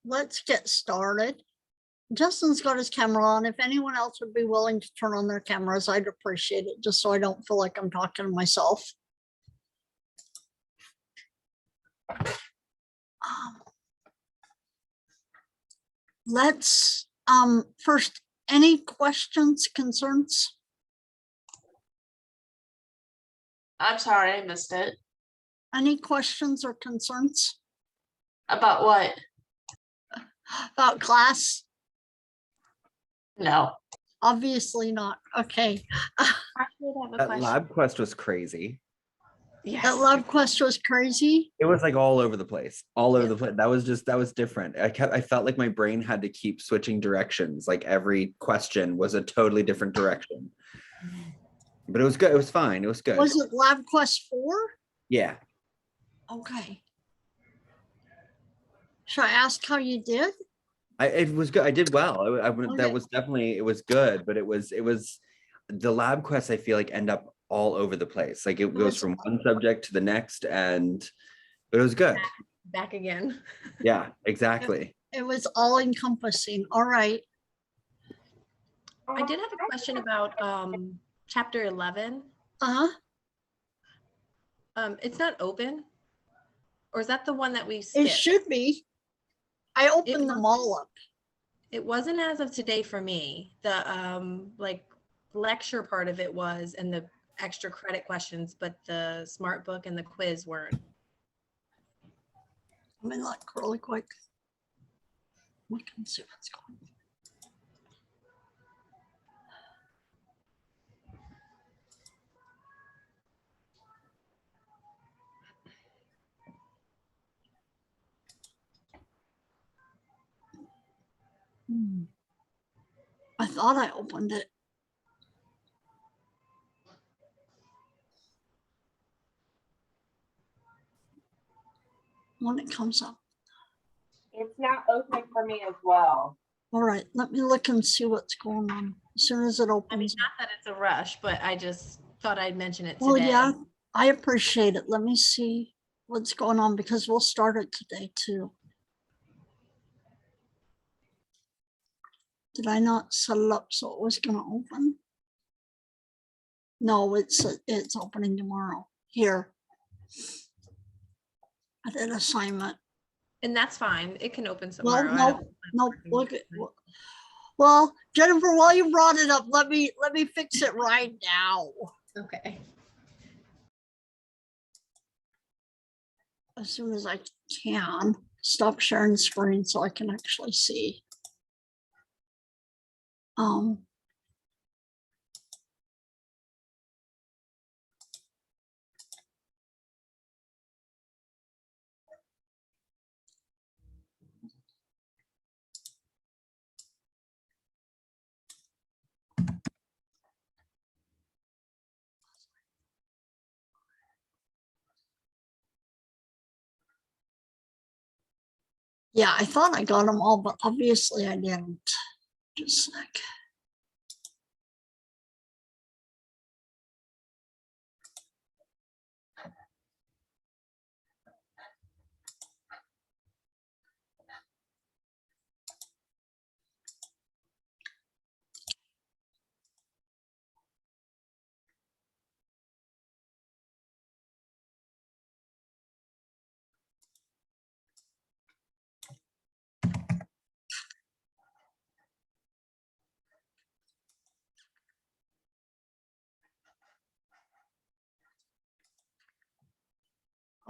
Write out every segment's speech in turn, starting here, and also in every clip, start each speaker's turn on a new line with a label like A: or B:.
A: Let's get started. Justin's got his camera on. If anyone else would be willing to turn on their cameras, I'd appreciate it, just so I don't feel like I'm talking to myself. Let's first, any questions, concerns?
B: I'm sorry, I missed it.
A: Any questions or concerns
B: About what?
A: about class?
B: No.
A: Obviously not. Okay.
B: I should have a
C: That
B: question.
C: lab quest was crazy.
B: Yes.
A: That lab quest was crazy.
C: It was like all over the place, all over the place. That was different. I felt like my brain had to keep switching directions. Like every question was a totally different direction. But it was good. It was fine. It was good.
A: Was it lab quest 4?
C: Yeah.
A: Okay. Should I ask how you did?
C: It was good. I did well.
A: Okay.
C: That was definitely, it was good, but it was the lab quests, I feel like, end up all over the place. Like it goes from one subject to the next, but it was good.
B: Back again.
C: Yeah, exactly.
A: It was all encompassing. All right.
D: I did have a question about chapter 11.
A: Uh-huh.
D: It's not open, or is that the one that we
A: It
D: skipped?
A: should be. I opened them all up.
D: It wasn't as of today for me. The like lecture part of it was, and the extra credit questions, but the smart book and the quiz weren't.
A: Let me look really quick. We can see what's going on. I thought I opened it. When it comes up.
E: It's not opening for me as well.
A: All right, let me look and see what's going on as soon as it opens.
D: I mean, not that it's a rush, but I just thought I'd mention it today.
A: Well, yeah, I appreciate it. Let me see what's going on because we'll start it today too. Did I not set it up so it was going to open? No, it's opening tomorrow. Here. I did assignment.
D: And that's fine. It can open
A: Well,
D: tomorrow.
A: no, look at. Well, Jennifer, while you brought it up, let me fix it right now.
D: Okay.
A: As soon as I can. Stop sharing the screen so I can actually see. Yeah, I thought I got them all, but obviously I didn't. Just a sec.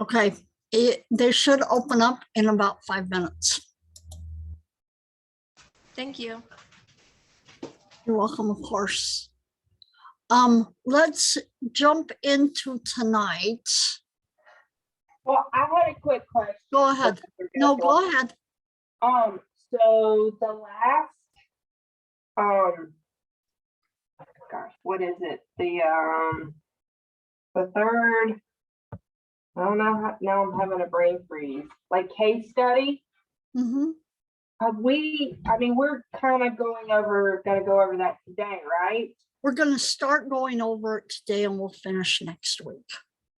A: Okay, they should open up in about 5 minutes.
D: Thank you.
A: You're welcome, of course. Let's jump into tonight.
E: Well, I had a quick question.
A: Go ahead. No, go ahead.
E: So the last, gosh, what is it? The third, I don't know, now I'm having a brain freeze, like case study.
A: Mhm.
E: We're kind of gonna go over that today, right?
A: We're going to start going over it today and we'll finish next week.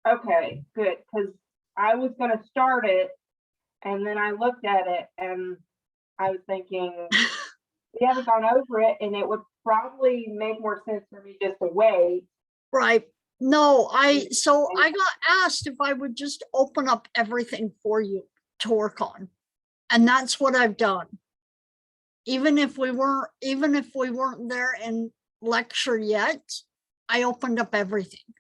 E: Okay, good, because I was gonna start it, and then I looked at it, and I was thinking, we haven't gone over it, and it would probably make more sense for me just to wait.
A: Right. No, I got asked if I would just open up everything for you to work on. And that's what I've done. Even if we weren't there in lecture yet, I opened up everything.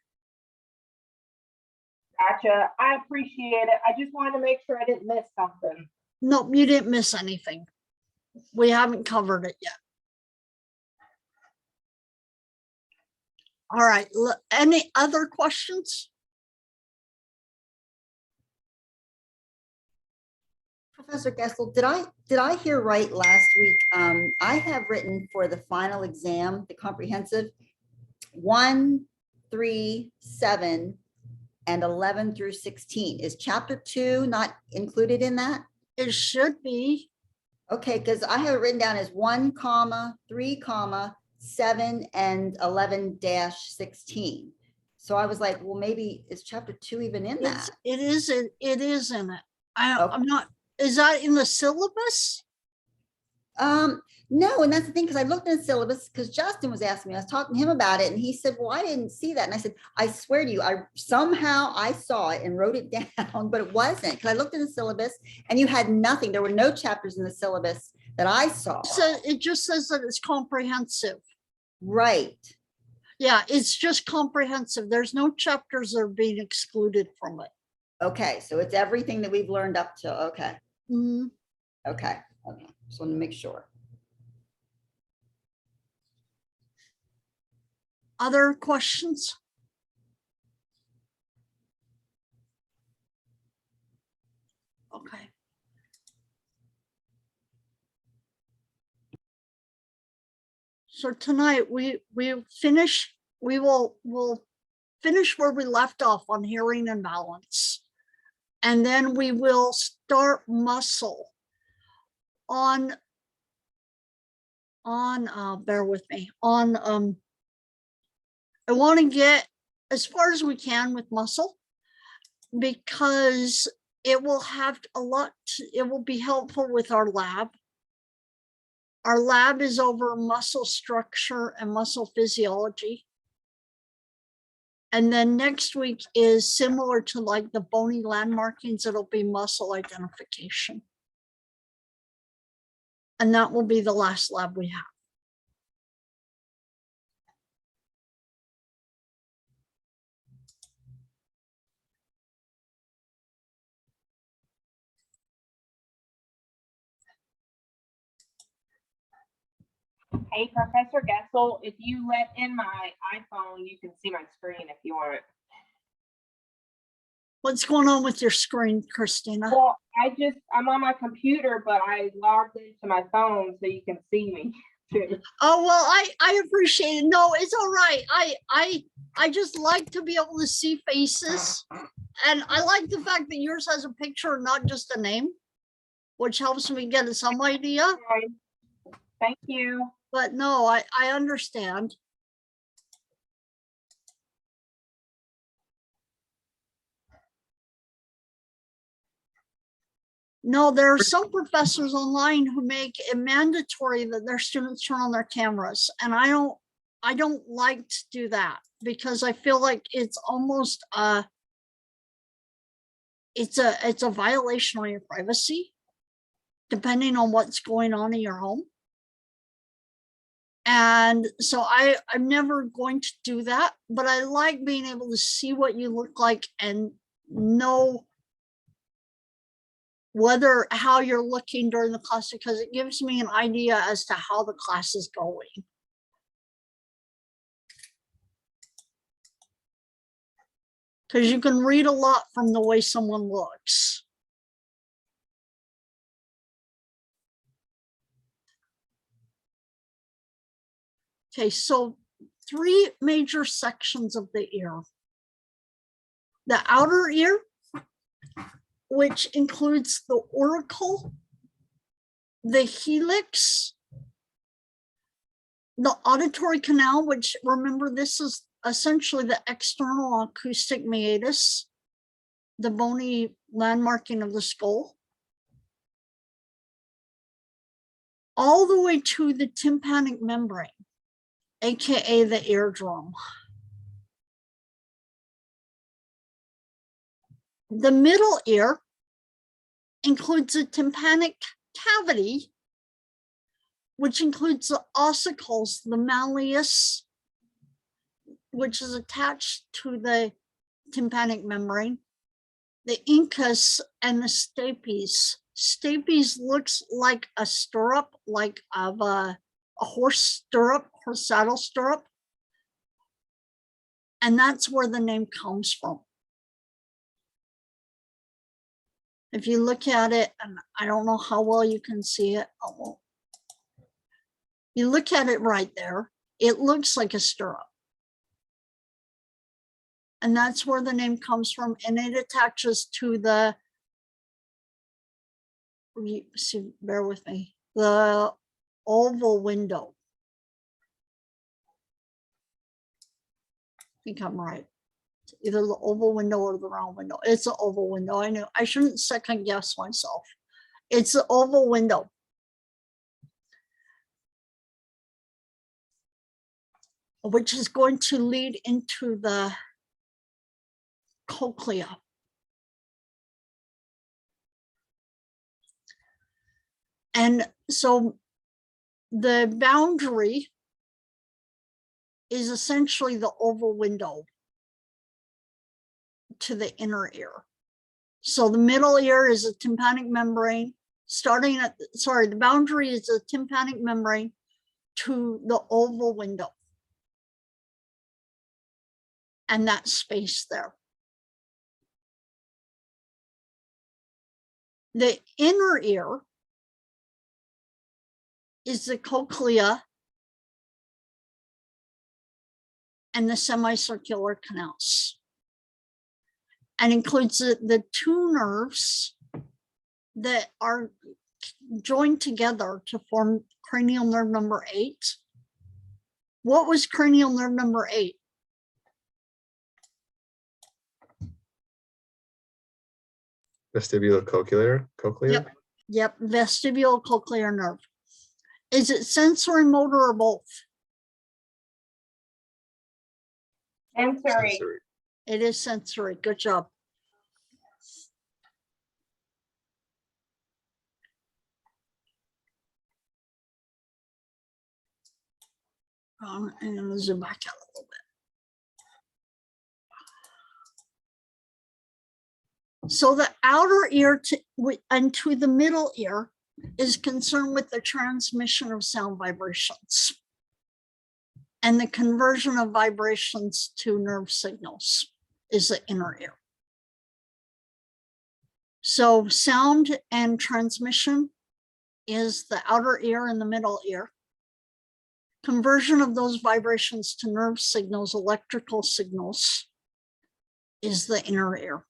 E: Gotcha. I appreciate it. I just wanted to make sure I didn't miss something.
A: Nope, you didn't miss anything. We haven't covered it yet. All right, any other questions?
F: Professor Gessel, did I hear right last week? I have written for the final exam, the comprehensive, 1, 3, 7, and 11 through 16. Is chapter 2 not included in that?
A: It should be.
F: Okay, because I have it written down as 1, 3, 7, and 11-16. So I was like, well, maybe is chapter 2 even in that?
A: It is in it.
F: Okay.
A: I'm not, is that in the syllabus?
F: No, and that's the thing, because I looked in the syllabus, because Justin was asking me, I was talking to him about it, and he said, well, I didn't see that. And I said, I swear to you, I saw it and wrote it down, but it wasn't, because I looked in the syllabus and you had nothing. There were no chapters in the syllabus that I saw.
A: So it just says that it's comprehensive.
F: Right.
A: Yeah, it's just comprehensive. There's no chapters that are being excluded from it.
F: Okay, so it's everything that we've learned up to. Okay.
A: Mhm.
F: Okay. Just want to make sure.
A: Other questions? Okay. So tonight we'll finish where we left off on hearing and balance. And then we will start muscle on bear with me, on I want to get as far as we can with muscle, because it will have it will be helpful with our lab. Our lab is over muscle structure and muscle physiology. And then next week is similar to like the bony landmarkings, it'll be muscle identification. And that will be the last lab we have.
E: Hey, Professor Gessel, if you let in my iPhone, you can see my screen if you want.
A: What's going on with your screen, Christina?
E: Well, I'm on my computer, but I logged into my phone so you can see me too.
A: Oh, well, I appreciate it. No, it's all right. I just like to be able to see faces. And I like the fact that yours has a picture, not just a name, which helps me get some idea.
E: Okay. Thank you.
A: But no, I understand. No, there are some professors online who make it mandatory that their students turn on their cameras. And I don't like to do that, because I feel like it's almost it's a violation of your privacy, depending on what's going on in your home. And so I'm never going to do that, but I like being able to see what you look like and know how you're looking during the class, because it gives me an idea as to how the class is going. Because you can read a lot from the way someone looks. Okay, so 3 major sections of the ear. The outer ear, which includes the auricle, the helix, the auditory canal, which, remember, this is essentially the external acoustic meatus, the bony landmarking of the skull, all the way to the tympanic membrane, aka the eardrum. The middle ear includes a tympanic cavity, which includes the ossicles, the malleus, which is attached to the tympanic membrane, the incus, and the stapes. Stapes looks like a stirrup, like of a horse stirrup, horse saddle stirrup. And that's where the name comes from. If you look at it, and I don't know how well you can see it. Oh, you look at it right there, it looks like a stirrup. And that's where the name comes from. And it attaches to the, see, bear with me, the oval window. I think I'm right. Either the oval window or the round window. It's an oval window. I know I shouldn't second guess myself. It's the oval window. Which is going to lead into the cochlea. And so the boundary is essentially the oval window to the inner ear. So the middle ear is a tympanic membrane, starting at, sorry, the boundary is a tympanic membrane to the oval window. And that space there. The inner ear is the cochlea and the semicircular canals, and includes the 2 nerves that are joined together to form cranial nerve number 8. What was cranial nerve number 8?
G: Vestibulocochlear, cochlear.
A: Yep, vestibular cochlear nerve. Is it sensory, motor, or both?
E: Sensory.
G: Sensory.
A: It is sensory. Good job. I'm going to zoom back out a little bit. So the outer ear and to the middle ear is concerned with the transmission of sound vibrations and the conversion of vibrations to nerve signals is the inner ear. So sound and transmission is the outer ear and the middle ear. Conversion of those vibrations to nerve signals, electrical signals, is the inner ear.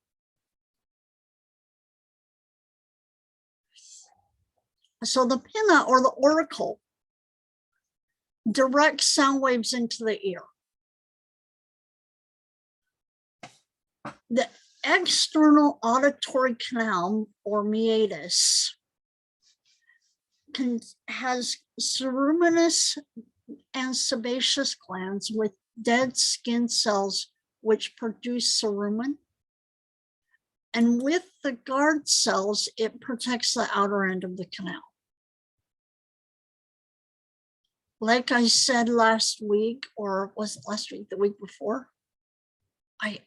A: So the pinna or the auricle directs sound waves into the ear. The external auditory canal or meatus has ceruminous and sebaceous glands with dead skin cells which produce cerumen. And with the guard cells, it protects the outer end of the canal. Like I said last week, or was it last week, the week before? I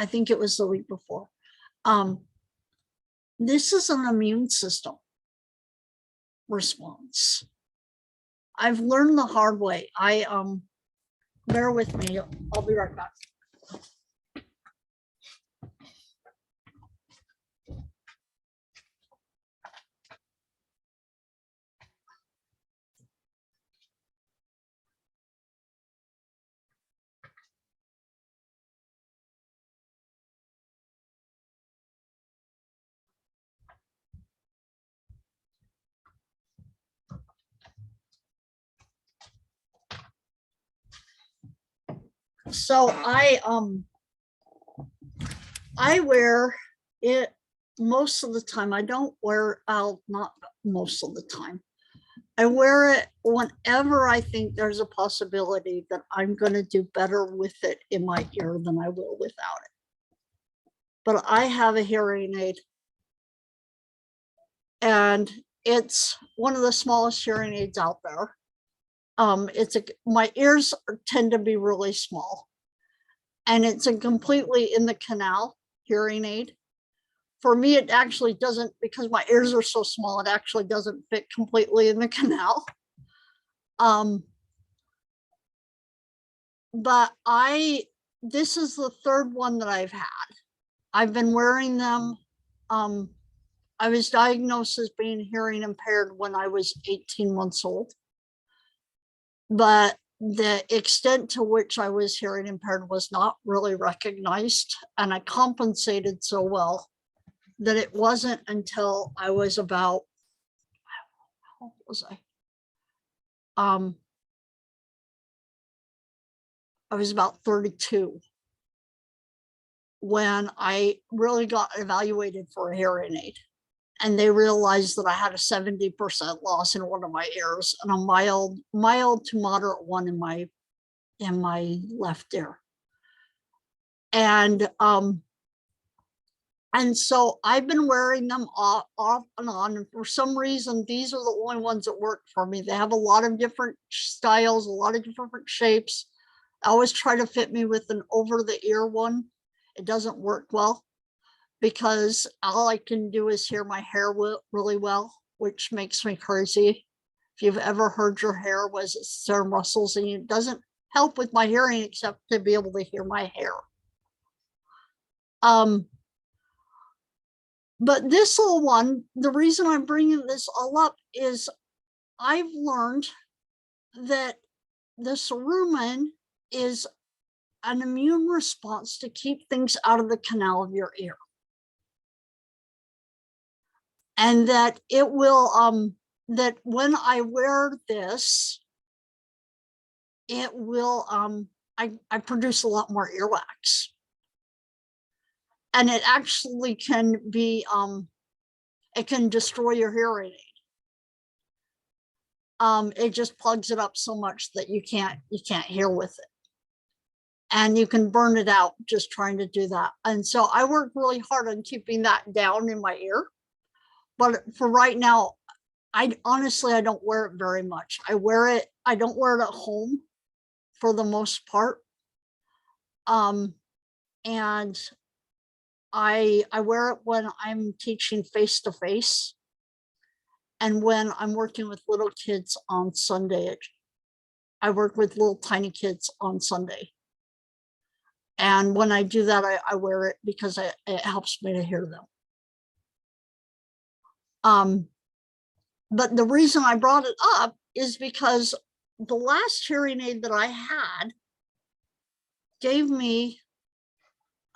A: think it was the week before. this is an immune system response. I've learned the hard way. Bear with me. I'll be right back. So I wear it most of the time. I don't wear out, not most of the time. I wear it whenever I think there's a possibility that I'm going to do better with it in my ear than I will without it. But I have a hearing aid, and it's one of the smallest hearing aids out there. My ears tend to be really small, and it's a completely in the canal hearing aid. For me, it actually doesn't, because my ears are so small, it actually doesn't fit completely in the canal. But this is the third one that I've had. I've been wearing them. I was diagnosed as being hearing impaired when I was 18 months old. But the extent to which I was hearing impaired was not really recognized. And I compensated so well that it wasn't until I was about, how old was I? I was about 32 when I really got evaluated for a hearing aid. And they realized that I had a 70% loss in one of my ears and a mild to moderate one in my left ear. And so I've been wearing them off and on. And for some reason, these are the only ones that work for me. They have a lot of different styles, a lot of different shapes. I always try to fit me with an over the ear one. It doesn't work well because all I can do is hear my hair really well, which makes me crazy. If you've ever heard your hair was Sarah Russell's, and it doesn't help with my hearing except to be able to hear my hair. But this little one, the reason I'm bringing this all up is I've learned that the cerumen is an immune response to keep things out of the canal of your ear. And that it will, that when I wear this, it will, I produce a lot more earwax. And it actually can be, it can destroy your hearing aid. It just plugs it up so much that you can't hear with it. And you can burn it out just trying to do that. And so I work really hard on keeping that down in my ear. But for right now, honestly, I don't wear it very much. I don't wear it at home for the most part. And I wear it when I'm teaching face to face and when I'm working with little kids on Sunday. I work with little tiny kids on Sunday. And when I do that, I wear it because it helps me to hear them. But the reason I brought it up is because the last hearing aid that I had gave me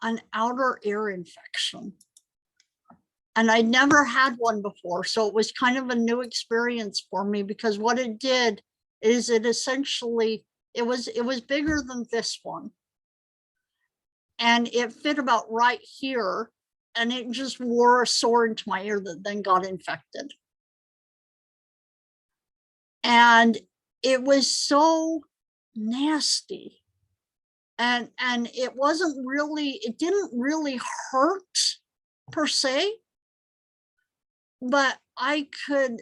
A: an outer ear infection. And I'd never had one before. So it was kind of a new experience for me because what it did is it essentially, it was bigger than this one. And it fit about right here. And it just wore a sore into my ear that then got infected. And it was so nasty. And it didn't really hurt per se, but I could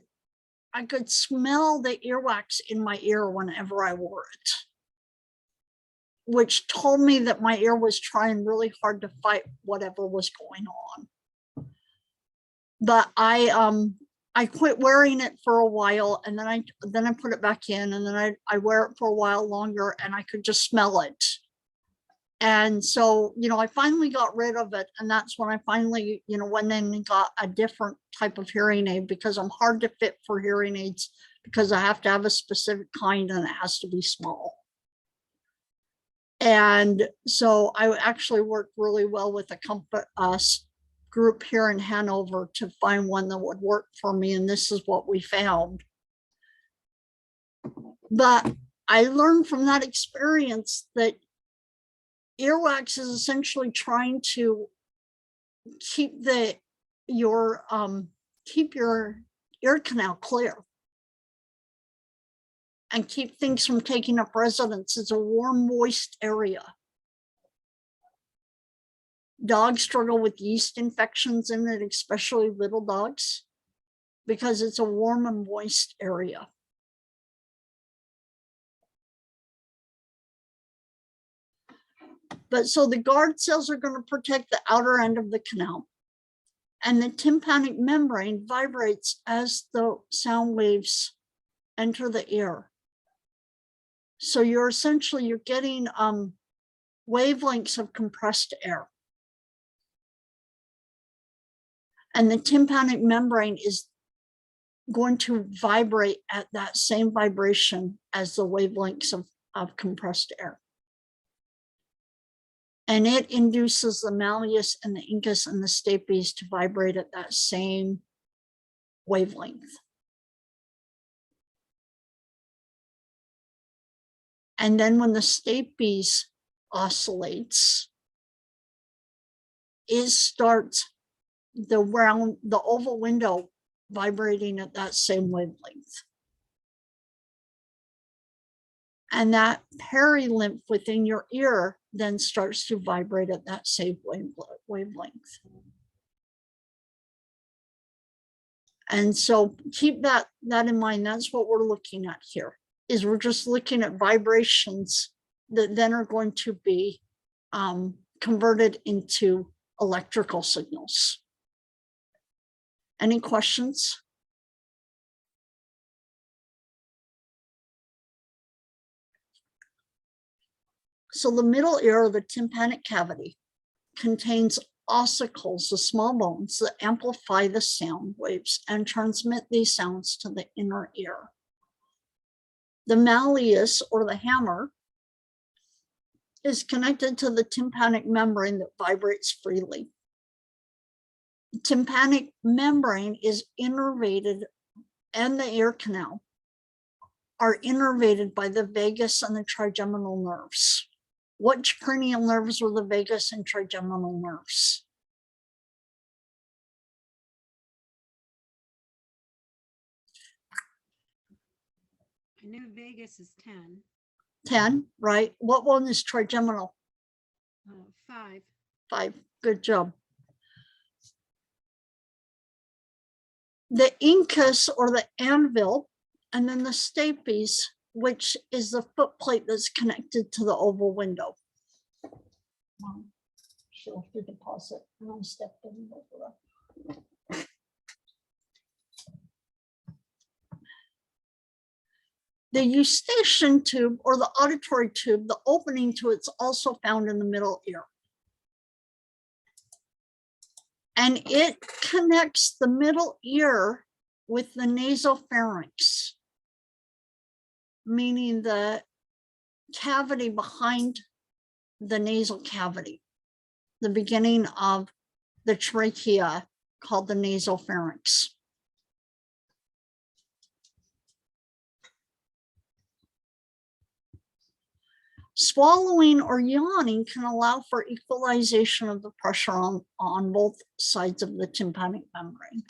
A: smell the earwax in my ear whenever I wore it, which told me that my ear was trying really hard to fight whatever was going on. But I quit wearing it for a while, and then I put it back in, and then I wear it for a while longer, and I could just smell it. And so, I finally got rid of it. And that's when I finally, went in and got a different type of hearing aid, because I'm hard to fit for hearing aids, because I have to have a specific kind and it has to be small. And so I actually worked really well with a group here in Hanover to find one that would work for me. And this is what we found. But I learned from that experience that earwax is essentially trying to keep your ear canal clear and keep things from taking up residence. It's a warm, moist area. Dogs struggle with yeast infections in it, especially little dogs, because it's a warm and moist area. But so the guard cells are going to protect the outer end of the canal, and the tympanic membrane vibrates as the sound waves enter the ear. So you're getting wavelengths of compressed air. And the tympanic membrane is going to vibrate at that same vibration as the wavelengths of compressed air. And it induces the malleus and the incus and the stapes to vibrate at that same wavelength. And then when the stapes oscillates, it starts the oval window vibrating at that same wavelength. And that perilymph within your ear then starts to vibrate at that same wavelength. And so keep that in mind. That's what we're looking at here, is we're just looking at vibrations that then are going to be converted into electrical signals. Any questions? So the middle ear, the tympanic cavity, contains ossicles, the small bones that amplify the sound waves and transmit these sounds to the inner ear. The malleus, or the hammer, is connected to the tympanic membrane that vibrates freely. The tympanic membrane is innervated, and the ear canal are innervated by the vagus and the trigeminal nerves. Which cranial nerves were the vagus and trigeminal nerves?
G: I know vagus is 10.
A: 10, right? What one is trigeminal?
G: 5.
A: 5. Good job. The incus, or the anvil, and then the stapes, which is the foot plate that's connected to the oval window. She'll have to deposit. I stepped in over that. The eustachian tube, or the auditory tube, the opening to it's also found in the middle ear. And it connects the middle ear with the nasopharynx, meaning the cavity behind the nasal cavity, the beginning of the trachea, called the nasopharynx. Swallowing or yawning can allow for equalization of the pressure on both sides of the tympanic membrane.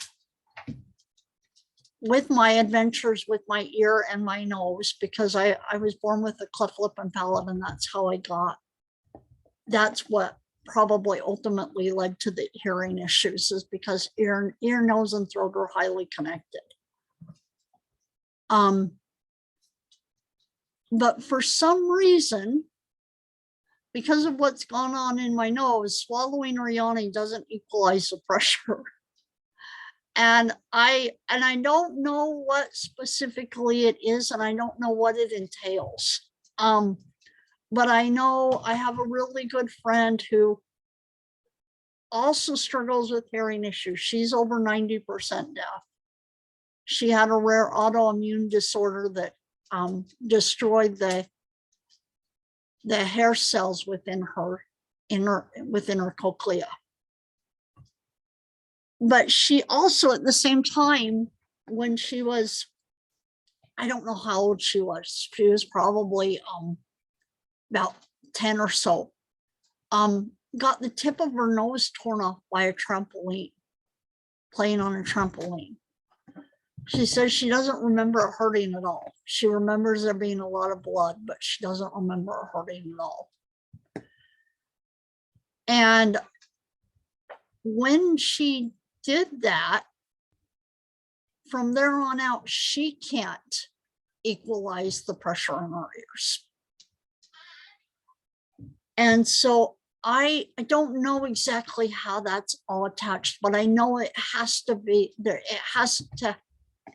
A: With my adventures with my ear and my nose, because I was born with a cleft lip and palate, and that's how I got. That's what probably ultimately led to the hearing issues, is because ear, nose, and throat are highly connected. But for some reason, because of what's gone on in my nose, swallowing or yawning doesn't equalize the pressure. And I don't know what specifically it is, and I don't know what it entails. But I know I have a really good friend who also struggles with hearing issues. She's over 90% deaf. She had a rare autoimmune disorder that destroyed the hair cells within her cochlea. But she also, at the same time, when she was, I don't know how old she was probably about 10 or so, got the tip of her nose torn off by a trampoline, playing on a trampoline. She says she doesn't remember it hurting at all. She remembers there being a lot of blood, but she doesn't remember it hurting at all. And when she did that, from there on out, she can't equalize the pressure in her ears. And so I don't know exactly how that's all attached, but I know it has to be there. It has to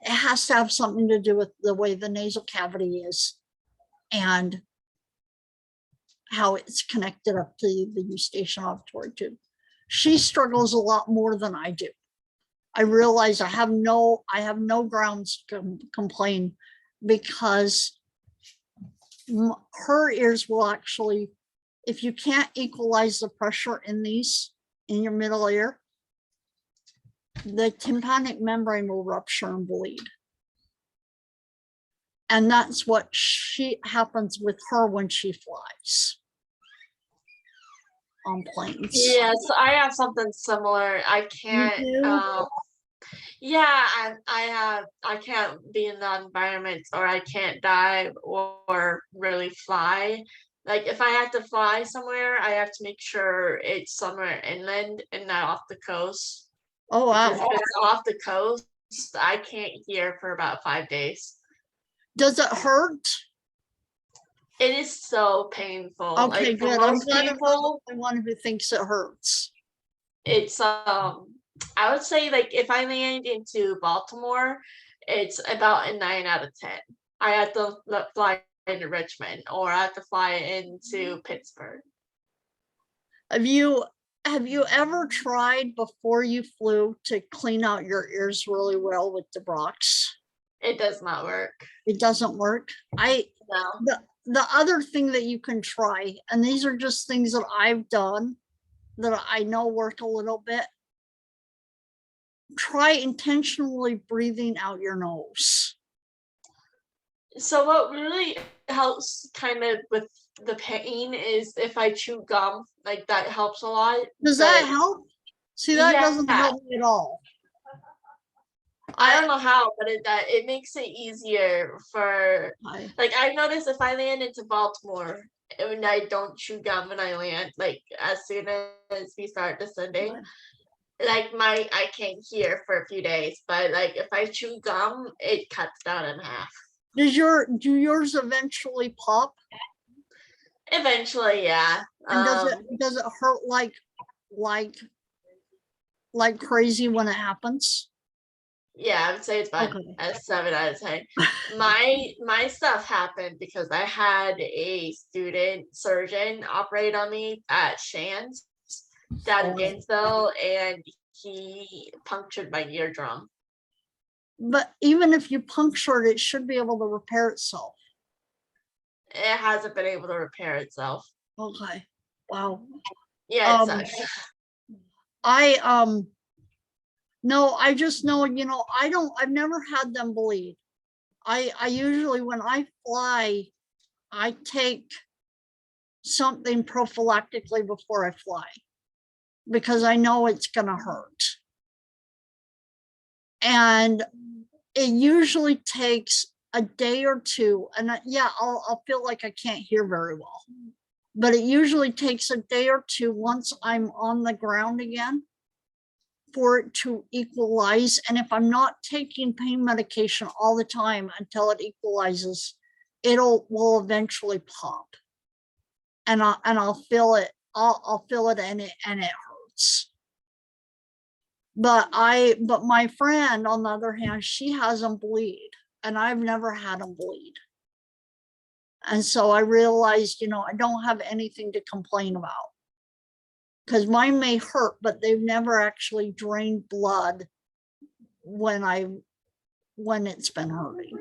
A: have something to do with the way the nasal cavity is and how it's connected up to the eustachian auditory tube. She struggles a lot more than I do. I realize I have no grounds to complain, because her ears will actually, if you can't equalize the pressure in your middle ear, the tympanic membrane will rupture and bleed. And that's what happens with her when she flies on planes.
B: Yeah, so I have something similar. I can't
A: do?
B: yeah, and I can't be in that environment, or I can't dive or really fly. Like if I have to fly somewhere, I have to make sure it's somewhere inland and not off the coast.
A: Oh,
B: Because
A: wow.
B: if it's off the coast, I can't hear for about 5 days.
A: Does it hurt?
B: It is so painful.
A: Okay,
B: Like for
A: good. I'm
B: most
A: glad I'm not
B: people,
A: the one who thinks it hurts.
B: it's I would say, like, if I land into Baltimore, it's about a 9 out of 10. I have to fly into Richmond, or I have to fly into Pittsburgh.
A: Have you ever tried before you flew to clean out your ears really well with the Brox?
B: It does not work.
A: It doesn't work.
B: No.
A: The other thing that you can try, and these are just things that I've done that I know work a little bit. Try intentionally breathing out your nose.
B: So what really helps kind of with the pain is if I chew gum, like that helps a lot.
A: Does that
B: but
A: help? See, that doesn't
B: Yeah.
A: help me at all.
B: I don't know how, but it makes it easier for,
A: I
B: like, I've noticed if I land into Baltimore and I don't chew gum when I land, like as soon as we start descending, like I can't hear for a few days. But like if I chew gum, it cuts down in half.
A: do yours eventually pop?
B: Eventually, yeah.
A: And does it hurt like crazy when it happens?
B: Yeah, I would say it's about
A: Okay.
B: a 7 out of 10. My stuff happened because I had a student surgeon operate on me at Shands down in
A: Oh.
B: Gainesville, and he punctured my eardrum.
A: But even if you puncture it, it should be able to repair itself.
B: It hasn't been able to repair itself.
A: Okay. Wow.
B: Yeah, it sucks.
A: No, I just know, I've never had them bleed. I usually, when I fly, I take something prophylactically before I fly, because I know it's gonna hurt. And it usually takes a day or two, and I'll feel like I can't hear very well, but it usually takes a day or two once I'm on the ground again for it to equalize. And if I'm not taking pain medication all the time until it equalizes, will eventually pop, and I'll feel it. I'll feel it, and it hurts. But my friend, on the other hand, she has them bleed, and I've never had them bleed. And so I realized, I don't have anything to complain about. Because mine may hurt, but they've never actually drained blood when it's been hurting.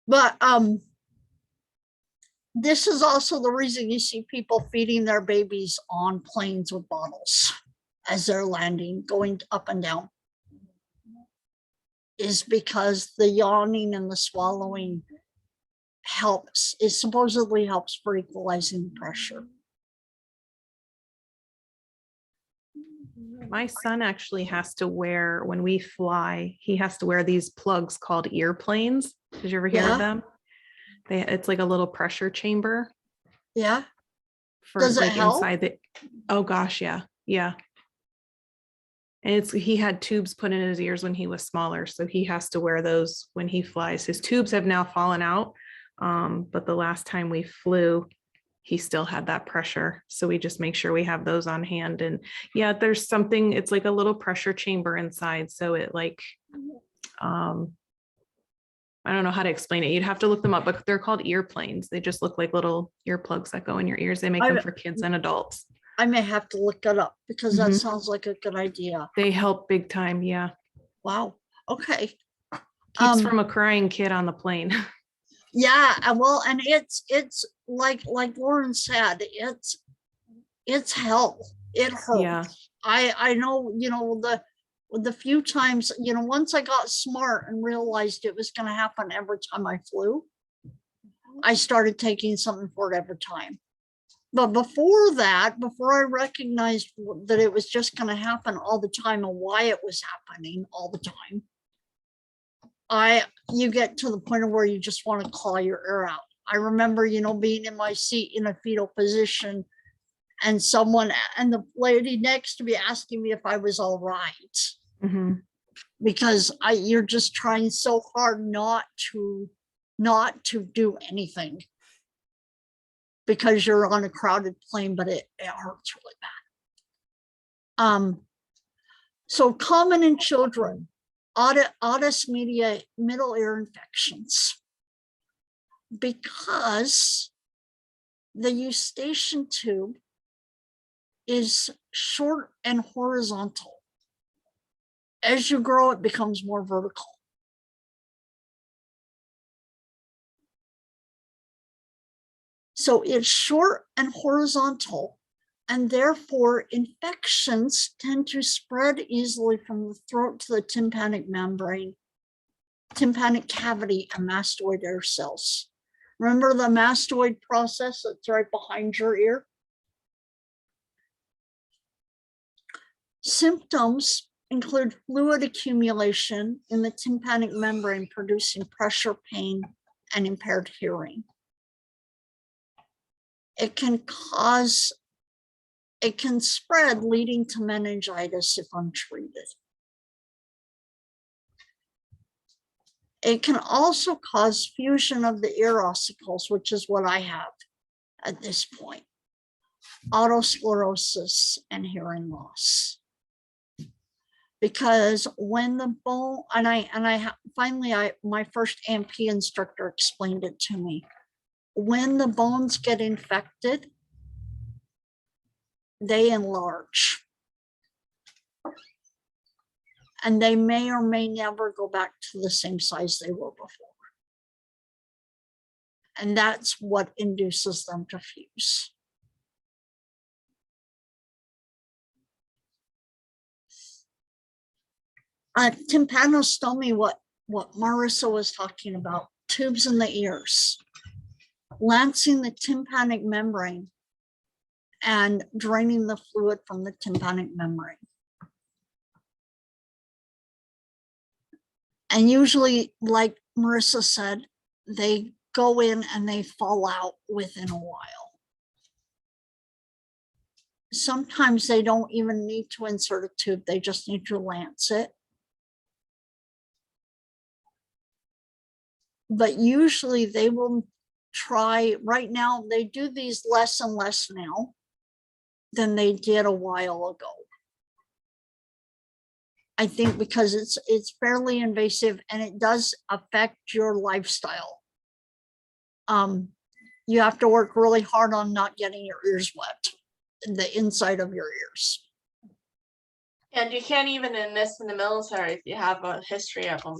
A: But this is also the reason you see people feeding their babies on planes with bottles as they're landing, going up and down, is because the yawning and the swallowing it supposedly helps for equalizing pressure.
H: My son actually has to wear, when we fly, he has to wear these plugs called earplanes. Did you ever hear
A: Yeah.
H: of them? It's like a little pressure chamber
A: Yeah.
H: for
A: Does it
H: like
A: help?
H: inside the, oh gosh, yeah. Yeah. And he had tubes put in his ears when he was smaller. So he has to wear those when he flies. His tubes have now fallen out. But the last time we flew, he still had that pressure. So we just make sure we have those on hand. And yeah, there's something, it's like a little pressure chamber inside. So it like, I don't know how to explain it. You'd have to look them up, but they're called earplanes. They just look like little earplugs that go in your ears. They make them for kids and adults.
A: I may have to look that up because that
H: Mhm.
A: sounds like a good idea.
H: They help big time. Yeah.
A: Wow. Okay.
H: Keeps from a crying kid on the plane.
A: Yeah, well, and it's like Lauren said, it's hell. It hurts.
H: Yeah.
A: I know, the few times, once I got smart and realized it was going to happen every time I flew, I started taking something for it every time. But before that, before I recognized that it was just going to happen all the time and why it was happening all the time, you get to the point of where you just want to claw your ear out. I remember, being in my seat in a fetal position and the lady next to me asking me if I was all right.
H: Mhm.
A: Because you're just trying so hard not to do anything because you're on a crowded plane, but it hurts really bad. So common in children, otis media middle ear infections, because the eustachian tube is short and horizontal. As you grow, it becomes more vertical. So it's short and horizontal, and therefore infections tend to spread easily from the throat to the tympanic membrane, tympanic cavity, and mastoid air cells. Remember the mastoid process that's right behind your ear? Symptoms include fluid accumulation in the tympanic membrane, producing pressure, pain, and impaired hearing. It can spread, leading to meningitis if untreated. It can also cause fusion of the ear ossicles, which is what I have at this point, otosclerosis, and hearing loss. Because when the bone, my first AMP instructor explained it to me. When the bones get infected, they enlarge. And they may or may never go back to the same size they were before. And that's what induces them to fuse. Tympanostomy, what Marissa was talking about, tubes in the ears, lancing the tympanic membrane and draining the fluid from the tympanic membrane. And usually, like Marissa said, they go in and they fall out within a while. Sometimes they don't even need to insert a tube, they just need to lance it. But usually they will try, right now, they do these less and less now. than they did a while ago. I think because it's fairly invasive and it does affect your lifestyle. You have to work really hard on not getting your ears wet, the inside of your ears.
B: And you can't even enlist in the military if you have a history of them.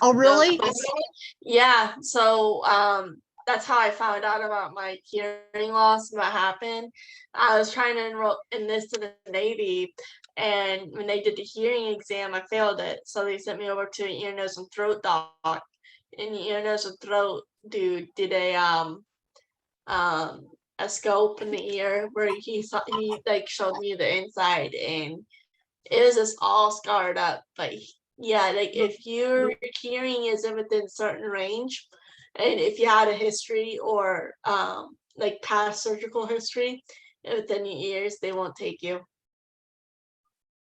A: Oh, really?
B: Yeah, so that's how I found out about my hearing loss and what happened. I was trying to enlist in the Navy, and when they did the hearing exam, I failed it. So they sent me over to an ear, nose, and throat doc. And the ear, nose, and throat dude did a scope in the ear where he like showed me the inside, and it was just all scarred up. But yeah, like if your hearing isn't within certain range, and if you had a history or like past surgical history within your ears, they won't take you.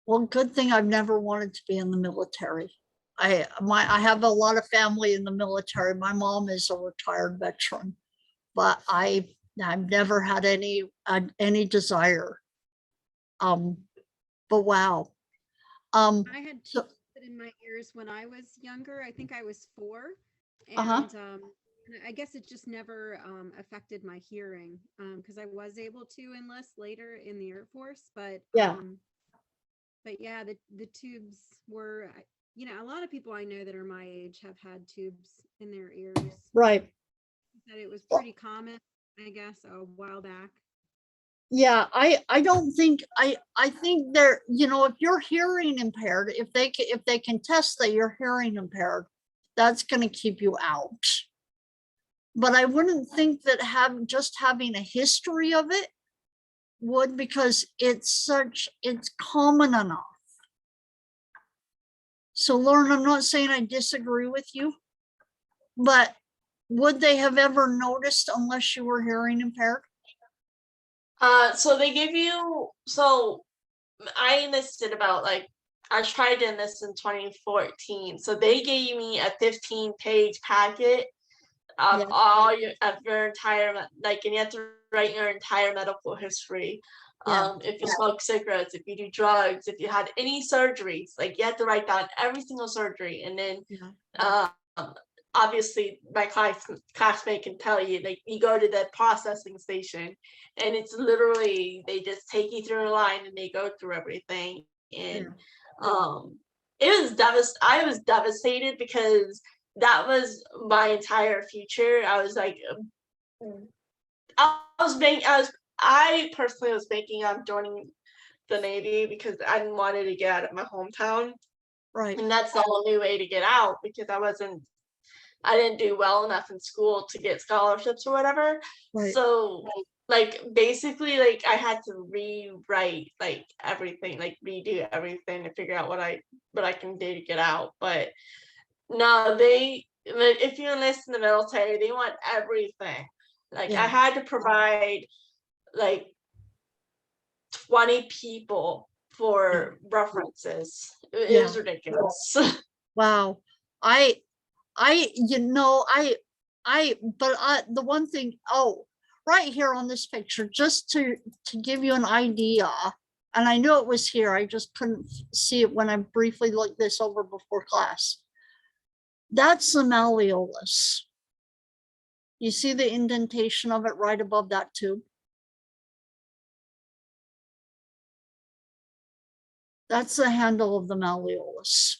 A: Well, good thing I've never wanted to be in the military. I have a lot of family in the military. My mom is a retired veteran, but I've never had any desire. But wow.
G: I had
A: So,
G: tubes put in my ears when I was younger. I think I was 4.
A: Uh-huh.
G: And I guess it just never affected my hearing because I was able to enlist later in the Air Force. But
A: Yeah.
G: Yeah, the tubes were, a lot of people I know that are my age have had tubes in their ears.
A: right.
G: That it was pretty common, I guess, a while back.
A: Yeah, I don't think I think they're, if you're hearing impaired, if they can test that you're hearing impaired, that's going to keep you out. But I wouldn't think that having a history of it would, because it's common enough. So Lauren, I'm not saying I disagree with you, but would they have ever noticed unless you were hearing impaired?
B: So they give you, so I enlisted I tried to enlist in 2014. So they gave me a 15-page packet of your entire, and you have to write your entire medical history.
A: Yeah.
B: If you smoke cigarettes, if you do drugs, if you had any surgeries, like you have to write down every single surgery. And then obviously my classmate can tell you, like you go to the processing station and it's literally, they just take you through a line and they go through everything. And I was devastated because that was my entire future. I was like, I personally was thinking of joining the Navy because I didn't want to get out of my hometown.
A: Right.
B: And that's the only way to get out, because I didn't do well enough in school to get scholarships or whatever.
A: Right.
B: So basically I had to rewrite everything, redo everything to figure out what I can do to get out. But no, if you enlist in the military, they want everything. I had to provide 20 people for references. It was ridiculous.
A: Wow. The one thing, right here on this picture, just to give you an idea, and I knew it was here, I just couldn't see it when I briefly looked this over before class. That's the malleolus. You see the indentation of it right above that tube? That's the handle of the malleolus,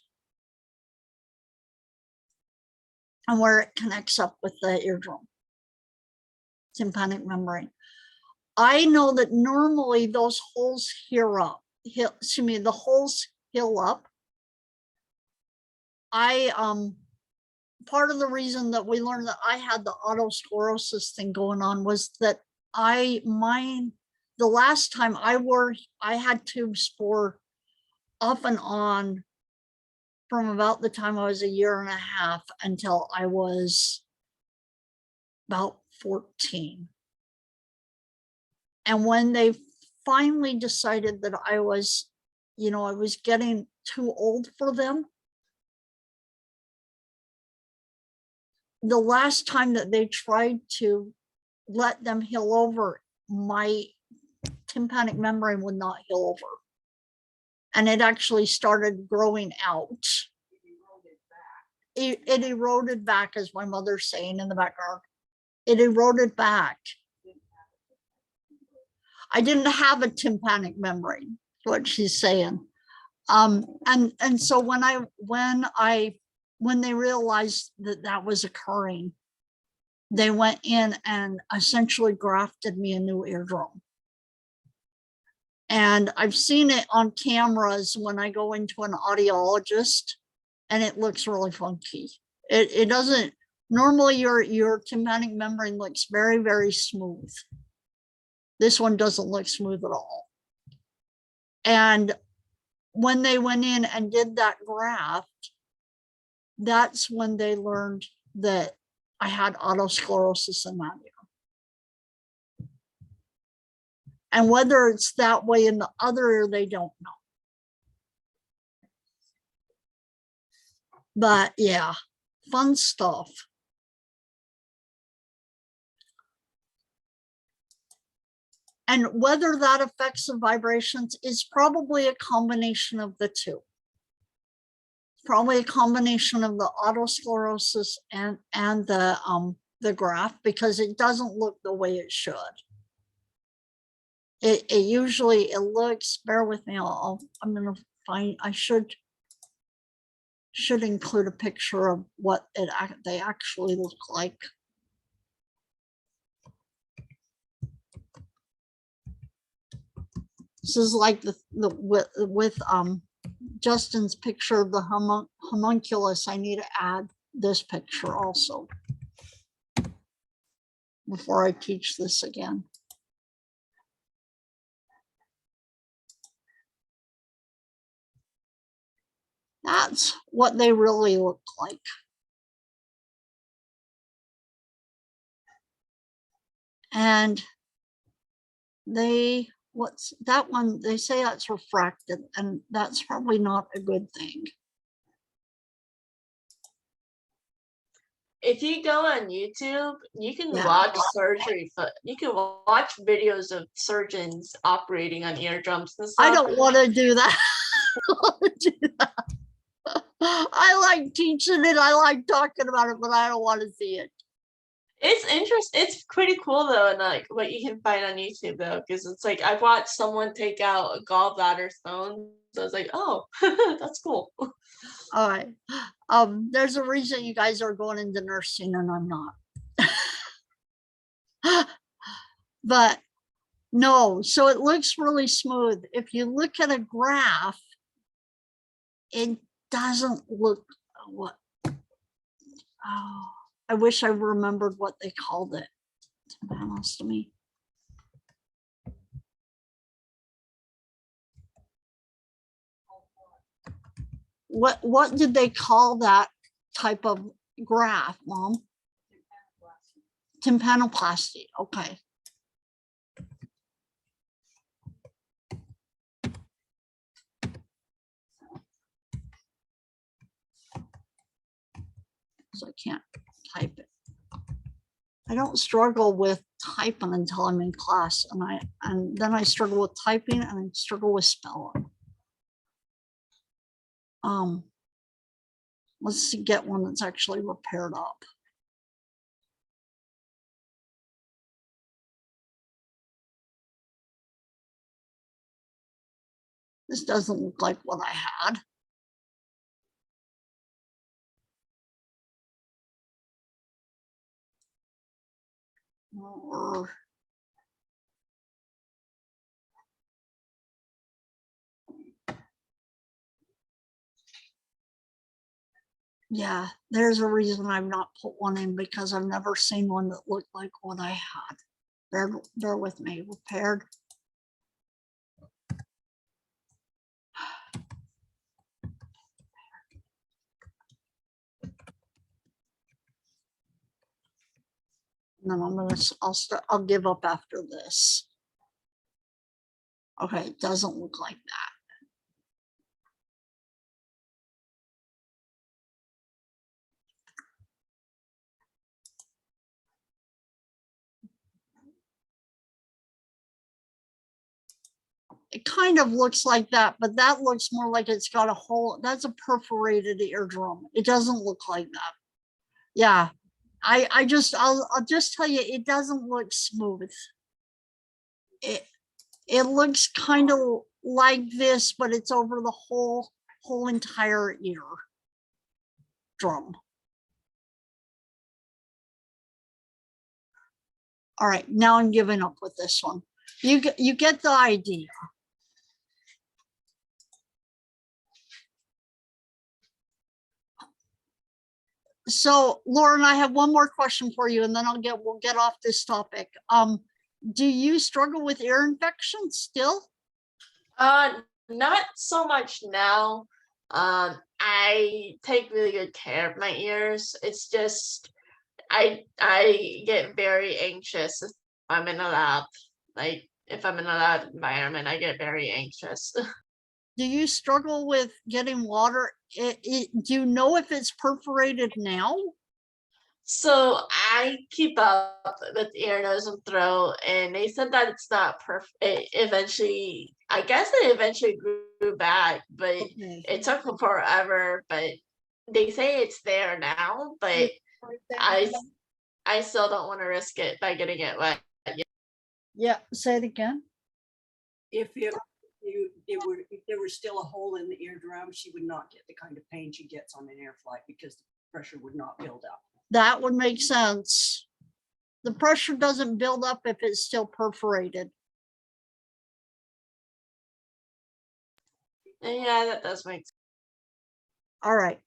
A: and where it connects up with the eardrum, tympanic membrane. I know that normally those holes the holes heal up. Part of the reason that we learned that I had the autosclerosis thing going on was that the last time I had tubes for off and on from about the time I was a year and a half until I was about 14. And when they finally decided that I was getting too old for them, the last time that they tried to let them heal over, my tympanic membrane would not heal over. And it actually started growing out. It eroded back, as my mother's saying in the background. It eroded back. I didn't have a tympanic membrane, what she's saying. And so when they realized that that was occurring, they went in and essentially grafted me a new eardrum. And I've seen it on cameras when I go into an audiologist, and it looks really funky. It doesn't, normally your tympanic membrane looks very, very smooth. This one doesn't look smooth at all. And when they went in and did that graft, that's when they learned that I had autosclerosis in that ear. And whether it's that way in the other ear, they don't know. But yeah, fun stuff. And whether that affects the vibrations is probably a combination of the two. Probably a combination of the autosclerosis and the graft, because it doesn't look the way it should. It usually, it looks, bear with me, I'm gonna find, I should include a picture of what they actually look like. This is like with Justin's picture of the homunculus. I need to add this picture also before I teach this again. That's what they really look like. And what's that one? They say that's refracted, and that's probably not a good thing.
B: If you go on YouTube, you can
A: Yeah.
B: watch surgery. You can watch videos of surgeons operating on eardrums and stuff.
A: I don't want to do that. I like teaching it. I like talking about it, but I don't want to see it.
B: It's interesting. It's pretty cool though, and like what you can find on YouTube though, because it's like I've watched someone take out a gallbladder stone. So I was like, oh, that's cool.
A: All right. There's a reason you guys are going into nursing and I'm not. But no, so it looks really smooth. If you look at a graph, it doesn't look what. Oh, I wish I remembered what they called it. Tympanostomy. What did they call that type of graph, Mom? Tympanoplasty. Okay. So I can't type it. I don't struggle with typing until I'm in class, and then I struggle with typing and I struggle with spelling. Let's see, get one that's actually repaired up. This doesn't look like what I had. Or yeah, there's a reason I've not put one in, because I've never seen one that looked like what I had. Bear with me. Repaired. And then I'll give up after this. Okay, it doesn't look like that. it kind of looks like that, but that looks more like it's got a hole. That's a perforated eardrum. It doesn't look like that. Yeah, I'll just tell you, it doesn't look smooth. It looks kind of like this, but it's over the whole entire ear drum. All right, now I'm giving up with this one. You get the idea. So Lauren, I have one more question for you, and then we'll get off this topic. Do you struggle with ear infections still?
B: Not so much now. I take really good care of my ears. It's just I get very anxious if I'm in a lab. Like if I'm in a lab environment, I get very anxious.
A: Do you struggle with getting water? Do you know if it's perforated now?
B: So I keep up with ear, nose, and throat, and they said that it's not perfect. Eventually, I guess it eventually grew back, but
A: Okay.
B: it took forever. But they say it's there now, but I still don't want to risk it by getting it wet.
A: Yeah, say it again.
I: If there was still a hole in the eardrum, she would not get the kind of pain she gets on an air flight because the pressure would not build up.
A: That would make sense. The pressure doesn't build up if it's still perforated.
B: Yeah, that does make sense.
A: All right.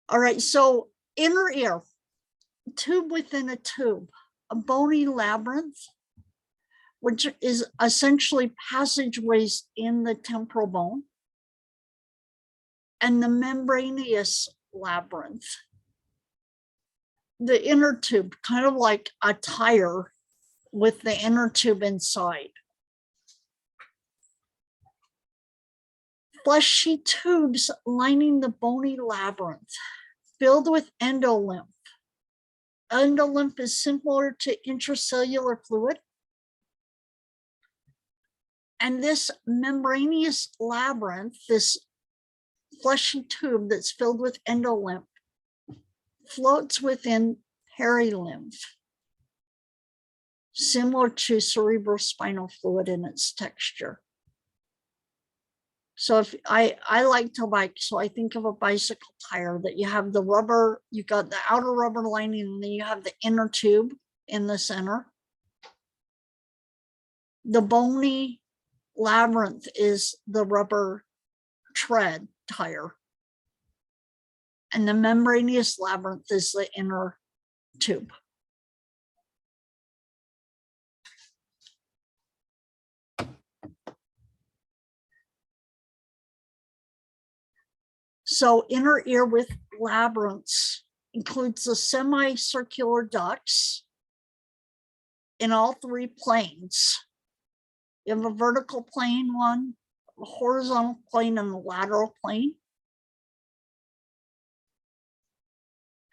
A: All right, so inner ear, tube within a tube, a bony labyrinth, which is essentially passageways in the temporal bone, and the membranous labyrinth. The inner tube, kind of like a tire with the inner tube inside. Fleshy tubes lining the bony labyrinth, filled with endolymph. Endolymph is similar to intracellular fluid. And this membranous labyrinth, this fleshy tube that's filled with endolymph, floats within perilymph, similar to cerebrospinal fluid in its texture. So if I like to bike, so I think of a bicycle tire that you have the rubber, you got the outer rubber lining, and then you have the inner tube in the center. The bony labyrinth is the rubber tread tire. And the membranous labyrinth is the inner tube. So inner ear with labyrinths includes the semicircular ducts in all three planes. You have a vertical plane one, a horizontal plane, and a lateral plane,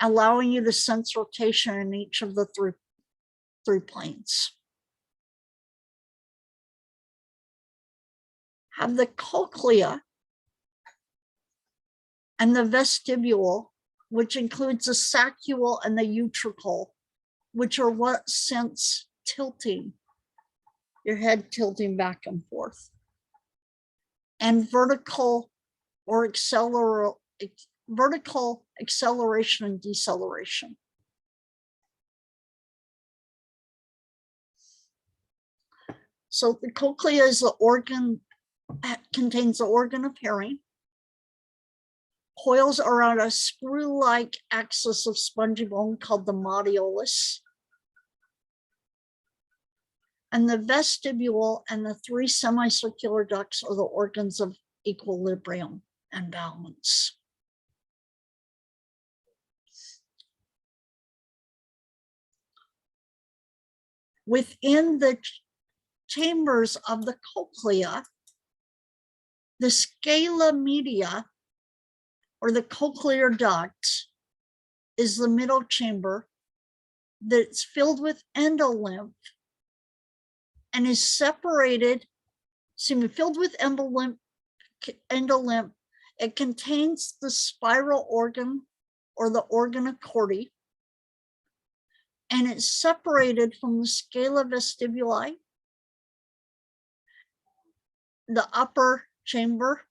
A: allowing you to sense rotation in each of the three planes. Have the cochlea and the vestibule, which includes the saccule and the utricle, which are what sense tilting, your head tilting back and forth, and vertical acceleration and deceleration. So the cochlea is the organ, contains the organ of hearing. Coils around a screw-like axis of spongy bone called the modiolus. And the vestibule and the three semicircular ducts are the organs of equilibrium and balance. Within the chambers of the cochlea, the scala media, or the cochlear duct, is the middle chamber that's filled with endolymph and is separated filled with endolymph. It contains the spiral organ or the organ of Corti, and it's separated from the scala vestibuli, the upper chamber,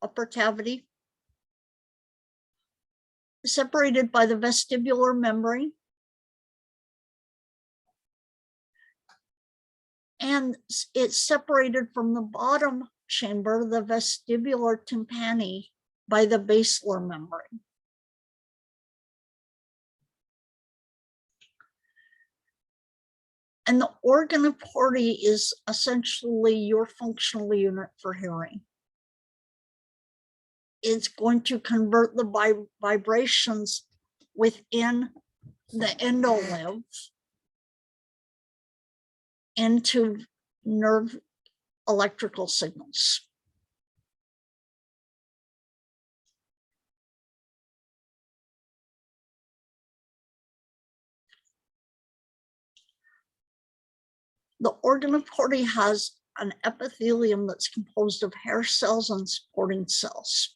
A: upper cavity, separated by the vestibular membrane, and it's separated from the bottom chamber, the vestibular tympani, by the basilar membrane. And the organ of Corti is essentially your functional unit for hearing. It's going to convert the vibrations within the endolymph into nerve electrical signals. The organ of Corti has an epithelium that's composed of hair cells and supporting cells.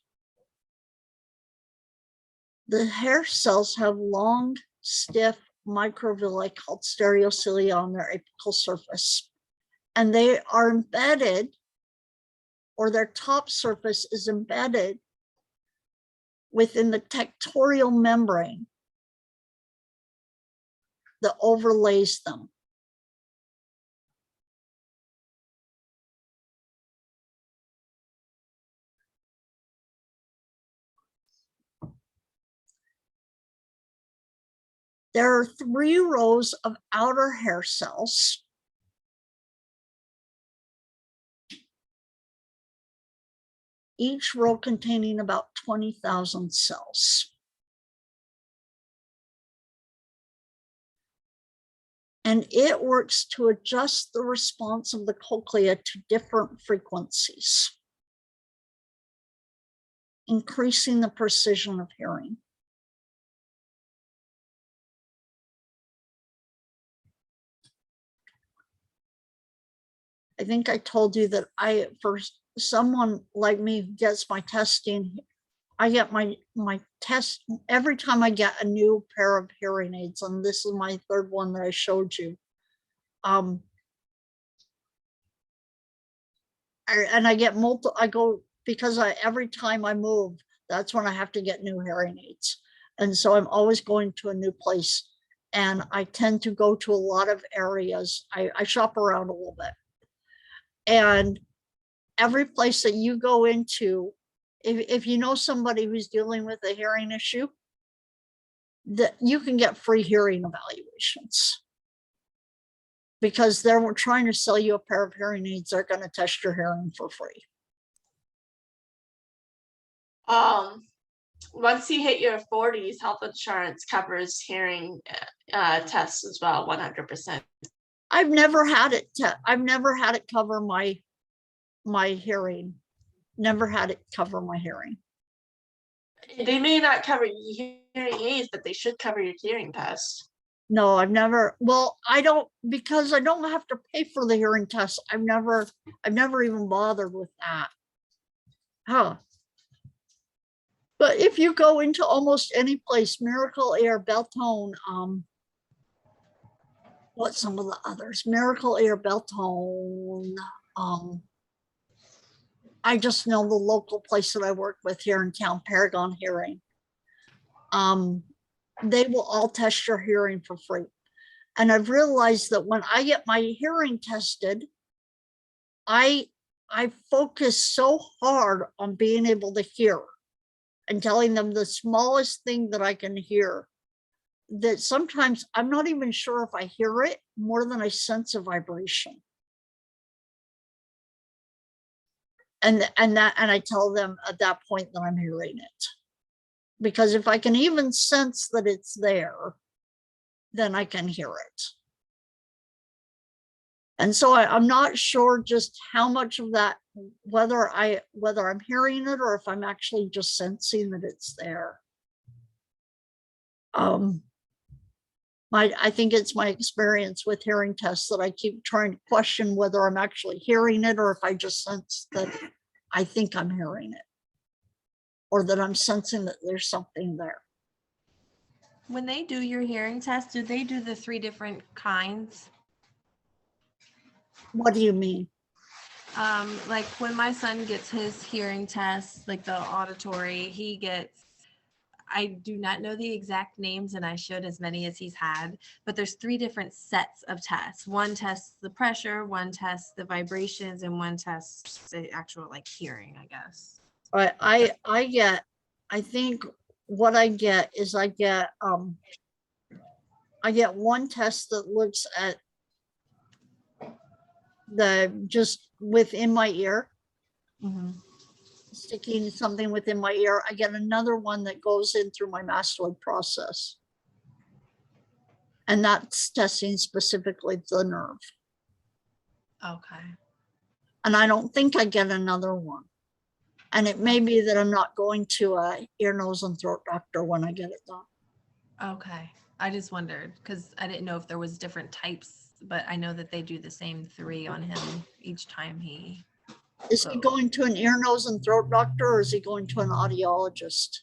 A: The hair cells have long, stiff microvilli called stereocilia on their apical surface, and they are embedded, or their top surface is embedded within the tectorial membrane that overlays them. There are 3 rows of outer hair cells. Each row containing about 20,000 cells. And it works to adjust the response of the cochlea to different frequencies, increasing the precision of hearing. I think I told you that for someone like me who gets my testing, I get my test every time I get a new pair of hearing aids, and this is my 3rd one that I showed you. And I get I go, because every time I move, that's when I have to get new hearing aids. And so I'm always going to a new place, and I tend to go to a lot of areas. I shop around a little bit. And every place that you go into, if you know somebody who's dealing with a hearing issue, that you can get free hearing evaluations, because they're trying to sell you a pair of hearing aids. They're going to test your hearing for free.
B: Once you hit your 40s, health insurance covers hearing tests as well, 100%.
A: I've never had it. I've never had it cover my hearing. Never had it cover my hearing.
B: They may not cover your hearing aids, but they should cover your hearing test.
A: No, I've never. Well, I don't, because I don't have to pay for the hearing test. I've never even bothered with that. Huh. But if you go into almost any place, Miracle Air, Beltone, what's some of the others? Miracle Air, Beltone. I just know the local place that I work with here in town, Paragon Hearing. They will all test your hearing for free. And I've realized that when I get my hearing tested, I focus so hard on being able to hear and telling them the smallest thing that I can hear, that sometimes I'm not even sure if I hear it more than I sense a vibration. And I tell them at that point that I'm hearing it. Because if I can even sense that it's there, then I can hear it. And so I'm not sure just how much of that, whether I'm hearing it or if I'm actually just sensing that it's there. I think it's my experience with hearing tests that I keep trying to question whether I'm actually hearing it or if I just sense that I think I'm hearing it. Or that I'm sensing that there's something there.
D: When they do your hearing test, do they do the 3 different kinds?
A: What do you mean?
D: Like when my son gets his hearing test, like the auditory, he gets, I do not know the exact names and I should, as many as he's had, but there's 3 different sets of tests. One tests the pressure, one tests the vibrations, and one tests the actual like hearing, I guess.
A: I get, I think what I get is I get one test that looks at the just within my ear, sticking something within my ear. I get another one that goes in through my mastoid process. And that's testing specifically the nerve.
D: Okay.
A: And I don't think I get another one. And it may be that I'm not going to a ear, nose, and throat doctor when I get it done.
D: Okay. I just wondered because I didn't know if there was different types, but I know that they do the same 3 on him each time he.
A: Is he going to an ear, nose, and throat doctor, or is he going to an audiologist?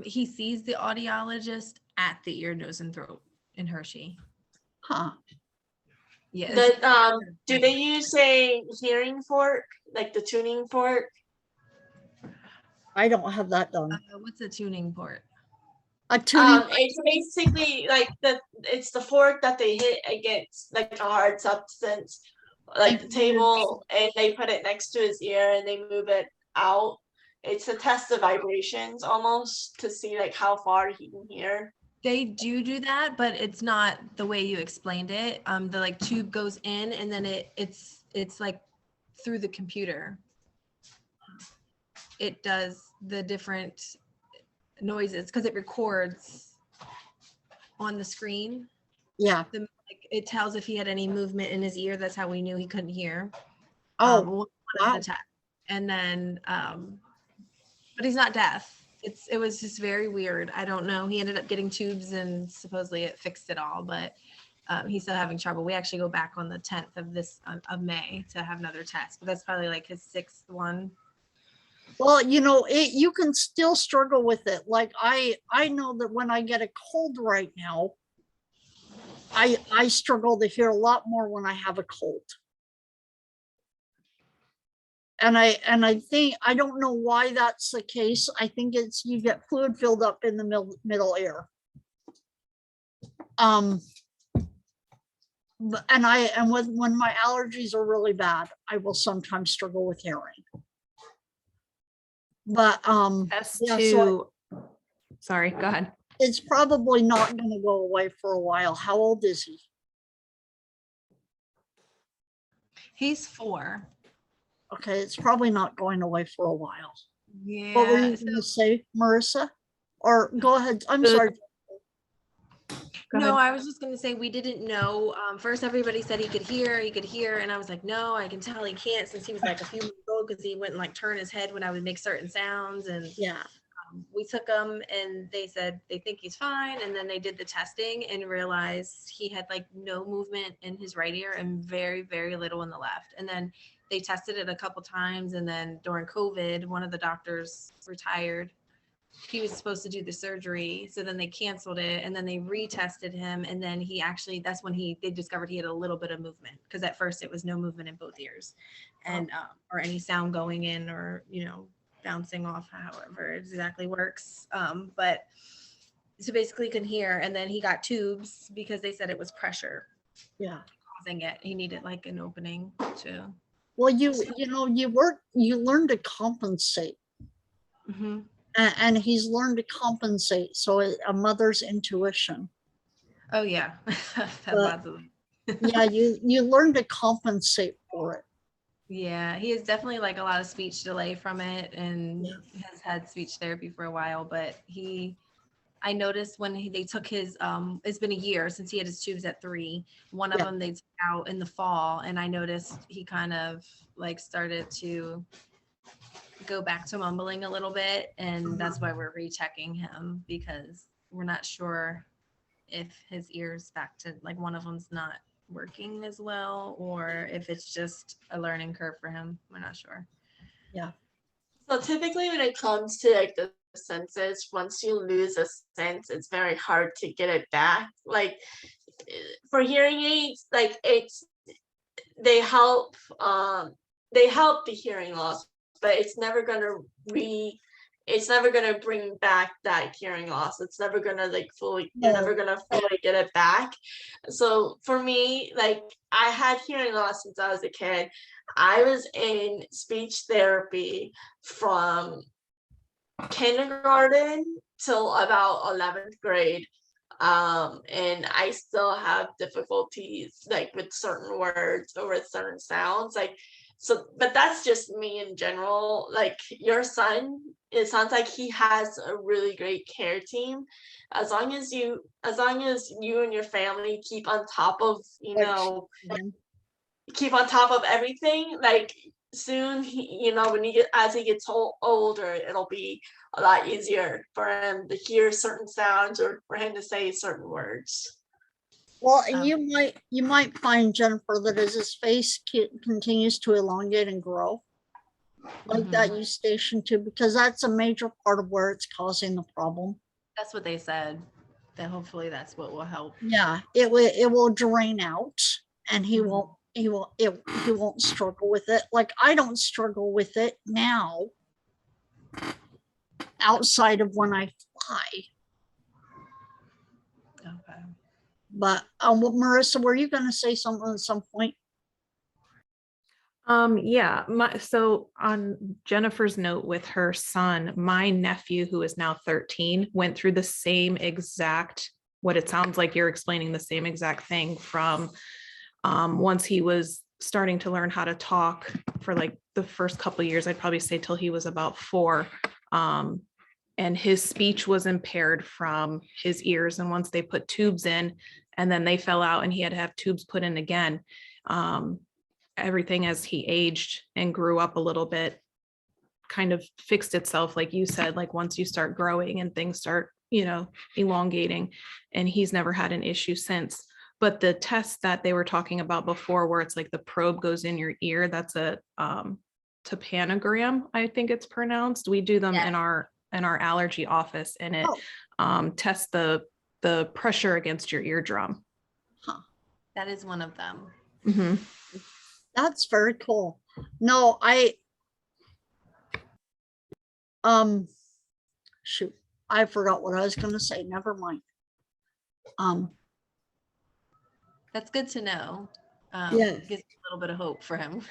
D: He sees the audiologist at the ear, nose, and throat in Hershey.
A: Huh.
D: Yes.
B: Do they use a hearing fork, like the tuning fork?
A: I don't have that done.
D: What's a tuning port?
A: A tuning.
B: It's basically like it's the fork that they hit against like a hard substance, like the table, and they put it next to his ear and they move it out. It's a test of vibrations almost to see like how far he can hear.
D: They do that, but it's not the way you explained it. The like tube goes in and then it's like through the computer. It does the different noises because it records on the screen.
A: Yeah.
D: Like, it tells if he had any movement in his ear. That's how we knew he couldn't hear.
A: Oh,
D: one
A: wow.
D: of the tests. And then, but he's not deaf. It was just very weird. I don't know. He ended up getting tubes and supposedly it fixed it all, but he's still having trouble. We actually go back on the 10th of May to have another test, but that's probably like his 6th one.
A: Well, you know, you can still struggle with it. Like I know that when I get a cold right now, I struggle to hear a lot more when I have a cold. And I think, I don't know why that's the case. I think it's you get fluid filled up in the middle ear. And when my allergies are really bad, I will sometimes struggle with hearing. But
H: S2.
A: yeah, so
H: Sorry, go ahead.
A: it's probably not going to go away for a while. How old is he?
D: He's 4.
A: Okay, it's probably not going away for a while.
D: Yeah.
A: What were you going to say, Marissa? Or go ahead. I'm sorry.
H: Go
D: No,
H: ahead.
D: I was just going to say we didn't know. First, everybody said he could hear, and I was like, no, I can tell he can't since he was like a few months old because he wouldn't like turn his head when I would make certain sounds. And
A: Yeah.
D: We took him, and they said they think he's fine. And then they did the testing and realized he had like no movement in his right ear and very, very little in the left. And then they tested it a couple times, and then during COVID, one of the doctors retired. He was supposed to do the surgery, so then they canceled it, and then they retested him, and then he actually, that's when they discovered he had a little bit of movement, because at first it was no movement in both ears, and or any sound going in or bouncing off, however it exactly works. But so basically he couldn't hear, and then he got tubes because they said it was pressure causing it. He needed like an opening to.
A: Well, you learn to compensate.
D: Mm-hmm.
A: And he's learned to compensate. So a mother's intuition.
D: Oh yeah.
A: Yeah, you learn to compensate for it.
D: Yeah, he has definitely like a lot of speech delay from it, and has had speech therapy for a while, but I noticed when they took his, it's been a year since he had his tubes at 3. One of them they took out in the fall, and I noticed he kind of like started to go back to mumbling a little bit, and that's why we're rechecking him, because we're not sure if his ears back to like one of them's not working as well, or if it's just a learning curve for him. We're not sure.
B: So typically when it comes to like the senses, once you lose a sense, it's very hard to get it back. Like for hearing aids, like they help the hearing loss, but it's never gonna bring back that hearing loss. It's never gonna like you're never gonna fully get it back. So for me, like I had hearing loss since I was a kid. I was in speech therapy from kindergarten till about 11th grade. And I still have difficulties like with certain words or with certain sounds. Like so, but that's just me in general. Like your son, it sounds like he has a really great care team. As long as you and your family keep on top of, keep on top of everything, like soon when as he gets older, it'll be a lot easier for him to hear certain sounds or for him to say certain words.
A: Well, and you might find, Jennifer, that as his face continues to elongate and grow, like that eustachian tube, because that's a major part of where it's causing the problem.
D: That's what they said. That hopefully that's what will help.
A: Yeah, it will drain out, and he won't struggle with it. Like I don't struggle with it now, outside of when I fly.
D: Okay.
A: But Marissa, were you going to say something at some point?
H: Yeah, so on Jennifer's note with her son, my nephew, who is now 13, went through the same exact, what it sounds like you're explaining, the same exact thing from once he was starting to learn how to talk for like the first couple of years, I'd probably say till he was about 4. And his speech was impaired from his ears. And once they put tubes in and then they fell out and he had to have tubes put in again, everything as he aged and grew up a little bit kind of fixed itself. Like you said, like once you start growing and things start, elongating, and he's never had an issue since. But the test that they were talking about before, where it's like the probe goes in your ear, that's a topanogram, I think it's pronounced. We do them in our allergy office, and it tests the pressure against your eardrum.
D: That is one of them.
H: Mm-hmm.
A: That's very cool. No, shoot, I forgot what I was going to say. Never mind.
D: That's good to know.
A: Yeah.
D: Gives a little bit of hope for him.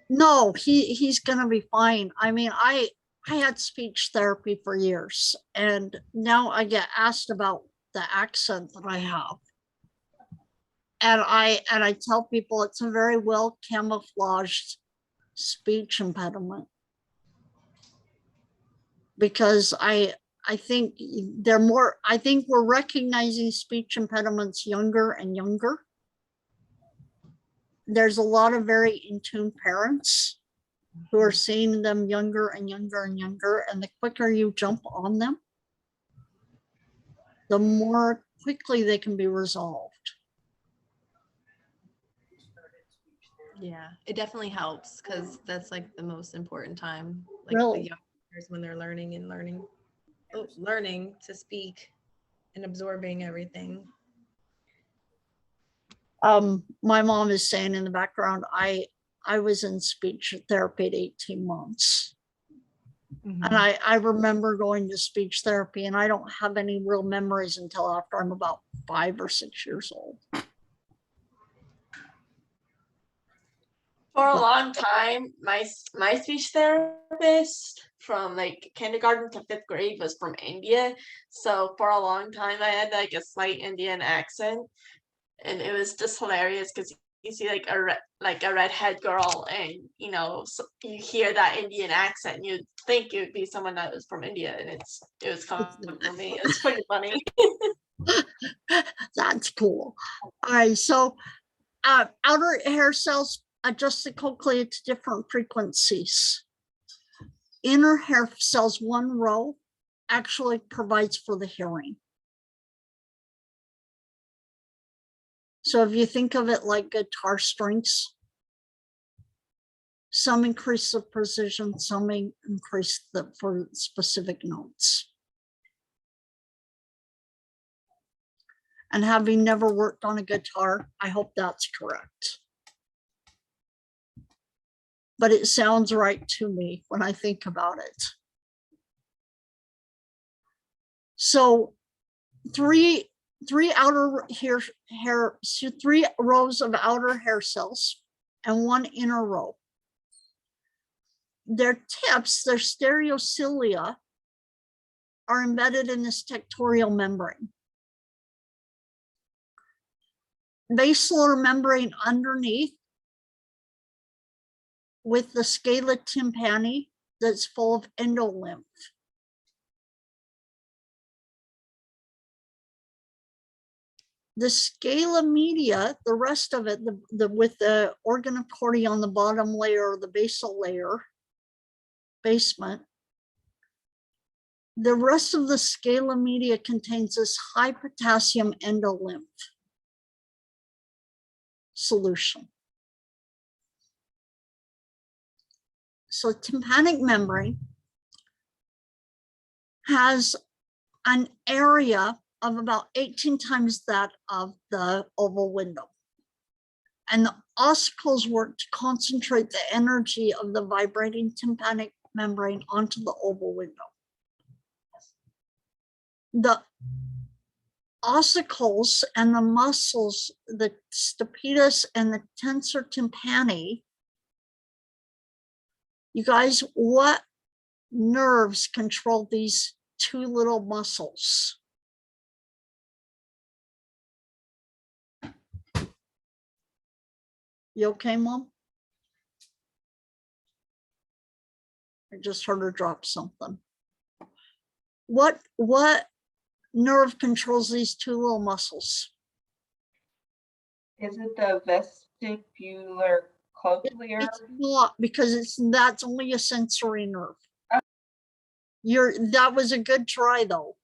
A: No, he's going to be fine. I mean, I had speech therapy for years, and now I get asked about the accent that I have. And I tell people it's a very well camouflaged speech impediment, because I think we're recognizing speech impediments younger and younger. There's a lot of very in tune parents who are seeing them younger and younger and younger, and the quicker you jump on them, the more quickly they can be resolved.
D: Yeah, it definitely helps, because that's like the most important time. Like
A: Really?
D: the youngsters when they're learning to speak and absorbing everything.
A: My mom is saying in the background, I was in speech therapy at 18 months.
D: Mm-hmm.
A: And I remember going to speech therapy, and I don't have any real memories until after I'm about 5 or 6 years old.
B: For a long time, my speech therapist from like kindergarten to 5th grade was from India. So for a long time, I had like a slight Indian accent, and it was just hilarious because you see like a redhead girl, and so you hear that Indian accent, and you'd think it would be someone that was from India, and it was coming from me. It's pretty funny.
A: That's cool. All right, so outer hair cells adjust the cochlea to different frequencies. Inner hair cells, one row, actually provides for the hearing. So if you think of it like guitar strings, some increase the precision, some increase the for specific notes. And having never worked on a guitar, I hope that's correct. But it sounds right to me when I think about it. So three outer three rows of outer hair cells and one inner row. Their tips, their stereocilia, are embedded in this tectorial membrane. Basilar membrane underneath with the scala tympani that's full of endolymph. The scala media, the rest of it, with the organ of Corti on the bottom layer, the basal layer, basement, the rest of the scala media contains this high potassium endolymph solution. So tympanic membrane has an area of about 18 times that of the oval window. And the ossicles work to concentrate the energy of the vibrating tympanic membrane onto the oval window. The ossicles and the muscles, the stapedis and the tensor tympani, you guys, what nerves control these two little muscles? You okay, Mom? I just heard her drop something. What nerve controls these two little muscles?
E: Is it the vestibular cochlear?
A: It's not, because that's only a sensory nerve. That was a good try though.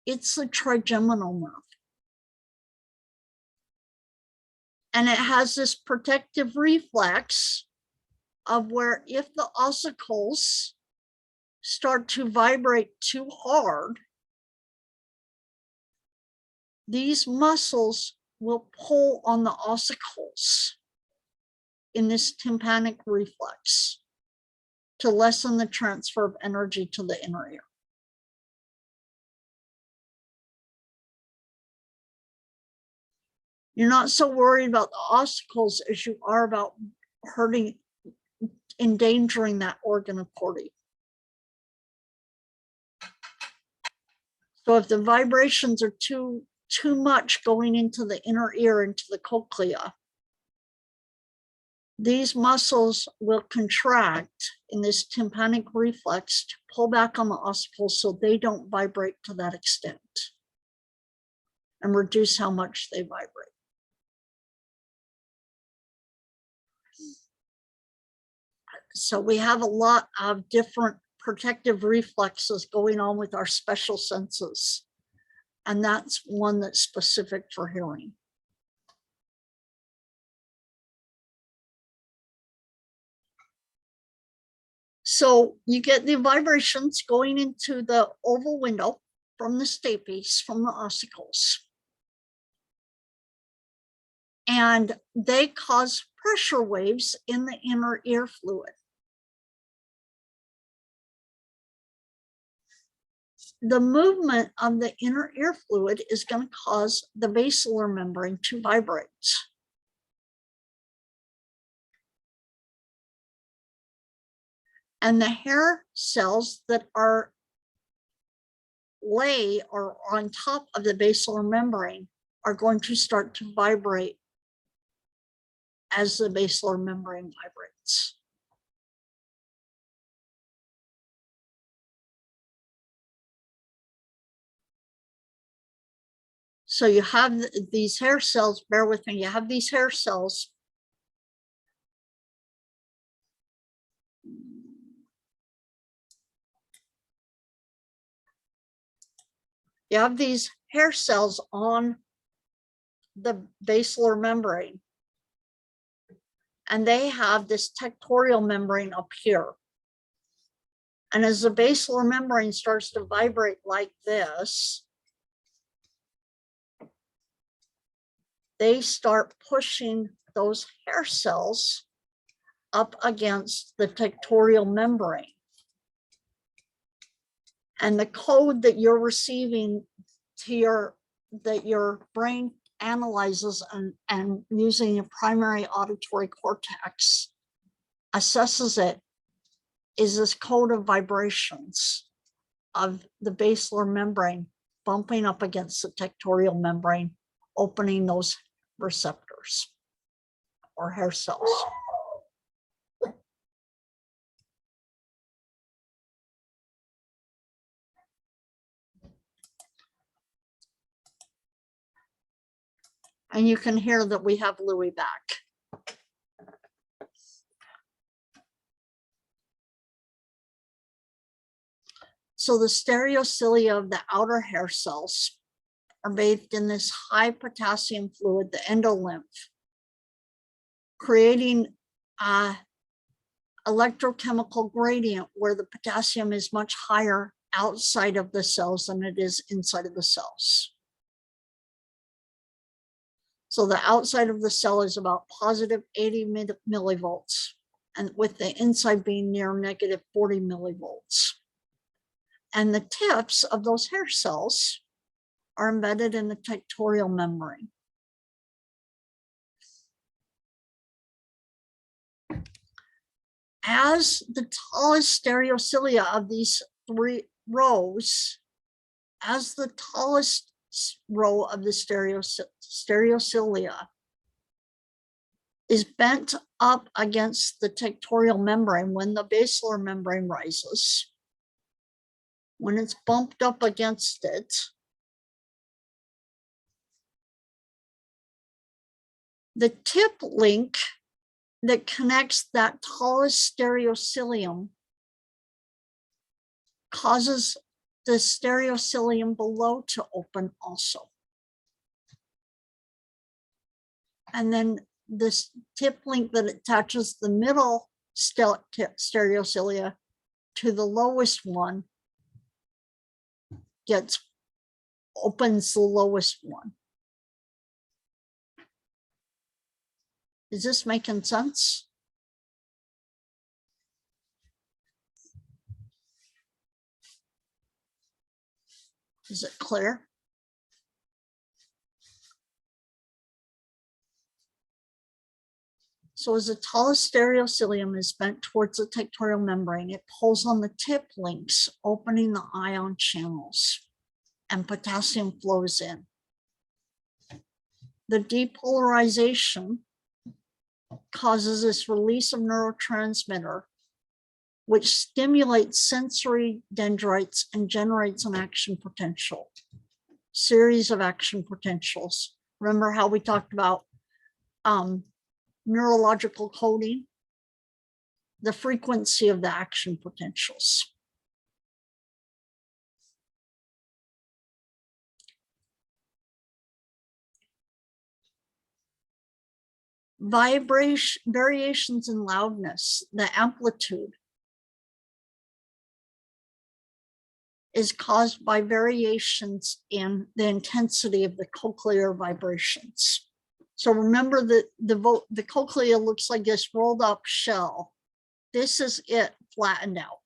A: It's the trigeminal nerve. And it has this protective reflex of where if the ossicles start to vibrate too hard, these muscles will pull on the ossicles in this tympanic reflex to lessen the transfer of energy to the inner ear. You're not so worried about the ossicles as you are about hurting, endangering that organ of Corti. So if the vibrations are too much going into the inner ear, into the cochlea, these muscles will contract in this tympanic reflex to pull back on the ossicles so they don't vibrate to that extent and reduce how much they vibrate. So we have a lot of different protective reflexes going on with our special senses. And that's one that's specific for hearing. So you get the vibrations going into the oval window from the stapes, from the ossicles. And they cause pressure waves in the inner ear fluid. The movement of the inner ear fluid is going to cause the basilar membrane to vibrate. And the hair cells that are or on top of the basilar membrane are going to start to vibrate as the basilar membrane vibrates. So you have these hair cells, bear with me, you have these hair cells. You have these hair cells on the basilar membrane, and they have this tectorial membrane up here. And as the basilar membrane starts to vibrate like this, they start pushing those hair cells up against the tectorial membrane. And the code that you're receiving to that your brain analyzes and using your primary auditory cortex assesses it is this code of vibrations of the basilar membrane bumping up against the tectorial membrane, opening those receptors or hair cells. And you can hear that we have Louis back. So the stereocilia of the outer hair cells are bathed in this high potassium fluid, the endolymph, creating a electrochemical gradient where the potassium is much higher outside of the cells than it is inside of the cells. So the outside of the cell is about positive 80 millivolts, and with the inside being near negative 40 millivolts. And the tips of those hair cells are embedded in the tectorial membrane. As the tallest stereocilia of these three rows, as the tallest row of the stereocilia is bent up against the tectorial membrane when the basilar membrane rises, when it's bumped up against it, the tip link that connects that tallest stereocilium causes the stereocilium below to open also. And then this tip link that attaches the middle stereocilia to the lowest one opens the lowest one. Is this making sense? Is it clear? So as the tallest stereocilium is bent towards the tectorial membrane, it pulls on the tip links, opening the ion channels, and potassium flows in. The depolarization causes this release of neurotransmitter, which stimulates sensory dendrites and generates an action potential, series of action potentials. Remember how we talked about neurological coding, the frequency of the action potentials. Variations in loudness, the amplitude, is caused by variations in the intensity of the cochlear vibrations. So remember that the cochlea looks like this rolled up shell. This is it flattened out.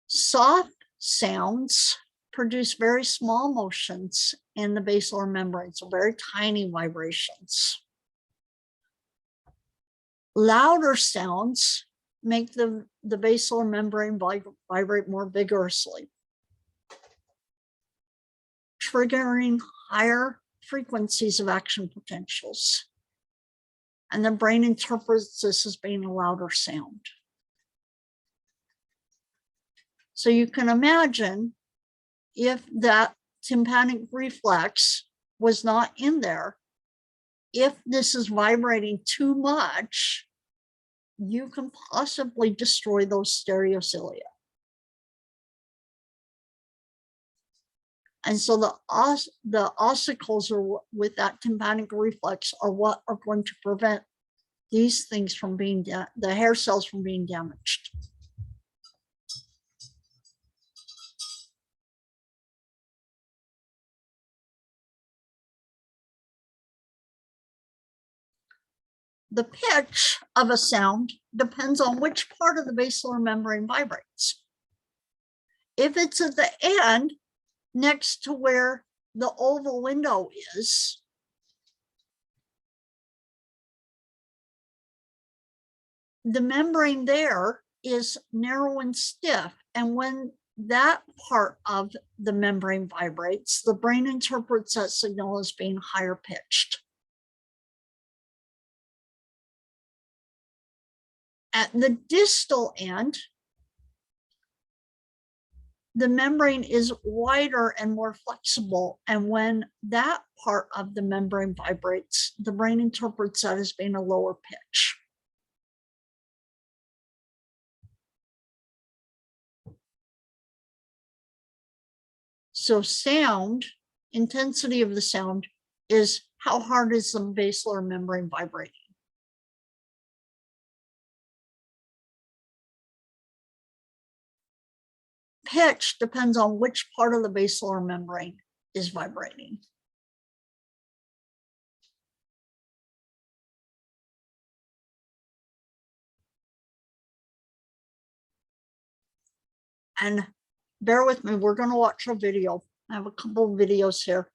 A: Soft sounds produce very small motions in the basilar membrane, so very tiny vibrations. Louder sounds make the basilar membrane vibrate more vigorously, triggering higher frequencies of action potentials. And the brain interprets this as being a louder sound. So you can imagine if that tympanic reflex was not in there, if this is vibrating too much, you can possibly destroy those stereocilia. And so the ossicles with that tympanic reflex are what are going to prevent these things from being, the hair cells from being damaged. The pitch of a sound depends on which part of the basilar membrane vibrates. If it's at the end, next to where the oval window is, the membrane there is narrow and stiff. And when that part of the membrane vibrates, the brain interprets that signal as being higher pitched. At the distal end, the membrane is wider and more flexible. And when that part of the membrane vibrates, the brain interprets that as being a lower pitch. So sound, intensity of the sound is how hard is the basilar membrane vibrating. Pitch depends on which part of the basilar membrane is vibrating. And bear with me, we're going to watch a video. I have a couple of videos here.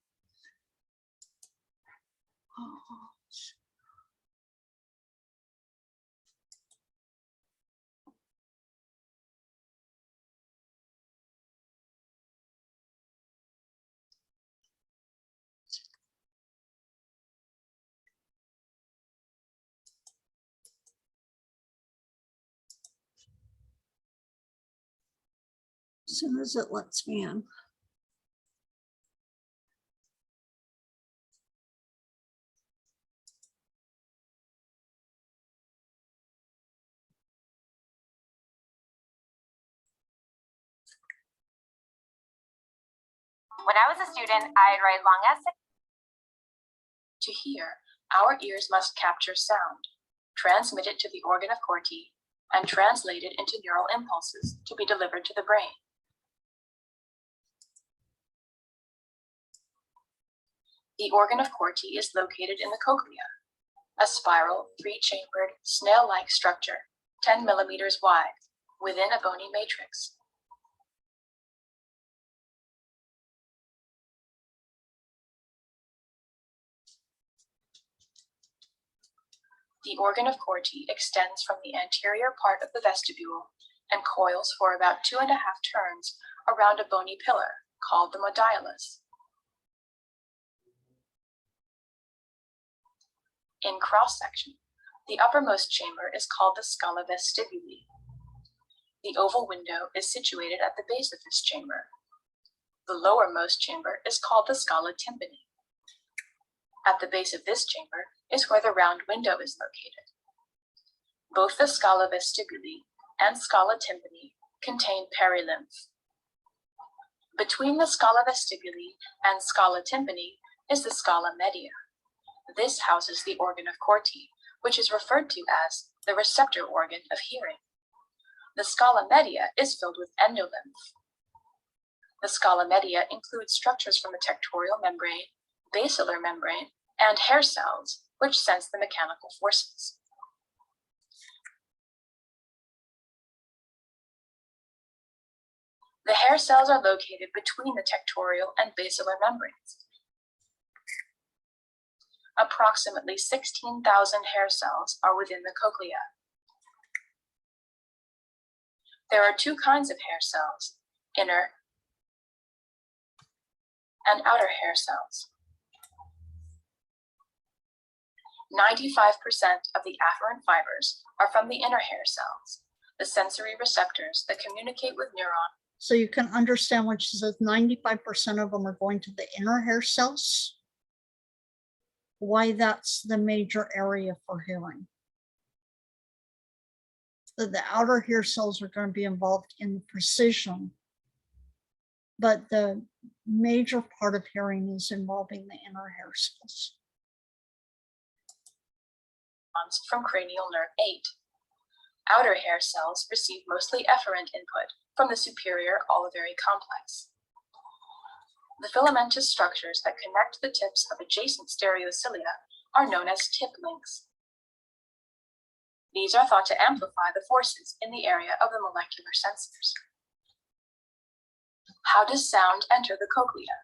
A: As soon as it lets me in.
J: When I was a student, I'd write long essays. To hear, our ears must capture sound, transmit it to the organ of Corti, and translate it into neural impulses to be delivered to the brain. The organ of Corti is located in the cochlea, a spiral, three-chambered, snail-like structure, 10 millimeters wide, within a bony matrix. The organ of Corti extends from the anterior part of the vestibule and coils for about 2.5 turns around a bony pillar called the modiolus. In cross-section, the uppermost chamber is called the scala vestibuli. The oval window is situated at the base of this chamber. The lowermost chamber is called the scala tympani. At the base of this chamber is where the round window is located. Both the scala vestibuli and scala tympani contain perilymph. Between the scala vestibuli and scala tympani is the scala media. This houses the organ of Corti, which is referred to as the receptor organ of hearing. The scala media is filled with endolymph. The scala media includes structures from the tectorial membrane, basilar membrane, and hair cells, which sense the mechanical forces. The hair cells are located between the tectorial and basilar membranes. Approximately 16,000 hair cells are within the cochlea. There are two kinds of hair cells, inner and outer hair cells. 95% of the afferent fibers are from the inner hair cells, the sensory receptors that communicate with neurons.
A: So you can understand when she says 95% of them are going to the inner hair cells, why that's the major area for hearing. that the outer hair cells are going to be involved in the precision, but the major part of hearing is involving the inner hair cells.
J: From cranial nerve 8. Outer hair cells receive mostly efferent input from the superior olivary complex. The filamentous structures that connect the tips of adjacent stereocilia are known as tip links. These are thought to amplify the forces in the area of the molecular sensors. How does sound enter the cochlea?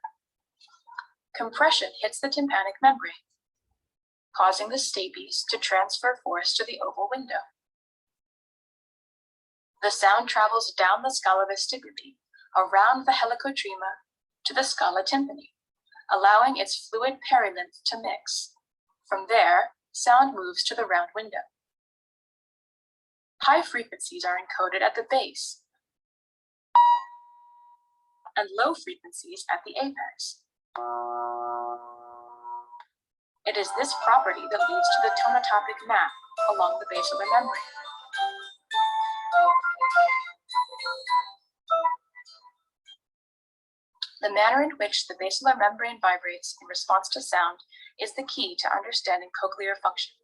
J: Compression hits the tympanic membrane, causing the stapes to transfer force to the oval window. The sound travels down the scala vestibuli, around the helicotrema, to the scala tympani, allowing its fluid perilymph to mix. From there, sound moves to the round window. High frequencies are encoded at the base, and low frequencies at the apex. It is this property that leads to the tonotopic map along the base of the membrane. The manner in which the basilar membrane vibrates in response to sound is the key to understanding cochlear function.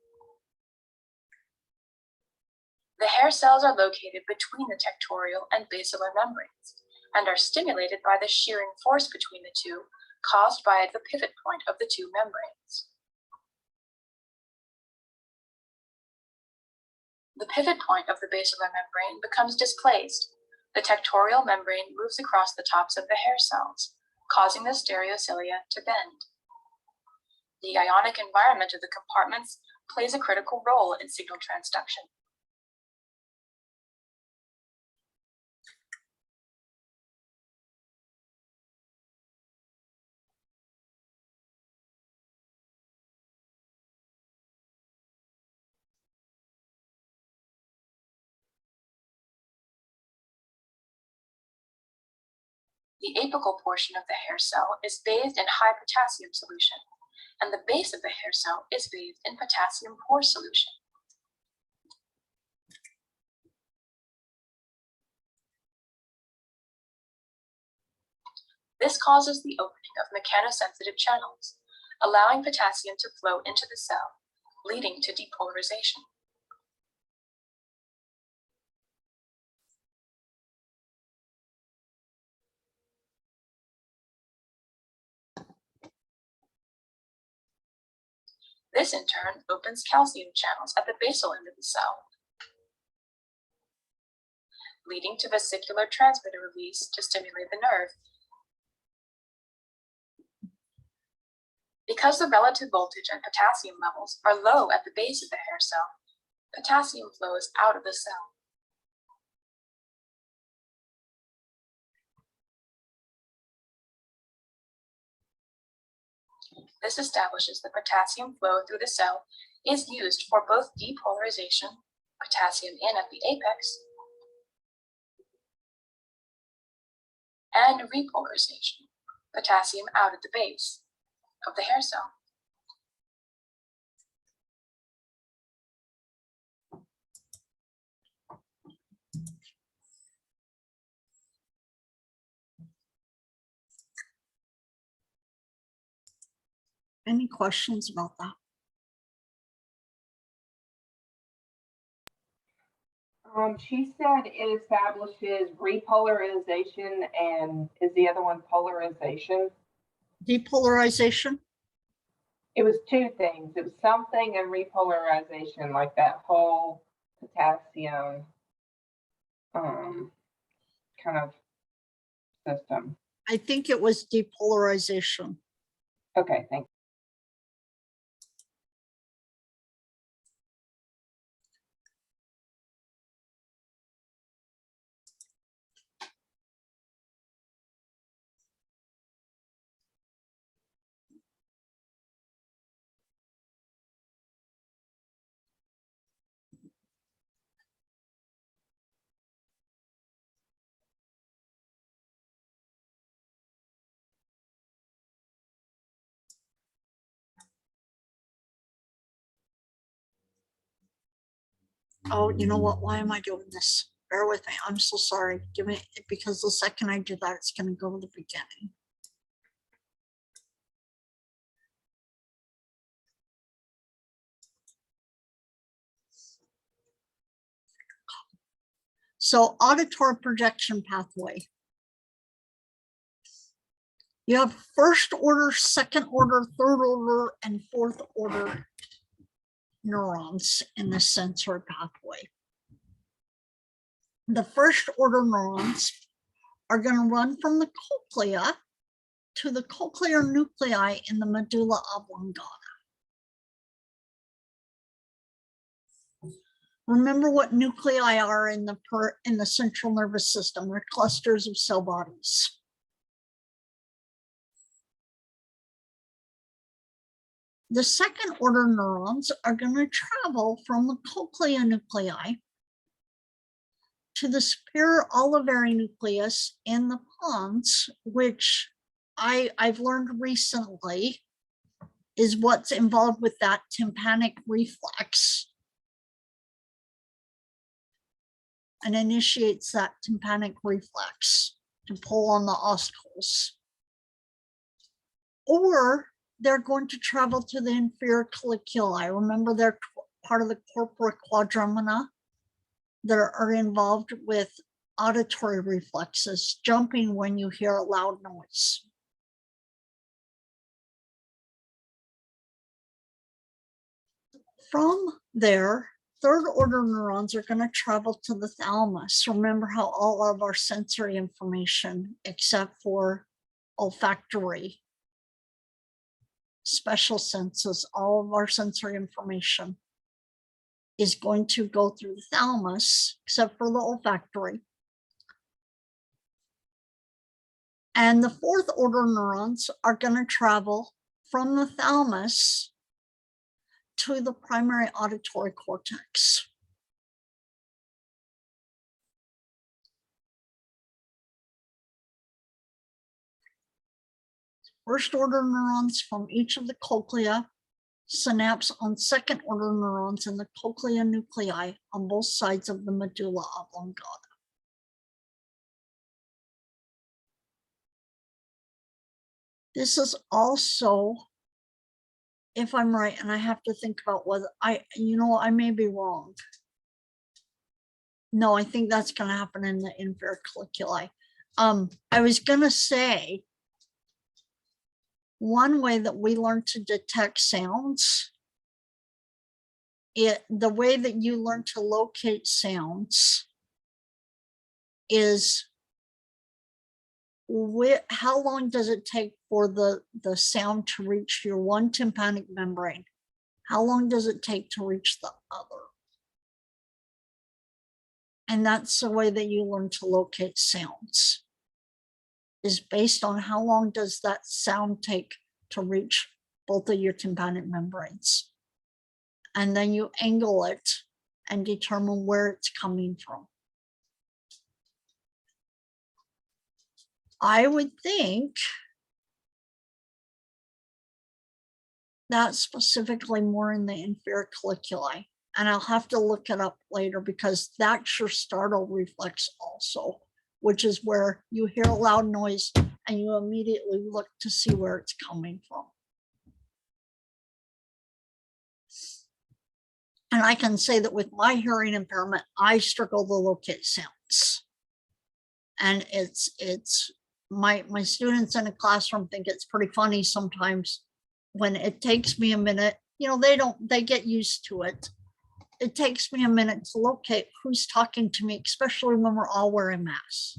J: The hair cells are located between the tectorial and basilar membranes and are stimulated by the shearing force between the two caused by the pivot point of the two membranes. The pivot point of the basilar membrane becomes displaced. The tectorial membrane moves across the tops of the hair cells, causing the stereocilia to bend. The ionic environment of the compartments plays a critical role in signal transduction. The apical portion of the hair cell is bathed in high potassium solution, and the base of the hair cell is bathed in potassium poor solution. This causes the opening of mechanosensitive channels, allowing potassium to flow into the cell, leading to depolarization. This in turn opens calcium channels at the basal end of the cell, leading to vesicular transmitter release to stimulate the nerve. Because the relative voltage and potassium levels are low at the base of the hair cell, potassium flows out of the cell. This establishes that potassium flow through the cell is used for both depolarization, potassium in at the apex, and repolarization, potassium out at the base of the hair cell.
A: Any questions about that?
E: She said it establishes repolarization, and is the other one polarization?
A: Depolarization?
E: It was two things. It was something and repolarization, like that whole potassium kind of system.
A: I think it was depolarization.
E: Okay, thank you.
A: Oh, you know what? Why am I doing this? Bear with me. I'm so sorry. Give me, because the second I do that, it's going to go to the beginning. So auditory projection pathway. You have first order, second order, third order, and fourth order neurons in the sensory pathway. The first order neurons are going to run from the cochlea to the cochlear nuclei in the medulla oblongata. Remember what nuclei are in the central nervous system. They're clusters of cell bodies. The second order neurons are going to travel from the cochlea nuclei to the superior olivary nucleus in the pons, which I've learned recently is what's involved with that tympanic reflex and initiates that tympanic reflex to pull on the ossicles. Or they're going to travel to the inferior colliculi. Remember, they're part of the corpora quadrumina that are involved with auditory reflexes, jumping when you hear a loud noise. From there, third order neurons are going to travel to the thalamus. Remember how all of our sensory information, except for olfactory, special senses, all of our sensory information is going to go through the thalamus, except for the olfactory. And the fourth order neurons are going to travel from the thalamus to the primary auditory cortex. First order neurons from each of the cochlea synapse on second order neurons in the cochlea nuclei on both sides of the medulla oblongata. This is also, if I'm right, and I have to think about whether I may be wrong. No, I think that's going to happen in the inferior colliculi. I was going to say, one way that we learn to detect sounds, the way that you learn to locate sounds is how long does it take for the sound to reach your one tympanic membrane? How long does it take to reach the other? And that's the way that you learn to locate sounds, is based on how long does that sound take to reach both of your tympanic membranes. And then you angle it and determine where it's coming from. I would think that's specifically more in the inferior colliculi. And I'll have to look it up later because that's your startle reflex also, which is where you hear a loud noise and you immediately look to see where it's coming from. And I can say that with my hearing impairment, I struggle to locate sounds. And it's my students in a classroom think it's pretty funny sometimes when it takes me a minute, they get used to it. It takes me a minute to locate who's talking to me, especially when we're all wearing masks.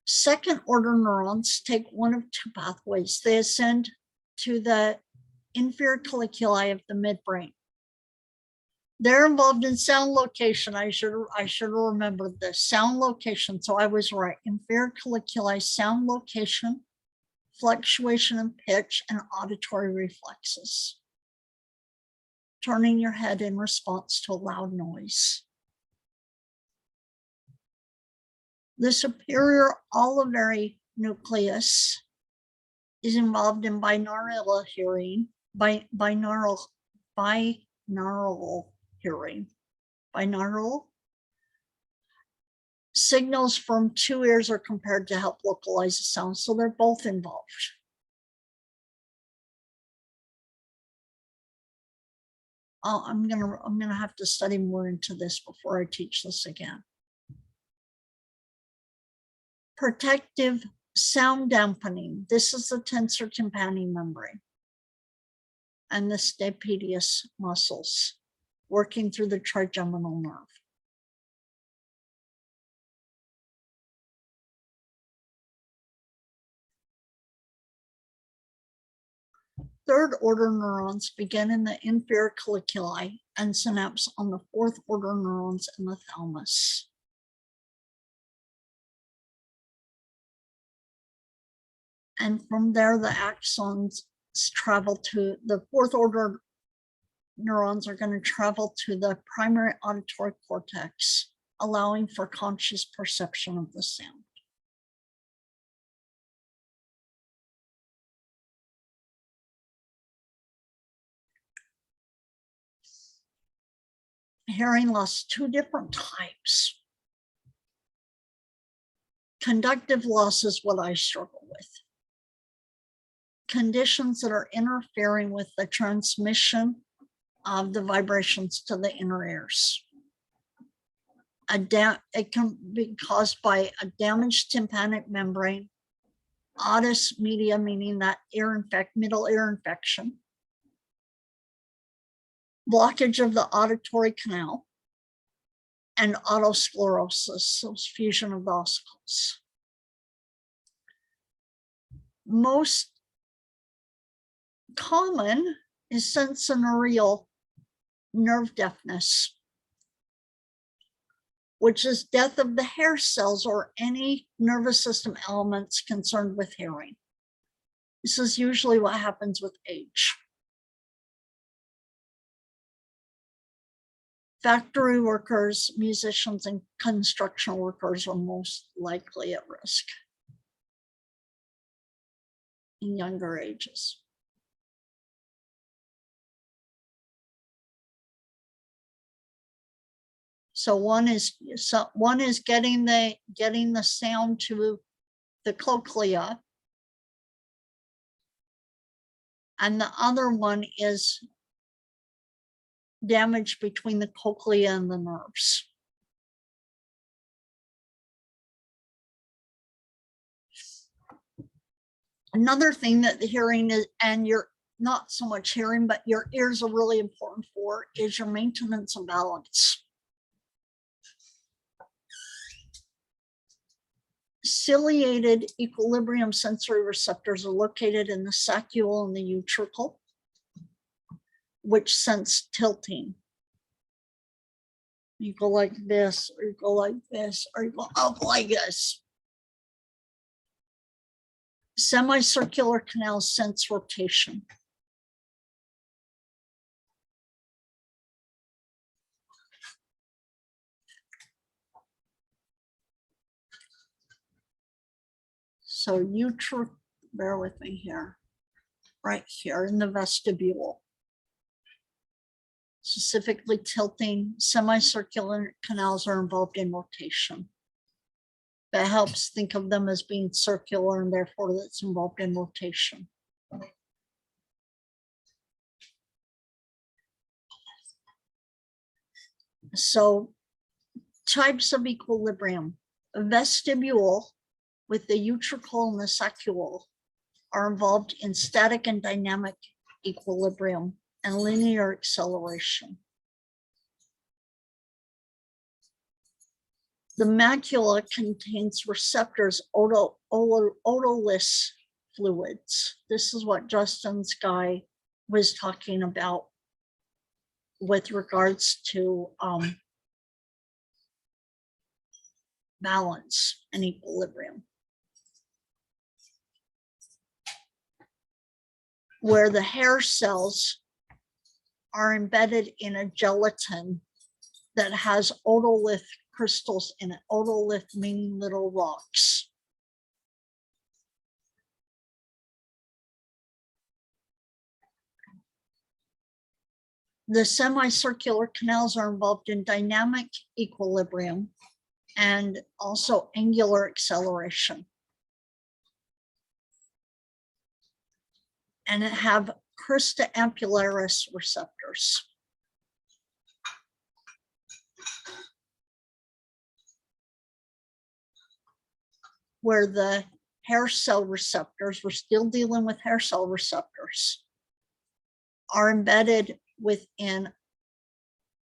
A: Second order neurons take one of two pathways. They ascend to the inferior colliculi of the midbrain. They're involved in sound location. I should have remembered this. Sound location. So I was right. Inferior colliculi, sound location, fluctuation in pitch, and auditory reflexes. Turning your head in response to a loud noise. The superior olivary nucleus is involved in binaural hearing, binaural binaural hearing. Binaural signals from two ears are compared to help localize the sound, so they're both involved. I'm gonna have to study more into this before I teach this again. Protective sound dampening. This is the tensor tympani membrane and the stapedius muscles working through the trigeminal nerve. Third order neurons begin in the inferior colliculi and synapse on the fourth order neurons in the thalamus. And from there, the axons travel to the fourth order neurons are going to travel to the primary auditory cortex, allowing for conscious perception of the sound. Hearing loss, two different types. Conductive loss is what I struggle with. Conditions that are interfering with the transmission of the vibrations to the inner ears. It can be caused by a damaged tympanic membrane, otis media, meaning that middle ear infection, blockage of the auditory canal, and otosclerosis, so fusion of the ossicles. Most common is sensorineural nerve deafness, which is death of the hair cells or any nervous system elements concerned with hearing. This is usually what happens with age. Factory workers, musicians, and construction workers are most likely at risk in younger ages. So one is getting the sound to the cochlea, and the other one is damage between the cochlea and the nerves. Another thing that the hearing is, and you're not so much hearing, but your ears are really important for, is your maintenance of balance. Ciliated equilibrium sensory receptors are located in the saccule and the utricle, which sense tilting. You go like this, or you go like this, or you go up like this. Semicircular canals sense rotation. So bear with me here, right here in the vestibule. Specifically tilting, semicircular canals are involved in rotation. That helps think of them as being circular and therefore that's involved in rotation. So types of equilibrium. A vestibule with the utricle and the saccule are involved in static and dynamic equilibrium and linear acceleration. The macula contains receptors, otolith fluids. This is what Justin's guy was talking about with regards to balance and equilibrium. Where the hair cells are embedded in a gelatin that has otolith crystals in it. Otolith meaning little rocks. The semicircular canals are involved in dynamic equilibrium and also angular acceleration. And it have crista ampullaris receptors. Where the hair cell receptors, we're still dealing with hair cell receptors, are embedded within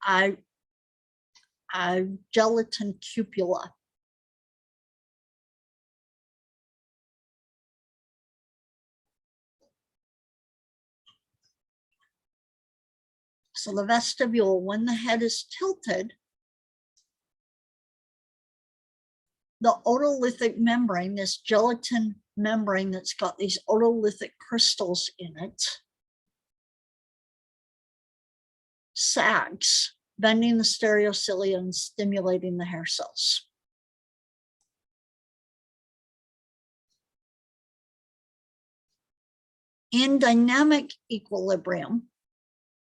A: a gelatin cupula. So the vestibule, when the head is tilted, the otolithic membrane, this gelatin membrane that's got these otolithic crystals in it, sags, bending the stereocilia and stimulating the hair cells. In dynamic equilibrium,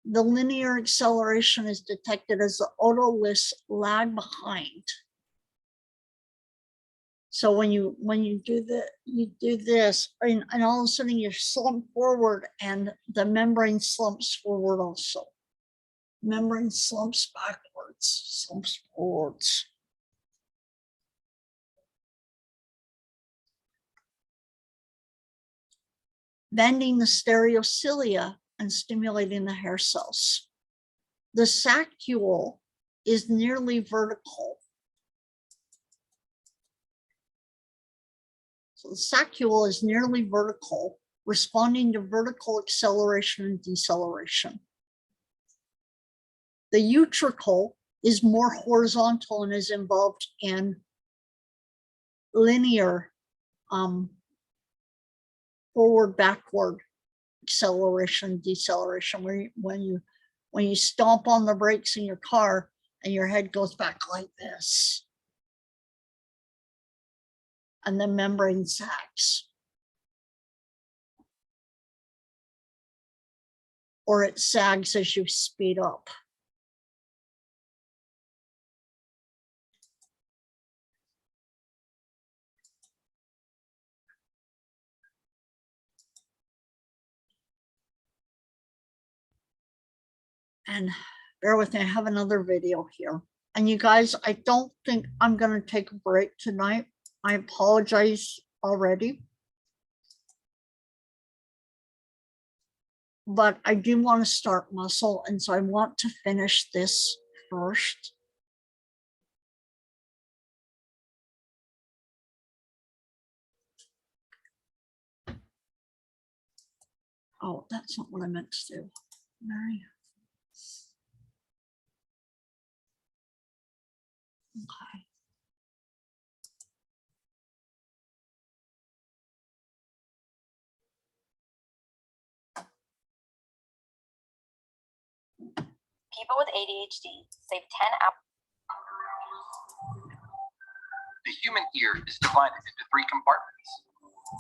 A: the linear acceleration is detected as the otoliths lag behind. So when you do this, and all of a sudden you slump forward and the membrane slumps forward also. Membrane slumps backwards, slumps forwards. Bending the stereocilia and stimulating the hair cells. The saccule is nearly vertical. So the saccule is nearly vertical, responding to vertical acceleration and deceleration. The utricle is more horizontal and is involved in linear forward, backward acceleration, deceleration, where when you stomp on the brakes in your car and your head goes back like this. And the membrane sags. Or it sags as you speed up. And bear with me, I have another video here. And you guys, I don't think I'm going to take a break tonight. I apologize already. But I do want to start muscle, and so I want to finish this first. Oh, that's not what I meant to do. Mary. Okay.
J: People with ADHD save 10 hours.
K: The human ear is divided into 3 compartments: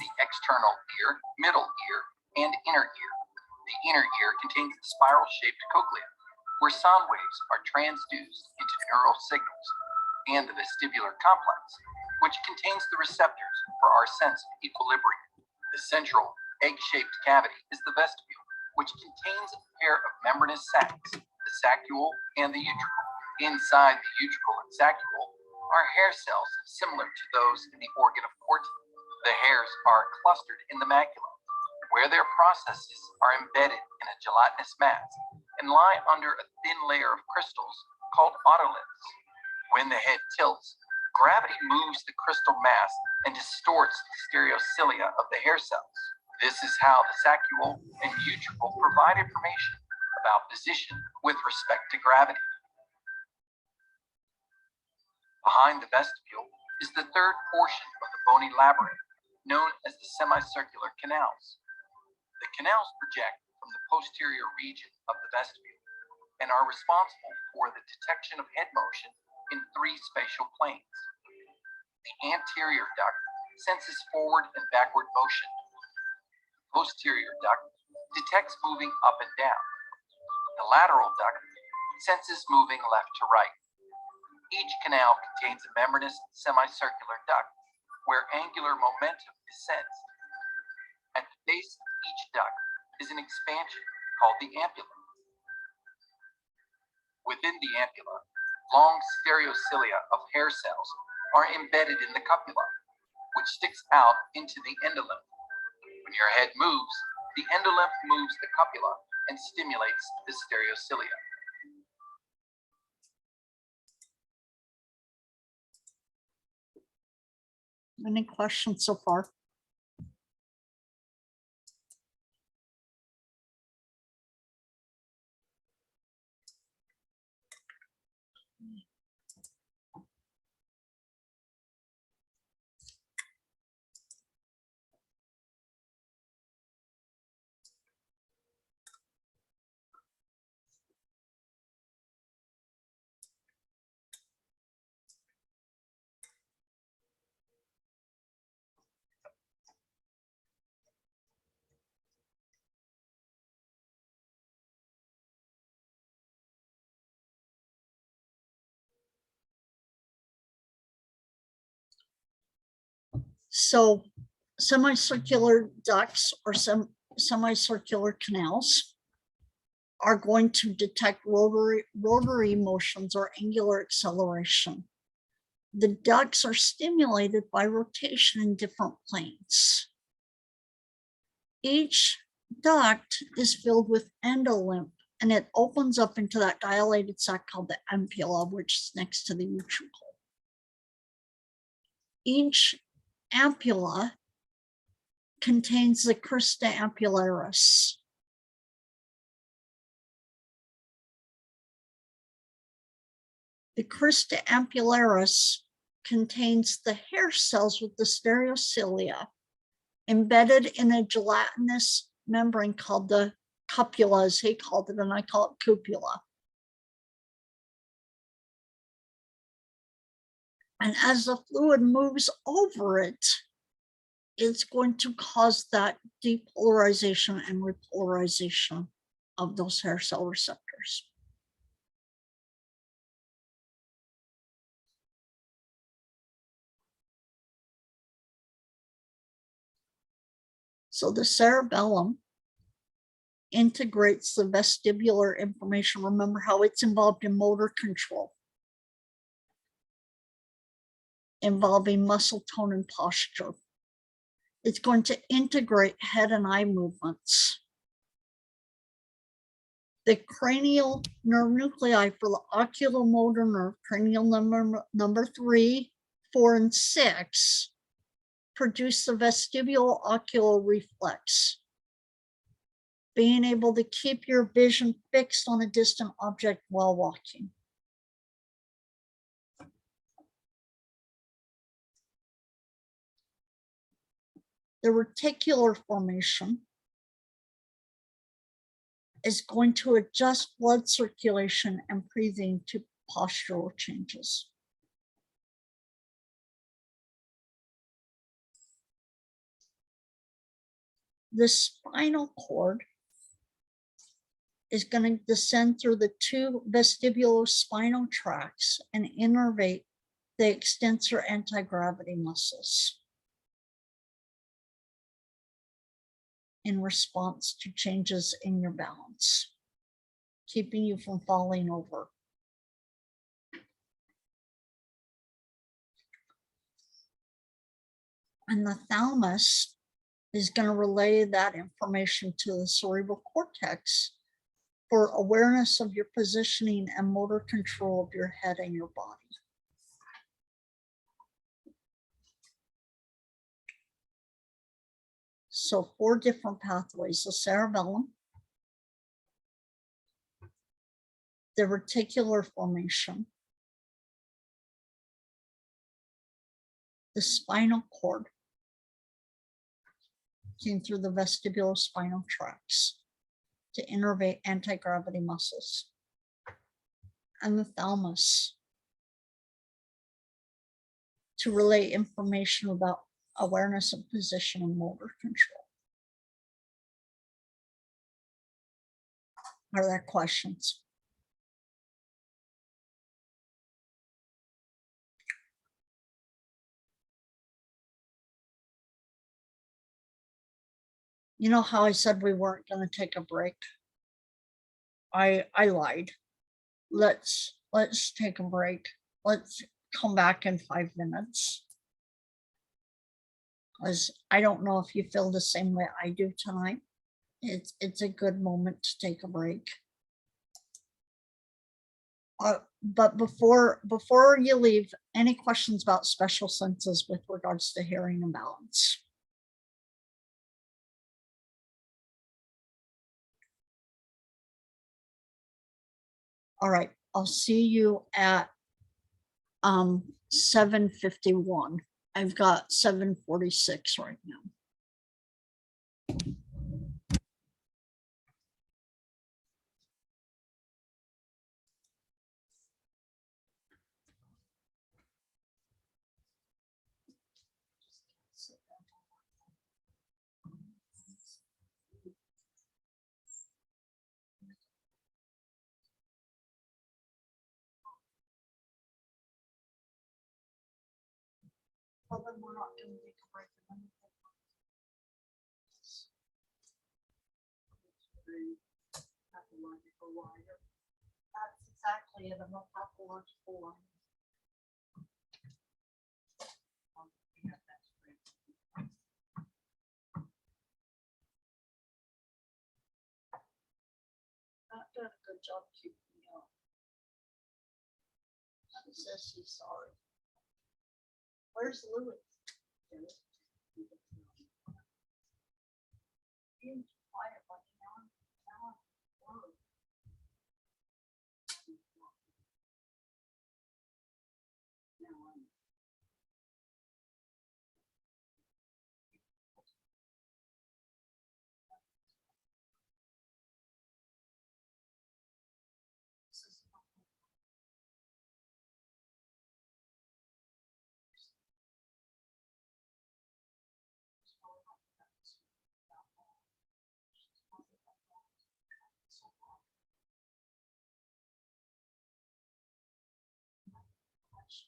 K: the external ear, middle ear, and inner ear. The inner ear contains the spiral-shaped cochlea, where sound waves are transduced into neural signals, and the vestibular complex, which contains the receptors for our sense of equilibrium. The central egg-shaped cavity is the vestibule, which contains a pair of membranous sacs, the saccule and the utricle. Inside the utricle and saccule are hair cells similar to those in the organ of Corti. The hairs are clustered in the macula, where their processes are embedded in a gelatinous mass and lie under a thin layer of crystals called otoliths. When the head tilts, gravity moves the crystal mass and distorts the stereocilia of the hair cells. This is how the saccule and utricle provide information about position with respect to gravity. Behind the vestibule is the third portion of the bony labyrinth, known as the semicircular canals. The canals project from the posterior region of the vestibule and are responsible for the detection of head motion in 3 spatial planes. The anterior duct senses forward and backward motion. The posterior duct detects moving up and down. The lateral duct senses moving left to right. Each canal contains a membranous semicircular duct where angular momentum is sensed. At the base of each duct is an expansion called the ampulla. Within the ampulla, long stereocilia of hair cells are embedded in the cupula, which sticks out into the endolymph. When your head moves, the endolymph moves the cupula and stimulates the stereocilia.
A: Any questions so far? So semicircular ducts or semicircular canals are going to detect rotary motions or angular acceleration. The ducts are stimulated by rotation in different planes. Each duct is filled with endolymph, and it opens up into that dilated sac called the ampulla, which is next to the utricle. Each ampulla contains the crista ampullaris. The crista ampullaris contains the hair cells with the stereocilia embedded in a gelatinous membrane called the cupula, as he called it, and I call it cupula. And as the fluid moves over it, it's going to cause that depolarization and repolarization of those hair cell receptors. So the cerebellum integrates the vestibular information. Remember how it's involved in motor control, involving muscle tone and posture. It's going to integrate head and eye movements. The cranial nerve nuclei for the oculomotor nerve, cranial number 3, 4, and 6, produce the vestibular ocular reflex, being able to keep your vision fixed on a distant object while walking. The reticular formation is going to adjust blood circulation and breathing to postural changes. The spinal cord is going to descend through the 2 vestibulospinal tracts and innervate the extensor anti-gravity muscles in response to changes in your balance, keeping you from falling over. And the thalamus is going to relay that information to the cerebral cortex for awareness of your positioning and motor control of your head and your body. So 4 different pathways: the cerebellum, the reticular formation, the spinal cord came through the vestibulospinal tracts to innervate anti-gravity muscles, and the thalamus to relay information about awareness of position and motor control. Are there questions? You know how I said we weren't going to take a break? I lied. Let's take a break. Let's come back in 5 minutes. Because I don't know if you feel the same way I do tonight. It's a good moment to take a break. But before you leave, any questions about special senses with regards to hearing and balance? All right, I'll see you at 7:51. I've got 7:46 right now. Well, then we're not going to take a break. Pathological wire. That's exactly it. I'm a pathological wire. Not done a good job keeping me up. She says she's sorry. Where's Louis? Being quiet like now.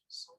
A: So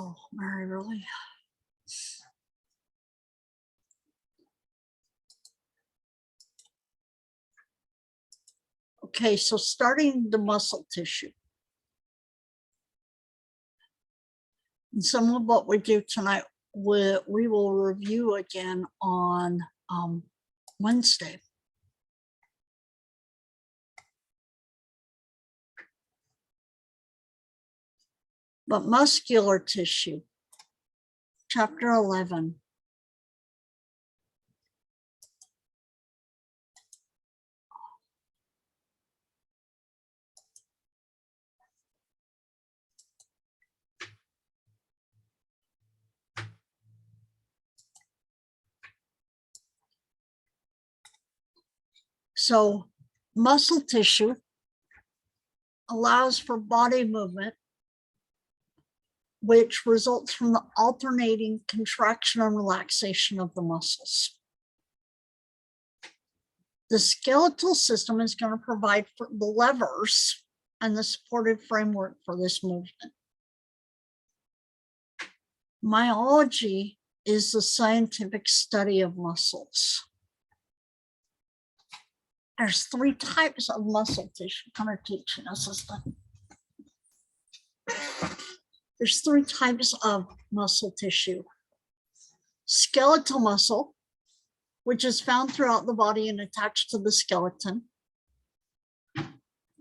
A: Oh, Mary, really? Okay, so starting the muscle tissue. And some of what we do tonight, we will review again on Wednesday. But muscular tissue, chapter 11. So muscle tissue allows for body movement, which results from the alternating contraction and relaxation of the muscles. The skeletal system is going to provide for the levers and the supportive framework for this movement. Myology is the scientific study of muscles. There's 3 types of muscle tissue. Kind of teaching us this stuff. There's 3 types of muscle tissue. Skeletal muscle, which is found throughout the body and attached to the skeleton.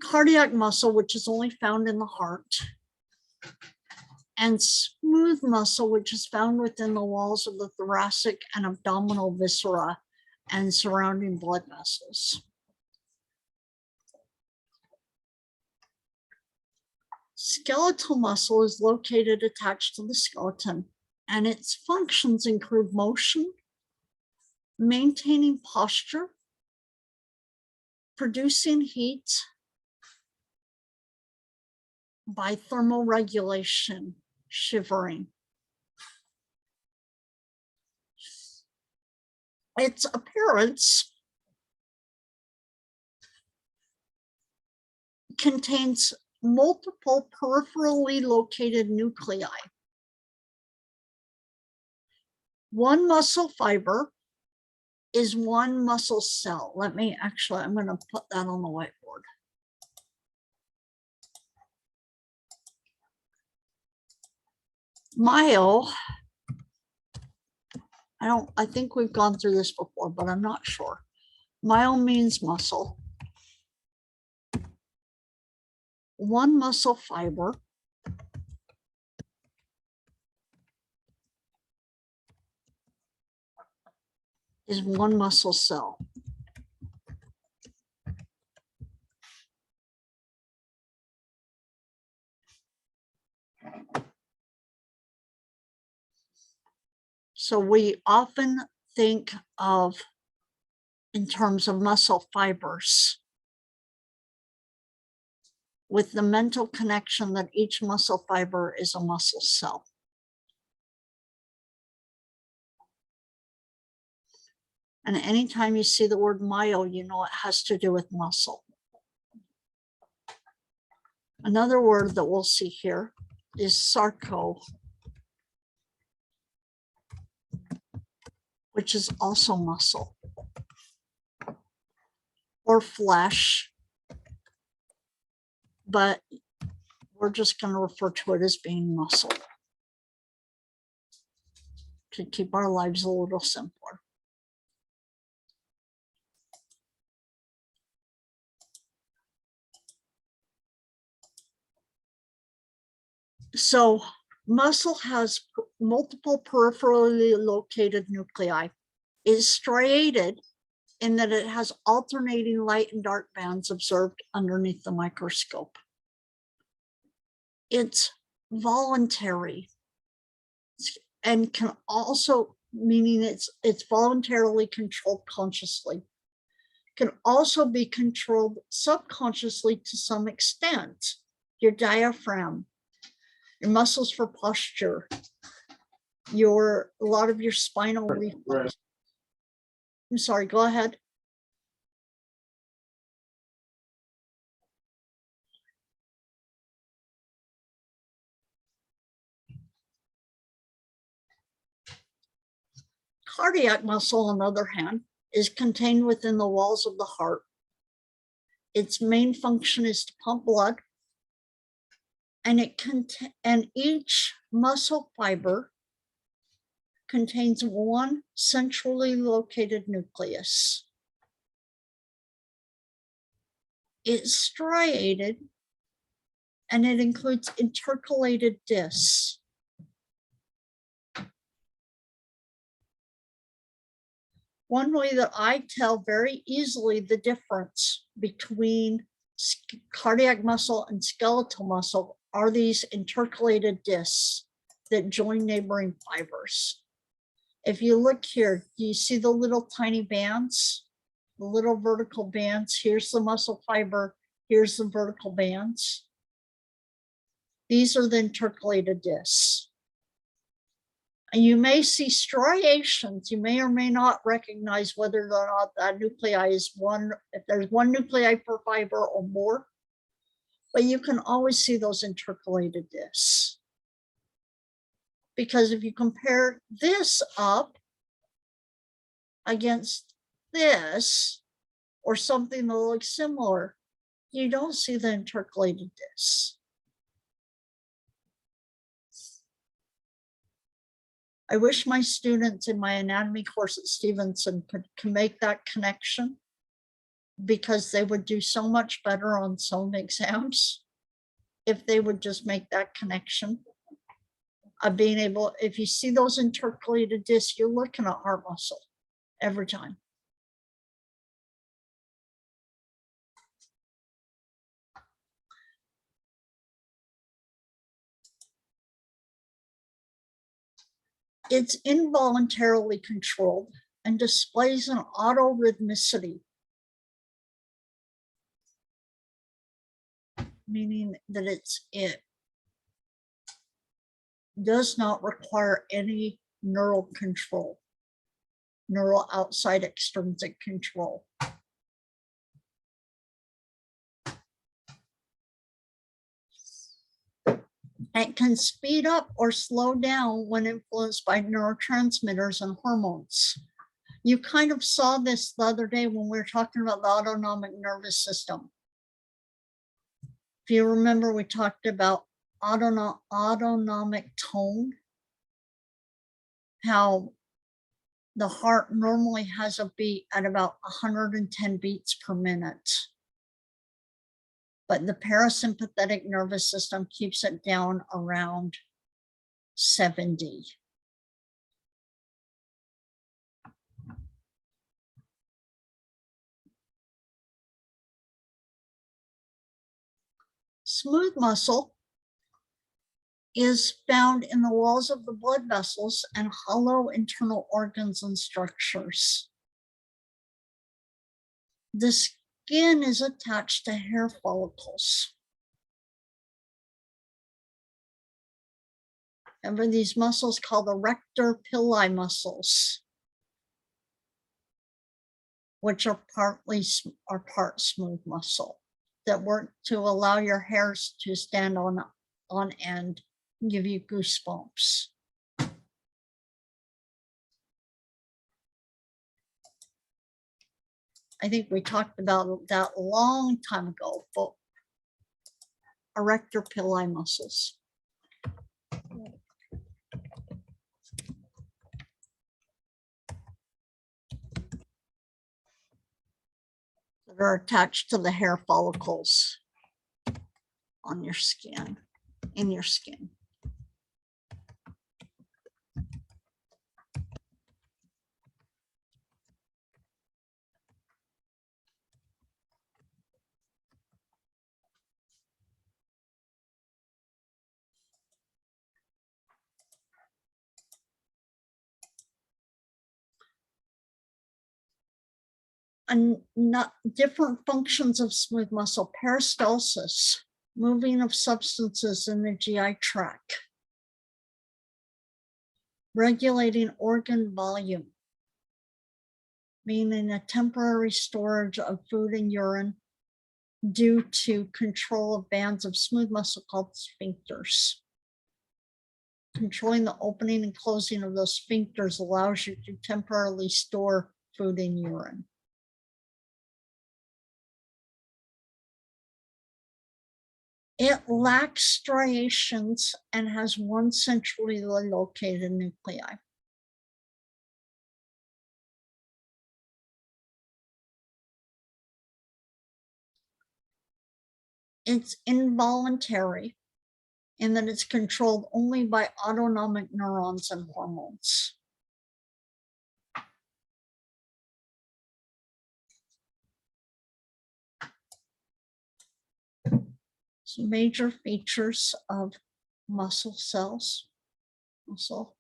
A: Cardiac muscle, which is only found in the heart. And smooth muscle, which is found within the walls of the thoracic and abdominal viscera and surrounding blood vessels. Skeletal muscle is located attached to the skeleton, and its functions include motion, maintaining posture, producing heat by thermal regulation, shivering. Its appearance contains multiple peripherally located nuclei. One muscle fiber is one muscle cell. I'm going to put that on the whiteboard. Myo, I think we've gone through this before, but I'm not sure. Myo means muscle. One muscle fiber is one muscle cell. So we often think of in terms of muscle fibers with the mental connection that each muscle fiber is a muscle cell. And anytime you see the word myo, you know it has to do with muscle. Another word that we'll see here is sarco, which is also muscle or flesh, but we're just going to refer to it as being muscle to keep our lives a little simpler. So muscle has multiple peripherally located nuclei. It's striated in that it has alternating light and dark bands observed underneath the microscope. It's voluntary and can also, meaning it's voluntarily controlled consciously, can also be controlled subconsciously to some extent. Your diaphragm, your muscles for posture, a lot of your spinal reflex. I'm sorry, go ahead. Cardiac muscle, on the other hand, is contained within the walls of the heart. Its main function is to pump blood, and each muscle fiber contains one centrally located nucleus. It's striated, and it includes intercalated discs. One way that I tell very easily the difference between cardiac muscle and skeletal muscle are these intercalated discs that join neighboring fibers. If you look here, do you see the little tiny bands? The little vertical bands? Here's the muscle fiber, here's the vertical bands. These are the intercalated discs. And you may see striations. You may or may not recognize whether or not that nuclei is one, if there's one nuclei per fiber or more, but you can always see those intercalated discs. Because if you compare this up against this, or something that looks similar, you don't see the intercalated discs. I wish my students in my anatomy course at Stevenson can make that connection, because they would do so much better on some exams if they would just make that connection of being able, if you see those intercalated discs, you're looking at heart muscle every time. It's involuntarily controlled and displays an autorhythmicity, meaning that it does not require any neural control, neural outside extrinsic control. It can speed up or slow down when influenced by neurotransmitters and hormones. You kind of saw this the other day when we were talking about the autonomic nervous system. If you remember, we talked about autonomic tone, how the heart normally has a beat at about 110 beats per minute. But the parasympathetic nervous system keeps it down around 70. Smooth muscle is found in the walls of the blood vessels and hollow internal organs and structures. The skin is attached to hair follicles. Remember, these muscles called the rector pili muscles, which are part smooth muscle, that work to allow your hairs to stand on end, give you goosebumps. I think we talked about that a long time ago, but erector pili muscles. That are attached to the hair follicles on your skin, in your skin. And not different functions of smooth muscle: peristalsis, moving of substances in the GI tract, regulating organ volume, meaning a temporary storage of food and urine due to control of bands of smooth muscle called sphincters. controlling the opening and closing of those sphincters allows you to temporarily store food in urine. It lacks striations and has one centrally located nuclei. It's involuntary in that it's controlled only by autonomic neurons and hormones. So major features of muscle cells. So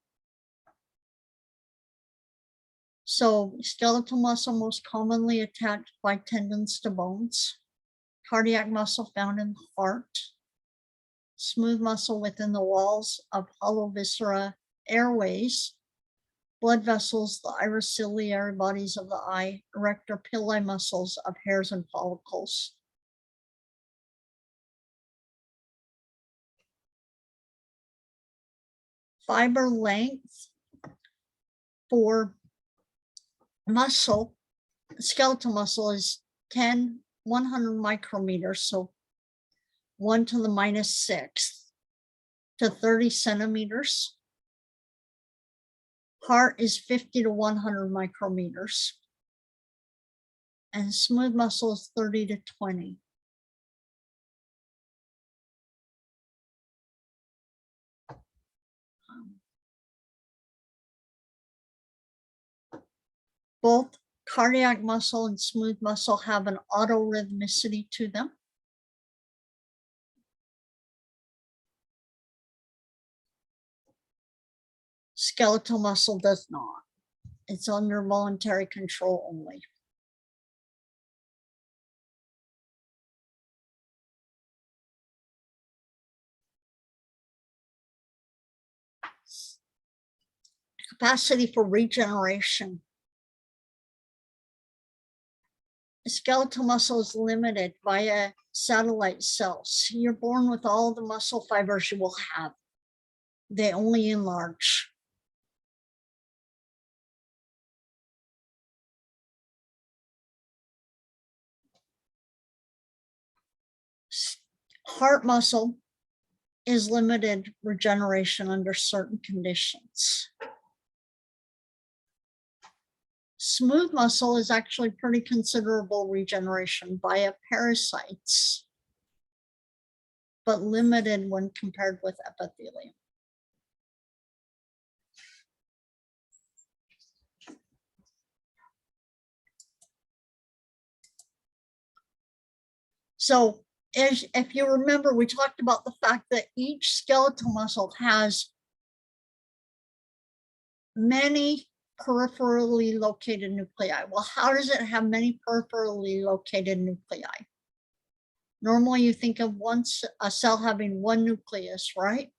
A: skeletal muscle most commonly attached by tendons to bones. Cardiac muscle found in the heart. Smooth muscle within the walls of hollow viscera, airways, blood vessels, the iris ciliary bodies of the eye, erector pili muscles of hairs and follicles. Fiber length for muscle, skeletal muscle is 100 micrometers, so 1 to the -6 to 30 centimeters. Heart is 50 to 100 micrometers. And smooth muscle is 30 to 20. Both cardiac muscle and smooth muscle have an autorhythmicity to them. Skeletal muscle does not. It's under voluntary control only. Capacity for regeneration. Skeletal muscle is limited via satellite cells. You're born with all the muscle fibers you will have. They only enlarge. Heart muscle is limited regeneration under certain conditions. Smooth muscle is actually pretty considerable regeneration via parasites, but limited when compared with epithelium. So if you remember, we talked about the fact that each skeletal muscle has many peripherally located nuclei. Well, how does it have many peripherally located nuclei? Normally you think of a cell having one nucleus, right?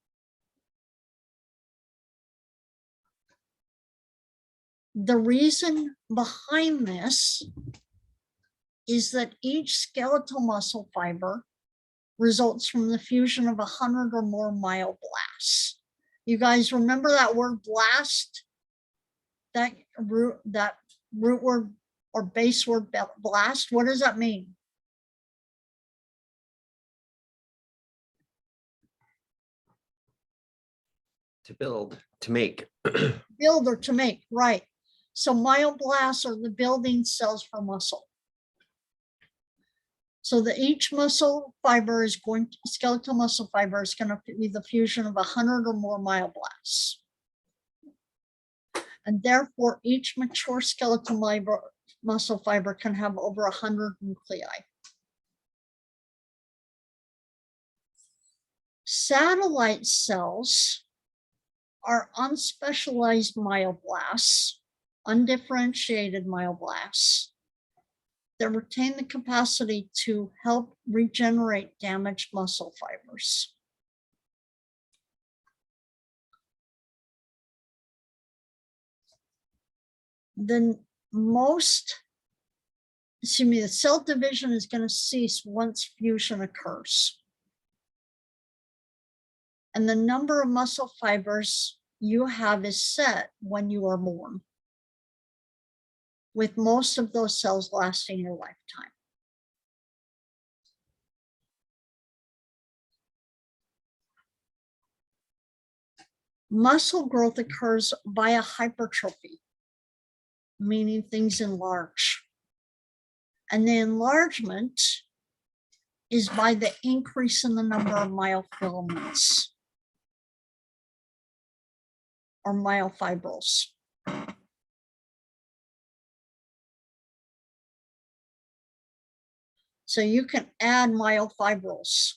A: The reason behind this is that each skeletal muscle fiber results from the fusion of 100 or more myoblasts. You guys remember that word blast? That root word or base word blast, what does that mean?
C: To build, to make.
A: Build or to make, right. So myoblasts are the building cells for muscle. So that each muscle fiber is skeletal muscle fiber is going to be the fusion of 100 or more myoblasts. And therefore, each mature skeletal muscle fiber can have over 100 nuclei. Satellite cells are unspecialized myoblasts, undifferentiated myoblasts, that retain the capacity to help regenerate damaged muscle fibers. The cell division is going to cease once fusion occurs. And the number of muscle fibers you have is set when you are born, with most of those cells lasting your lifetime. Muscle growth occurs via hypertrophy, meaning things enlarge. And the enlargement is by the increase in the number of myofilaments or myofibrils. So you can add myofibrils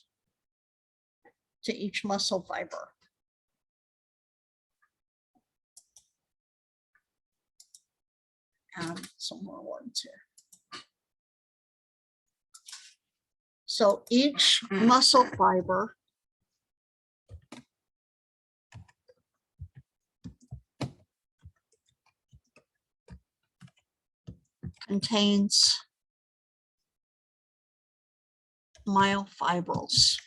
A: to each muscle fiber. Add some more words here. So each muscle fiber contains myofibrils.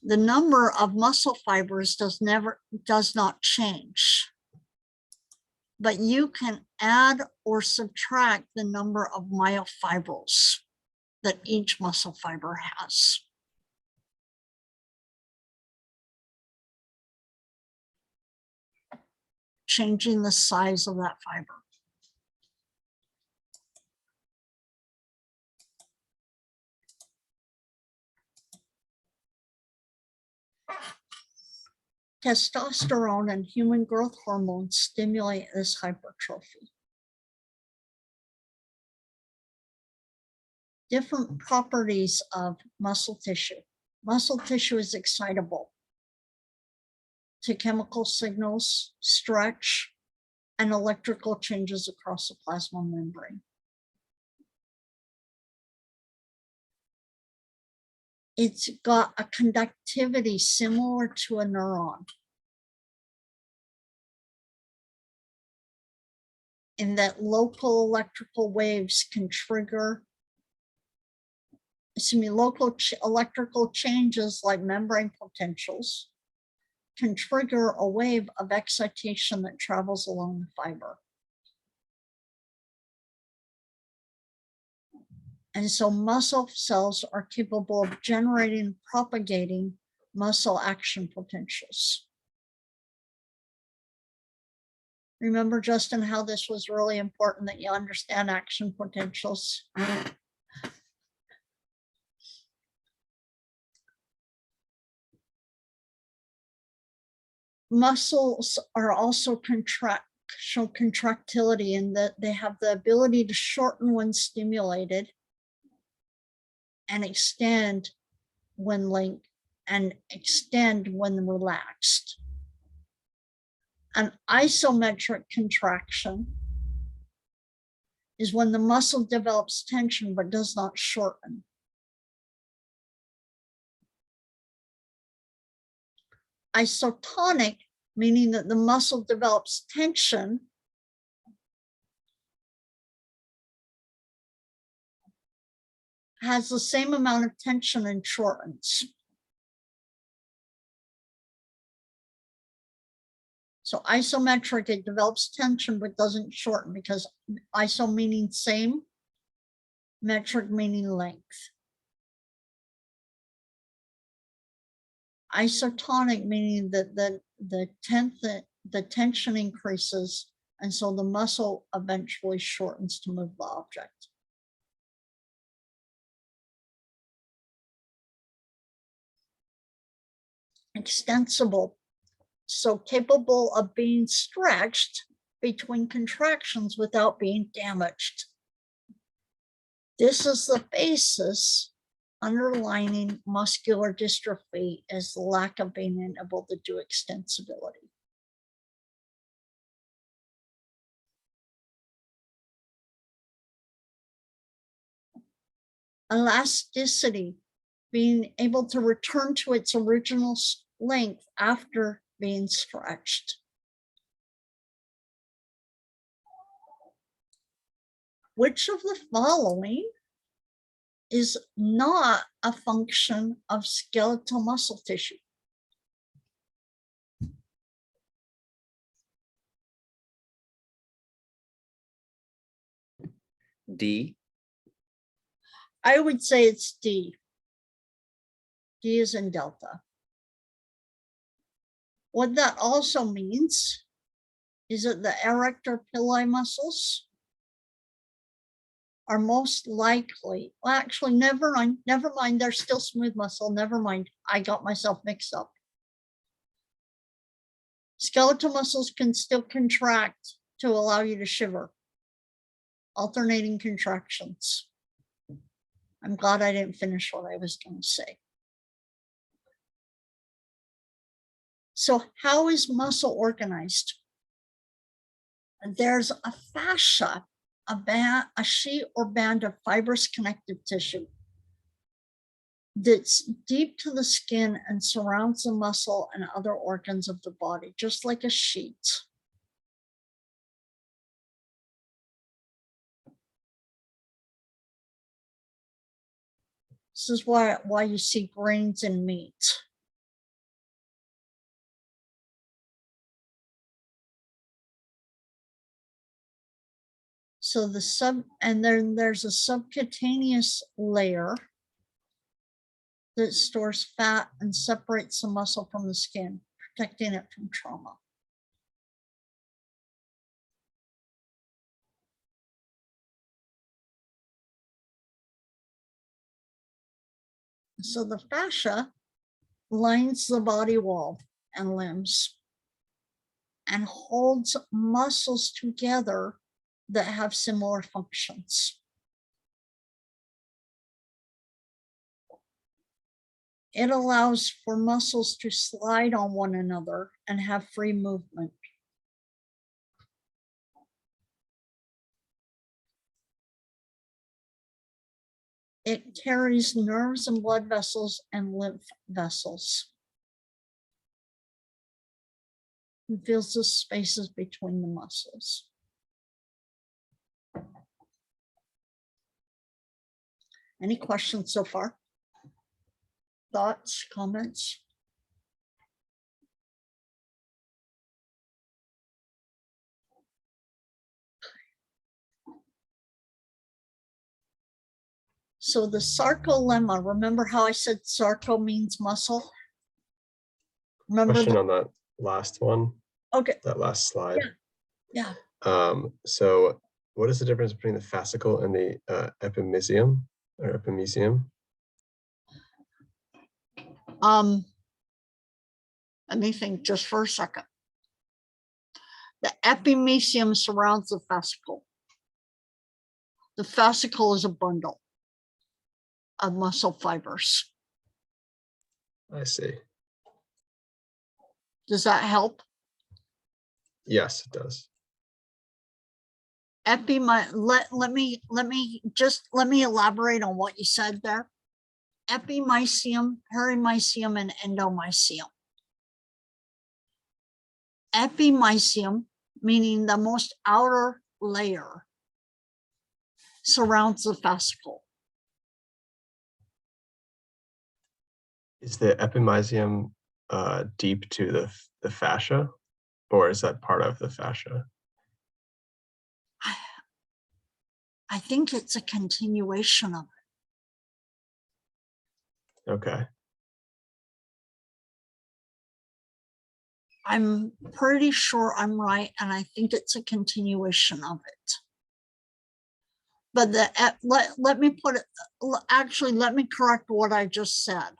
A: The number of muscle fibers does not change, but you can add or subtract the number of myofibrils that each muscle fiber has. Changing the size of that fiber. Testosterone and human growth hormones stimulate this hypertrophy. Different properties of muscle tissue. Muscle tissue is excitable to chemical signals, stretch, and electrical changes across the plasma membrane. It's got a conductivity similar to a neuron, in that local electrical waves can trigger, local electrical changes like membrane potentials can trigger a wave of excitation that travels along the fiber. And so muscle cells are capable of generating and propagating muscle action potentials. Remember, Justin, how this was really important that you understand action potentials. Muscles are also show contractility in that they have the ability to shorten when stimulated and extend when linked and extend when relaxed. An isometric contraction is when the muscle develops tension but does not shorten. Isotonic, meaning that the muscle develops tension has the same amount of tension and shortens. So isometric, it develops tension but doesn't shorten, because iso meaning same, metric meaning length. Isotonic meaning that the tension increases, and so the muscle eventually shortens to move the object. Extensible, so capable of being stretched between contractions without being damaged. This is the basis underlining muscular dystrophy, is the lack of being able to do extensibility. Elasticity, being able to return to its original length after being stretched. Which of the following is not a function of skeletal muscle tissue.
C: D.
A: I would say it's D. D is in delta. What that also means is that the erector pili muscles are most likely, well, actually, never mind, they're still smooth muscle, never mind, I got myself mixed up. Skeletal muscles can still contract to allow you to shiver, alternating contractions. I'm glad I didn't finish what I was going to say. So how is muscle organized? There's a fascia, a sheet or band of fibrous connective tissue that's deep to the skin and surrounds the muscle and other organs of the body, just like a sheet. This is why you see grains in meat. So and then there's a subcutaneous layer that stores fat and separates the muscle from the skin, protecting it from trauma. So the fascia lines the body wall and limbs and holds muscles together that have similar functions. It allows for muscles to slide on one another and have free movement. It carries nerves and blood vessels and lymph vessels. It fills the spaces between the muscles. Any questions so far? Thoughts, comments? So the sarcolemma, remember how I said sarco means muscle? Remember
L: Question
A: that?
L: on that last one,
A: Okay,
L: that last slide.
A: yeah.
L: So what is the difference between the fascicle and the epimysium or epimysium?
A: Let me think just for a second. The epimysium surrounds the fascicle. The fascicle is a bundle of muscle fibers.
L: I see.
A: Does that help?
L: Yes, it does.
A: Let me elaborate on what you said there. Epimysium, perimysium, and endomysium. Epimysium, meaning the most outer layer, surrounds the fascicle.
L: Is the epimysium deep to the fascia, or is that part of the fascia?
A: I think it's a continuation of it.
L: Okay.
A: I'm pretty sure I'm right, and I think it's a continuation of it. But let me put it, actually, let me correct what I just said.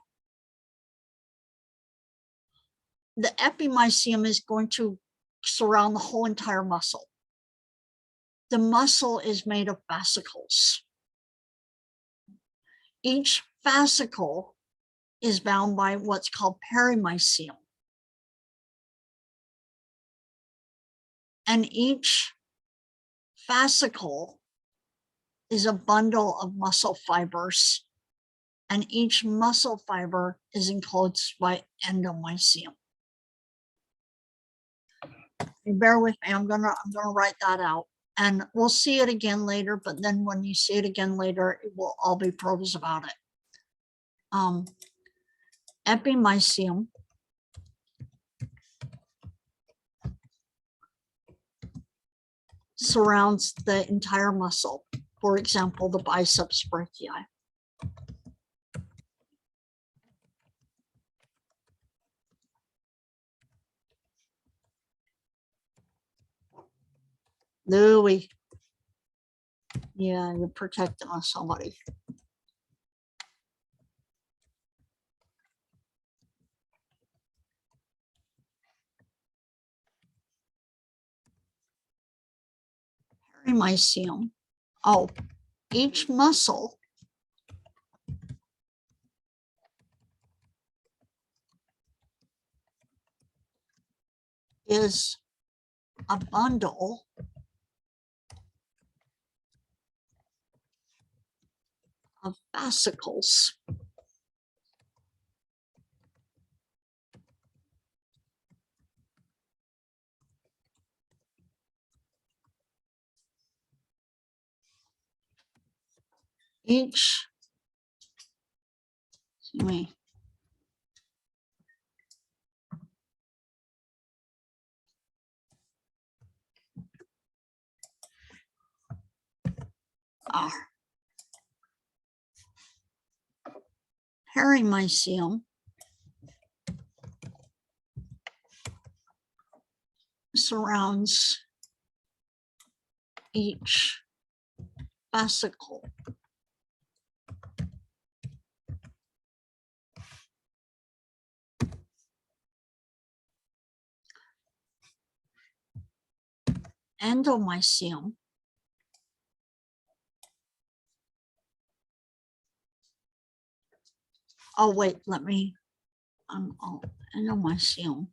A: The epimysium is going to surround the whole entire muscle. The muscle is made of fascicles. Each fascicle is bound by what's called perimysium. And each fascicle is a bundle of muscle fibers, and each muscle fiber is enclosed by endomysium. Bear with me, I'm gonna write that out. And we'll see it again later, but then when you see it again later, it will all be prose about it. Epimysium surrounds the entire muscle. For example, the biceps brachii. Louis. Yeah, you're protecting us, somebody. Perimysium. Oh, each muscle is a bundle of fascicles. Each, excuse me, perimysium surrounds each fascicle. Endomysium oh wait, let me endomysium.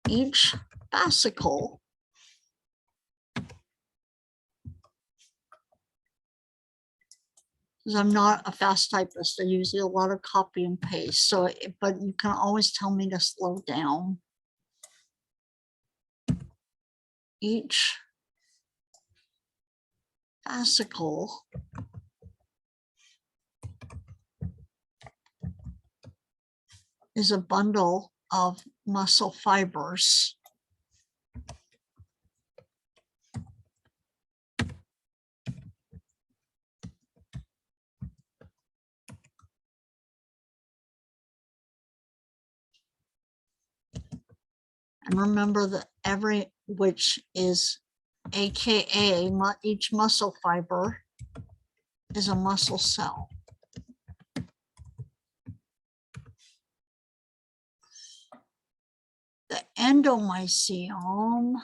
A: Each fascicle because I'm not a fast typist, I use a lot of copy and paste. So, but you can always tell me to slow down. Each fascicle is a bundle of muscle fibers. And remember that which is AKA, each muscle fiber is a muscle cell. The endomysium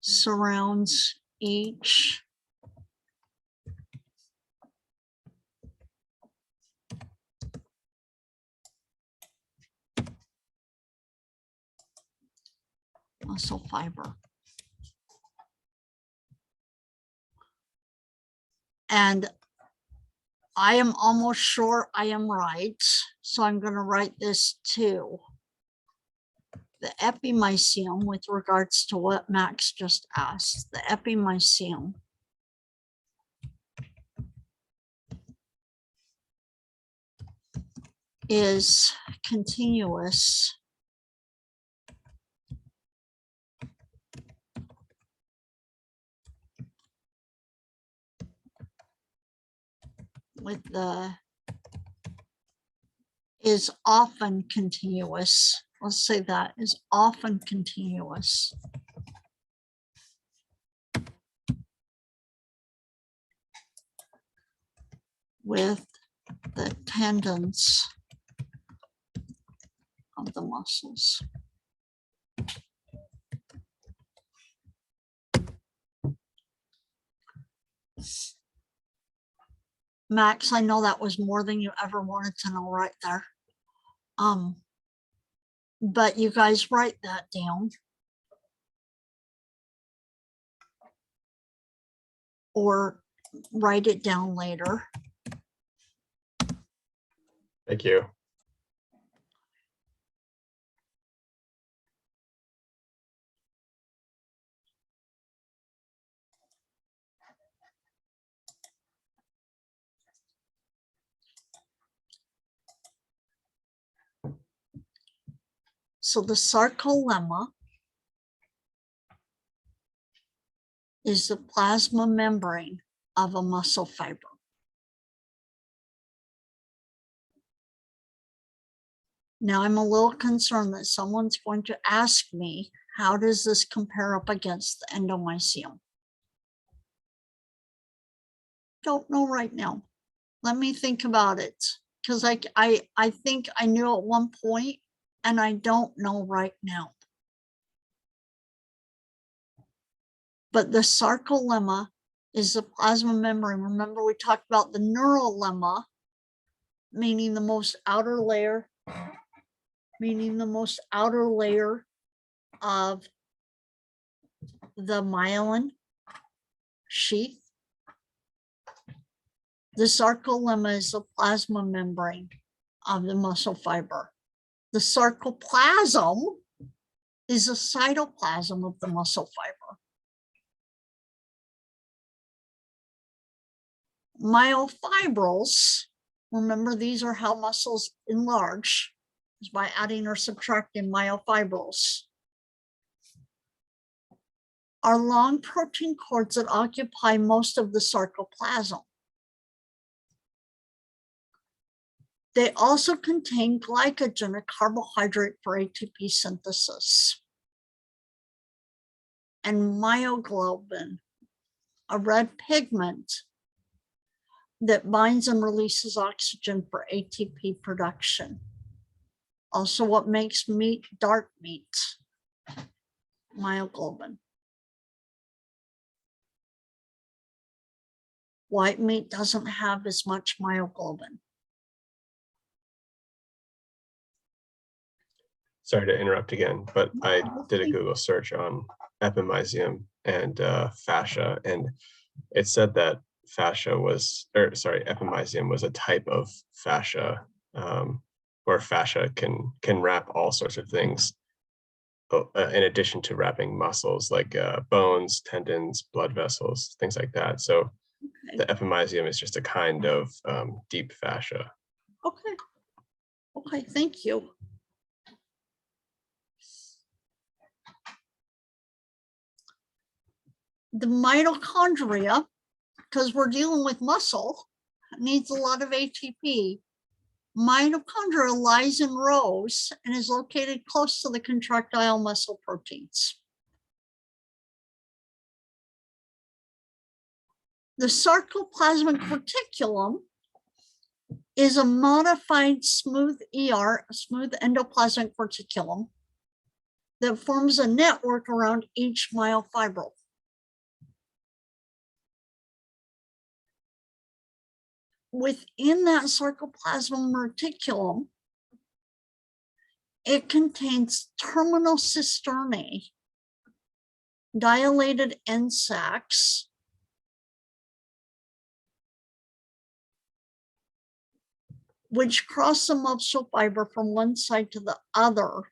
A: surrounds each muscle fiber. And I am almost sure I am right, so I'm going to write this too. The epimysium, with regards to what Max just asked, the epimysium is continuous with is often continuous. Let's say that is often continuous with the tendons of the muscles. Max, I know that was more than you ever wanted to know right there. But you guys write that down. Or write it down later.
L: Thank you.
A: So the sarcolemma is the plasma membrane of a muscle fiber. Now I'm a little concerned that someone's going to ask me, how does this compare up against the endomysium? Don't know right now. Let me think about it, because I think I knew at one point and I don't know right now. But the sarcolemma is the plasma membrane. Remember, we talked about the neurolemma, meaning the most outer layer, of the myelin sheath. The sarcolemma is the plasma membrane of the muscle fiber. The sarcoplasm is the cytoplasm of the muscle fiber. Myofibrils, remember, these are how muscles enlarge, is by adding or subtracting myofibrils, are long protein cords that occupy most of the sarcoplasm. They also contain glycogen, a carbohydrate for ATP synthesis, and myoglobin, a red pigment that binds and releases oxygen for ATP production. Also what makes meat dark meat, myoglobin. White meat doesn't have as much myoglobin.
L: Sorry to interrupt again, but I did a Google search on epimysium and fascia, and it said that epimysium was a type of fascia, where fascia can wrap all sorts of things, in addition to wrapping muscles like bones, tendons, blood vessels, things like that. So the epimysium is just a kind of deep fascia.
A: Okay. Okay, thank you. The mitochondria, because we're dealing with muscle, needs a lot of ATP. Mitochondria lies in rows and is located close to the contractile muscle proteins. The sarcoplasmic reticulum is a modified smooth ER, a smooth endoplasmic reticulum, that forms a network around each myofibril. Within that sarcoplasmic reticulum, it contains terminal cisternae, dilated end sacs, which cross the muscle fiber from one side to the other.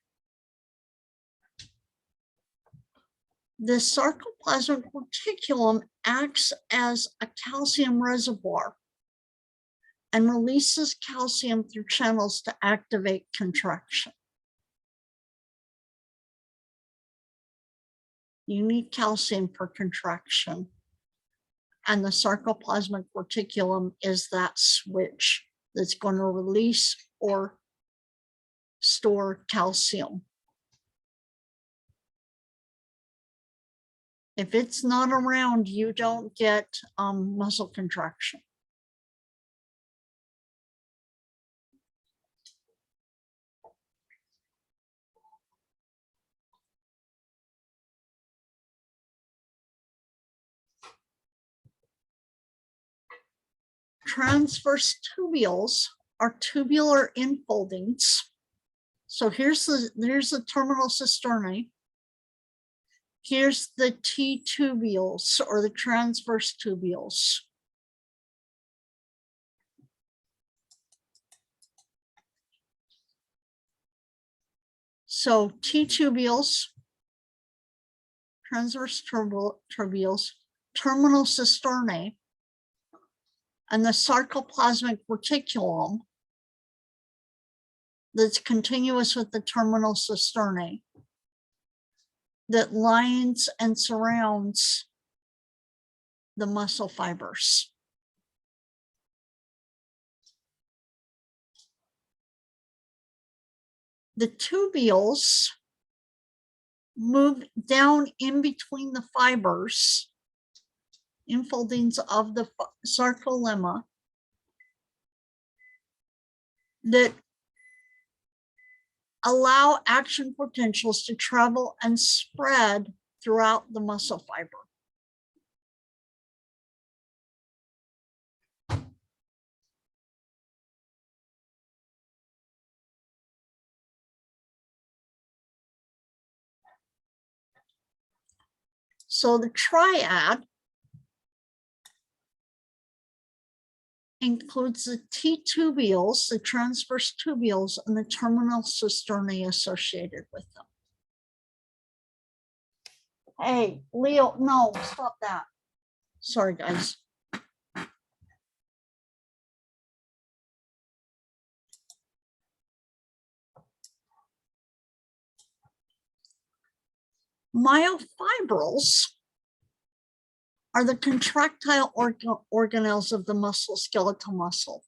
A: The sarcoplasmic reticulum acts as a calcium reservoir and releases calcium through channels to activate contraction. You need calcium for contraction, and the sarcoplasmic reticulum is that switch that's going to release or store calcium. If it's not around, you don't get muscle contraction. Transverse tubules are tubular infoldings. So here's the terminal cisternae. Here's the T tubules, or the transverse tubules. So T tubules, transverse tubules, terminal cisternae, and the sarcoplasmic reticulum that's continuous with the terminal cisternae that lines and surrounds the muscle fibers. The tubules move down in between the fibers, infoldings of the sarcolemma that allow action potentials to travel and spread throughout the muscle fiber. So the triad includes the T-tubules, the transverse tubules, and the terminal cisternae associated with them. Hey, Leo, no, stop that. Sorry, guys. Myofibrils are the contractile organelles of the muscle, skeletal muscle.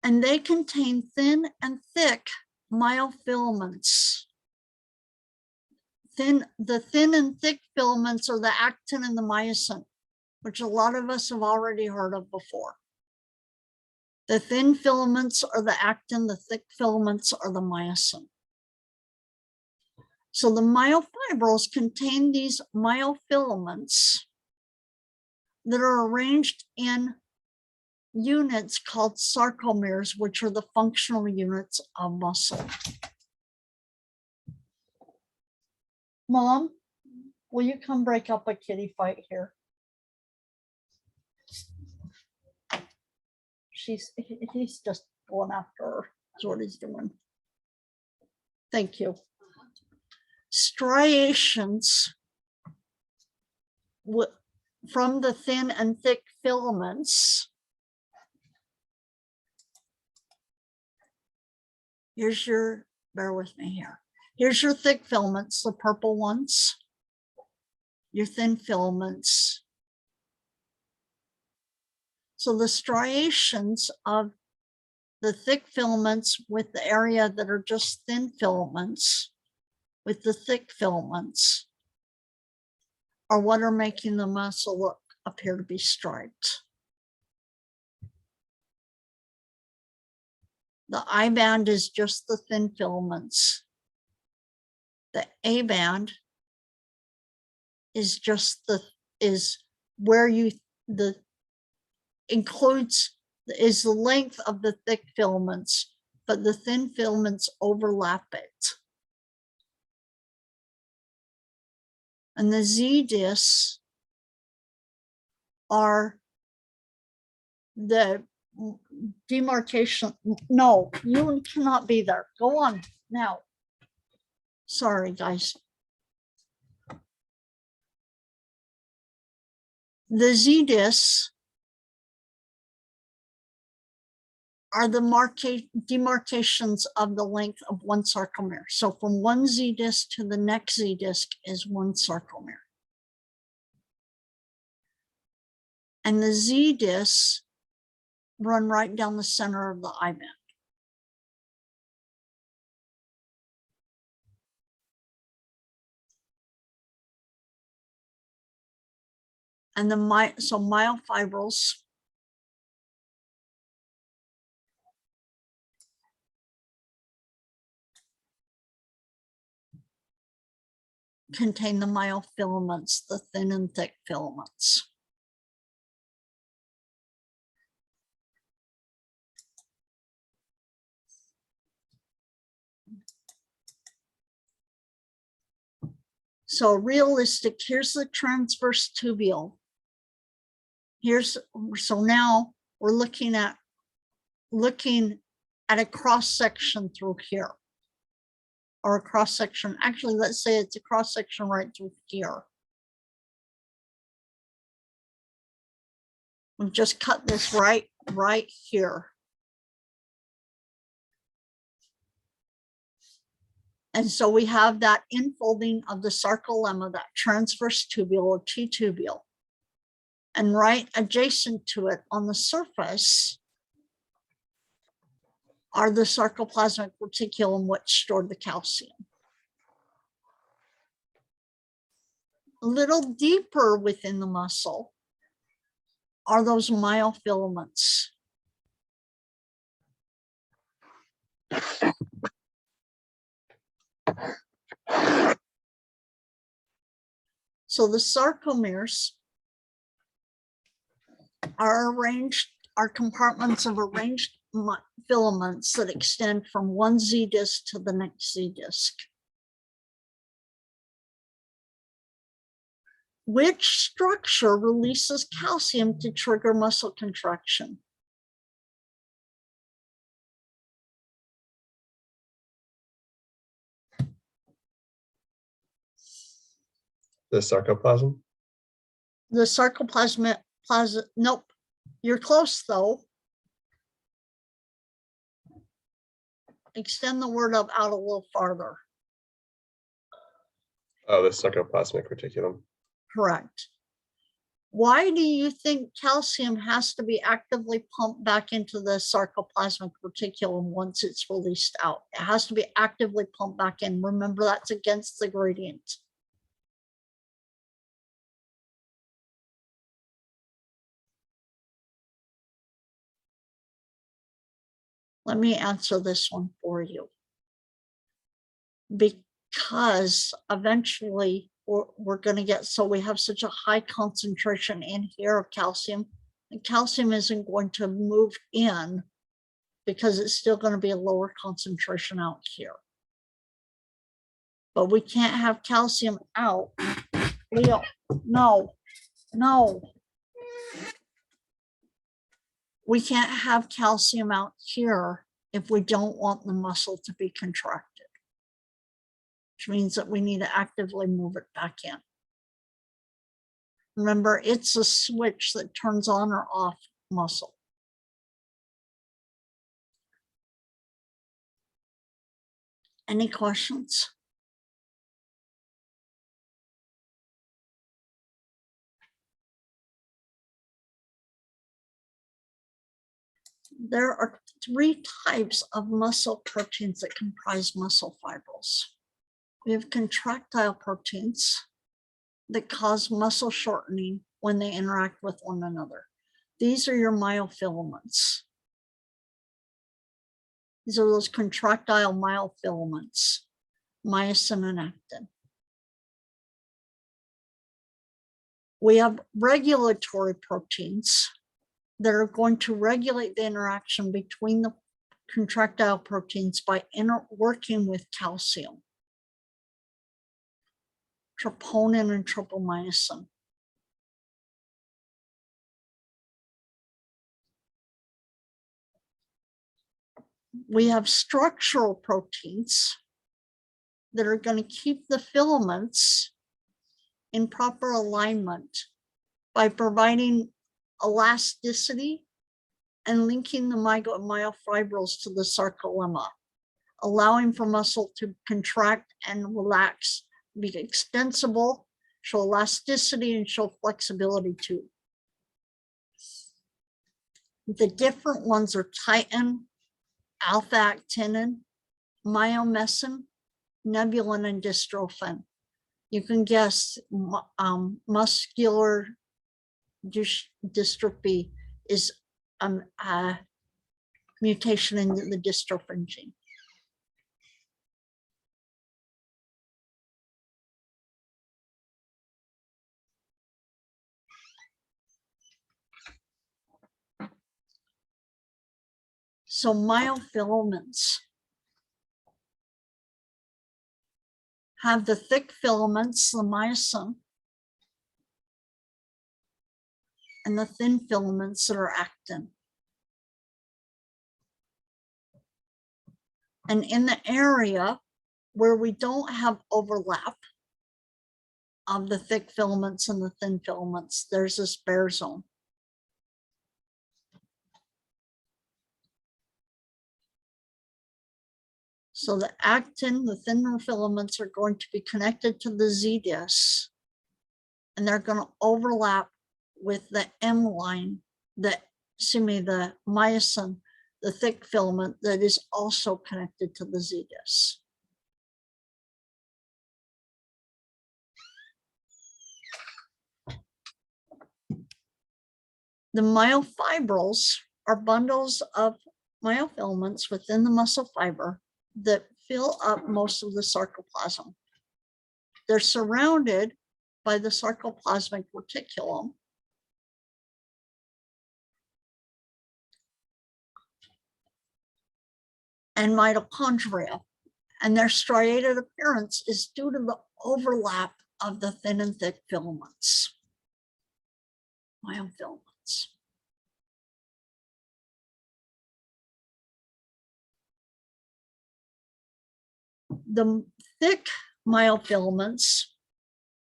A: And they contain thin and thick myofilaments. The thin and thick filaments are the actin and the myosin, which a lot of us have already heard of before. The thin filaments are the actin, the thick filaments are the myosin. So the myofibrils contain these myofilaments that are arranged in units called sarcomeres, which are the functional units of muscle. Mom, will you come break up a kitty fight here? He's just going after her. That's what he's doing. Thank you. Striations from the thin and thick filaments. Here's your, bear with me here. Here's your thick filaments, the purple ones. Your thin filaments. So the striations of the thick filaments with the area that are just thin filaments with the thick filaments are what are making the muscle appear to be striped. The I band is just the thin filaments. The A band is just includes the length of the thick filaments, but the thin filaments overlap it. And the Z discs are the demarcation. No, you cannot be there. Go on now. Sorry, guys. The Z discs are the demarcations of the length of one sarcomere. So from one Z disc to the next Z disc is one sarcomere. And the Z discs run right down the center of the I band. And so myofibrils contain the myofilaments, the thin and thick filaments. So realistic, here's the transverse tubule. So now we're looking at a cross section through here. Or a cross section, actually, let's say it's a cross section right through here. We've just cut this right here. And so we have that infolding of the sarcolemma, that transverse tubule or T-tubule. And right adjacent to it on the surface are the sarcoplasmic reticulum, which stored the calcium. A little deeper within the muscle are those myofilaments. So the sarcomeres are arranged, are compartments of arranged filaments that extend from one Z disc to the next Z disc. Which structure releases calcium to trigger muscle contraction?
L: The sarcoplasm?
A: The sarcoplasmic nope, you're close though. Extend the word up out a little farther.
L: Oh, the sarcoplasmic reticulum.
A: Correct. Why do you think calcium has to be actively pumped back into the sarcoplasmic reticulum once it's released out? It has to be actively pumped back in. Remember, that's against the gradient. Let me answer this one for you. Because eventually we're going to get, so we have such a high concentration in here of calcium, and calcium isn't going to move in because it's still going to be a lower concentration out here. But we can't have calcium out. Leo, no, no. We can't have calcium out here if we don't want the muscle to be contracted, which means that we need to actively move it back in. Remember, it's a switch that turns on or off muscle. Any questions? There are 3 types of muscle proteins that comprise muscle fibrils. We have contractile proteins that cause muscle shortening when they interact with one another. These are your myofilaments. These are those contractile myofilaments, myosin and actin. We have regulatory proteins that are going to regulate the interaction between the contractile proteins by working with calcium, troponin and tropomyosin. We have structural proteins that are going to keep the filaments in proper alignment by providing elasticity and linking the myofibrils to the sarcolemma, allowing for muscle to contract and relax, be extensible, show elasticity, and show flexibility too. The different ones are titin, alpha-actinin, myomesin, nebulin, and dystrophin. You can guess muscular dystrophy is a mutation in the dystrophin gene. So myofilaments have the thick filaments, the myosin, and the thin filaments that are actin. And in the area where we don't have overlap of the thick filaments and the thin filaments, there's this bare zone. So the actin, the thin neurofilaments are going to be connected to the Z disc, and they're going to overlap with the M line, the myosin, the thick filament that is also connected to the Z disc. The myofibrils are bundles of myofilaments within the muscle fiber that fill up most of the sarcoplasm. They're surrounded by the sarcoplasmic reticulum, and mitochondria, and their striated appearance is due to the overlap of the thin and thick filaments, myofilaments. The thick myofilaments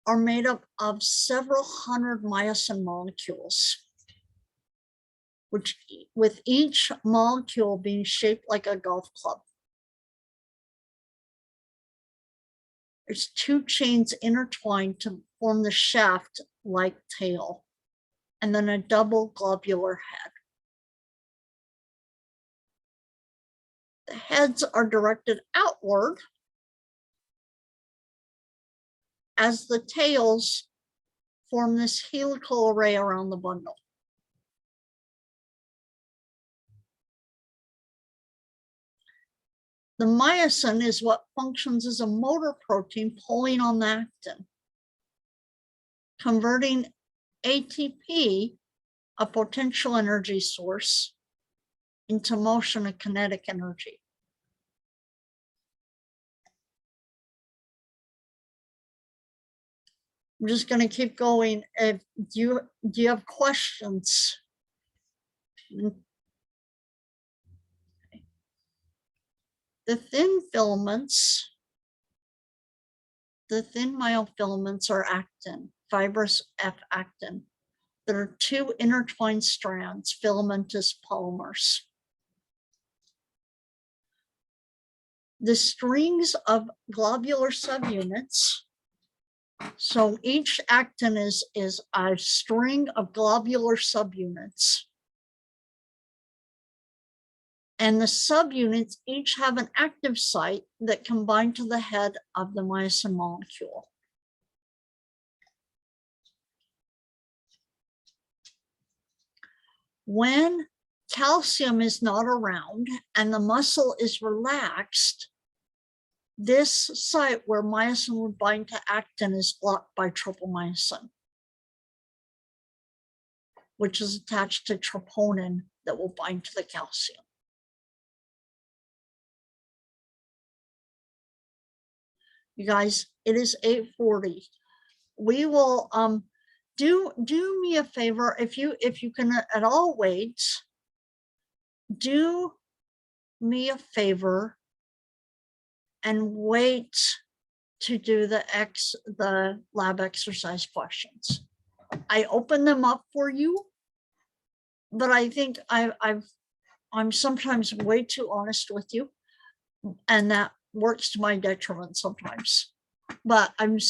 A: are made up of several hundred myosin molecules, which with each molecule being shaped like a golf club. There's two chains intertwined to form the shaft-like tail, and then a double globular head. The heads are directed outward as the tails form this helical array around the bundle. The myosin is what functions as a motor protein pulling on the actin, converting ATP, a potential energy source, into motion and kinetic energy. I'm just going to keep going. If do you have questions? The thin filaments, the thin myofilaments are actin, fibrous F-actin. There are two intertwined strands, filamentous polymers. The strings of globular subunits, so each actin is a string of globular subunits. And the subunits each have an active site that combine to the head of the myosin molecule. When calcium is not around and the muscle is relaxed, this site where myosin would bind to actin is blocked by tropomyosin, which is attached to troponin that will bind to the calcium. You guys, it is 8:40. We will do me a favor, if you can at all wait, do me a favor and wait to do the lab exercise questions. I open them up for you, but I think I'm sometimes way too honest with you, and that works to my detriment sometimes. But I'm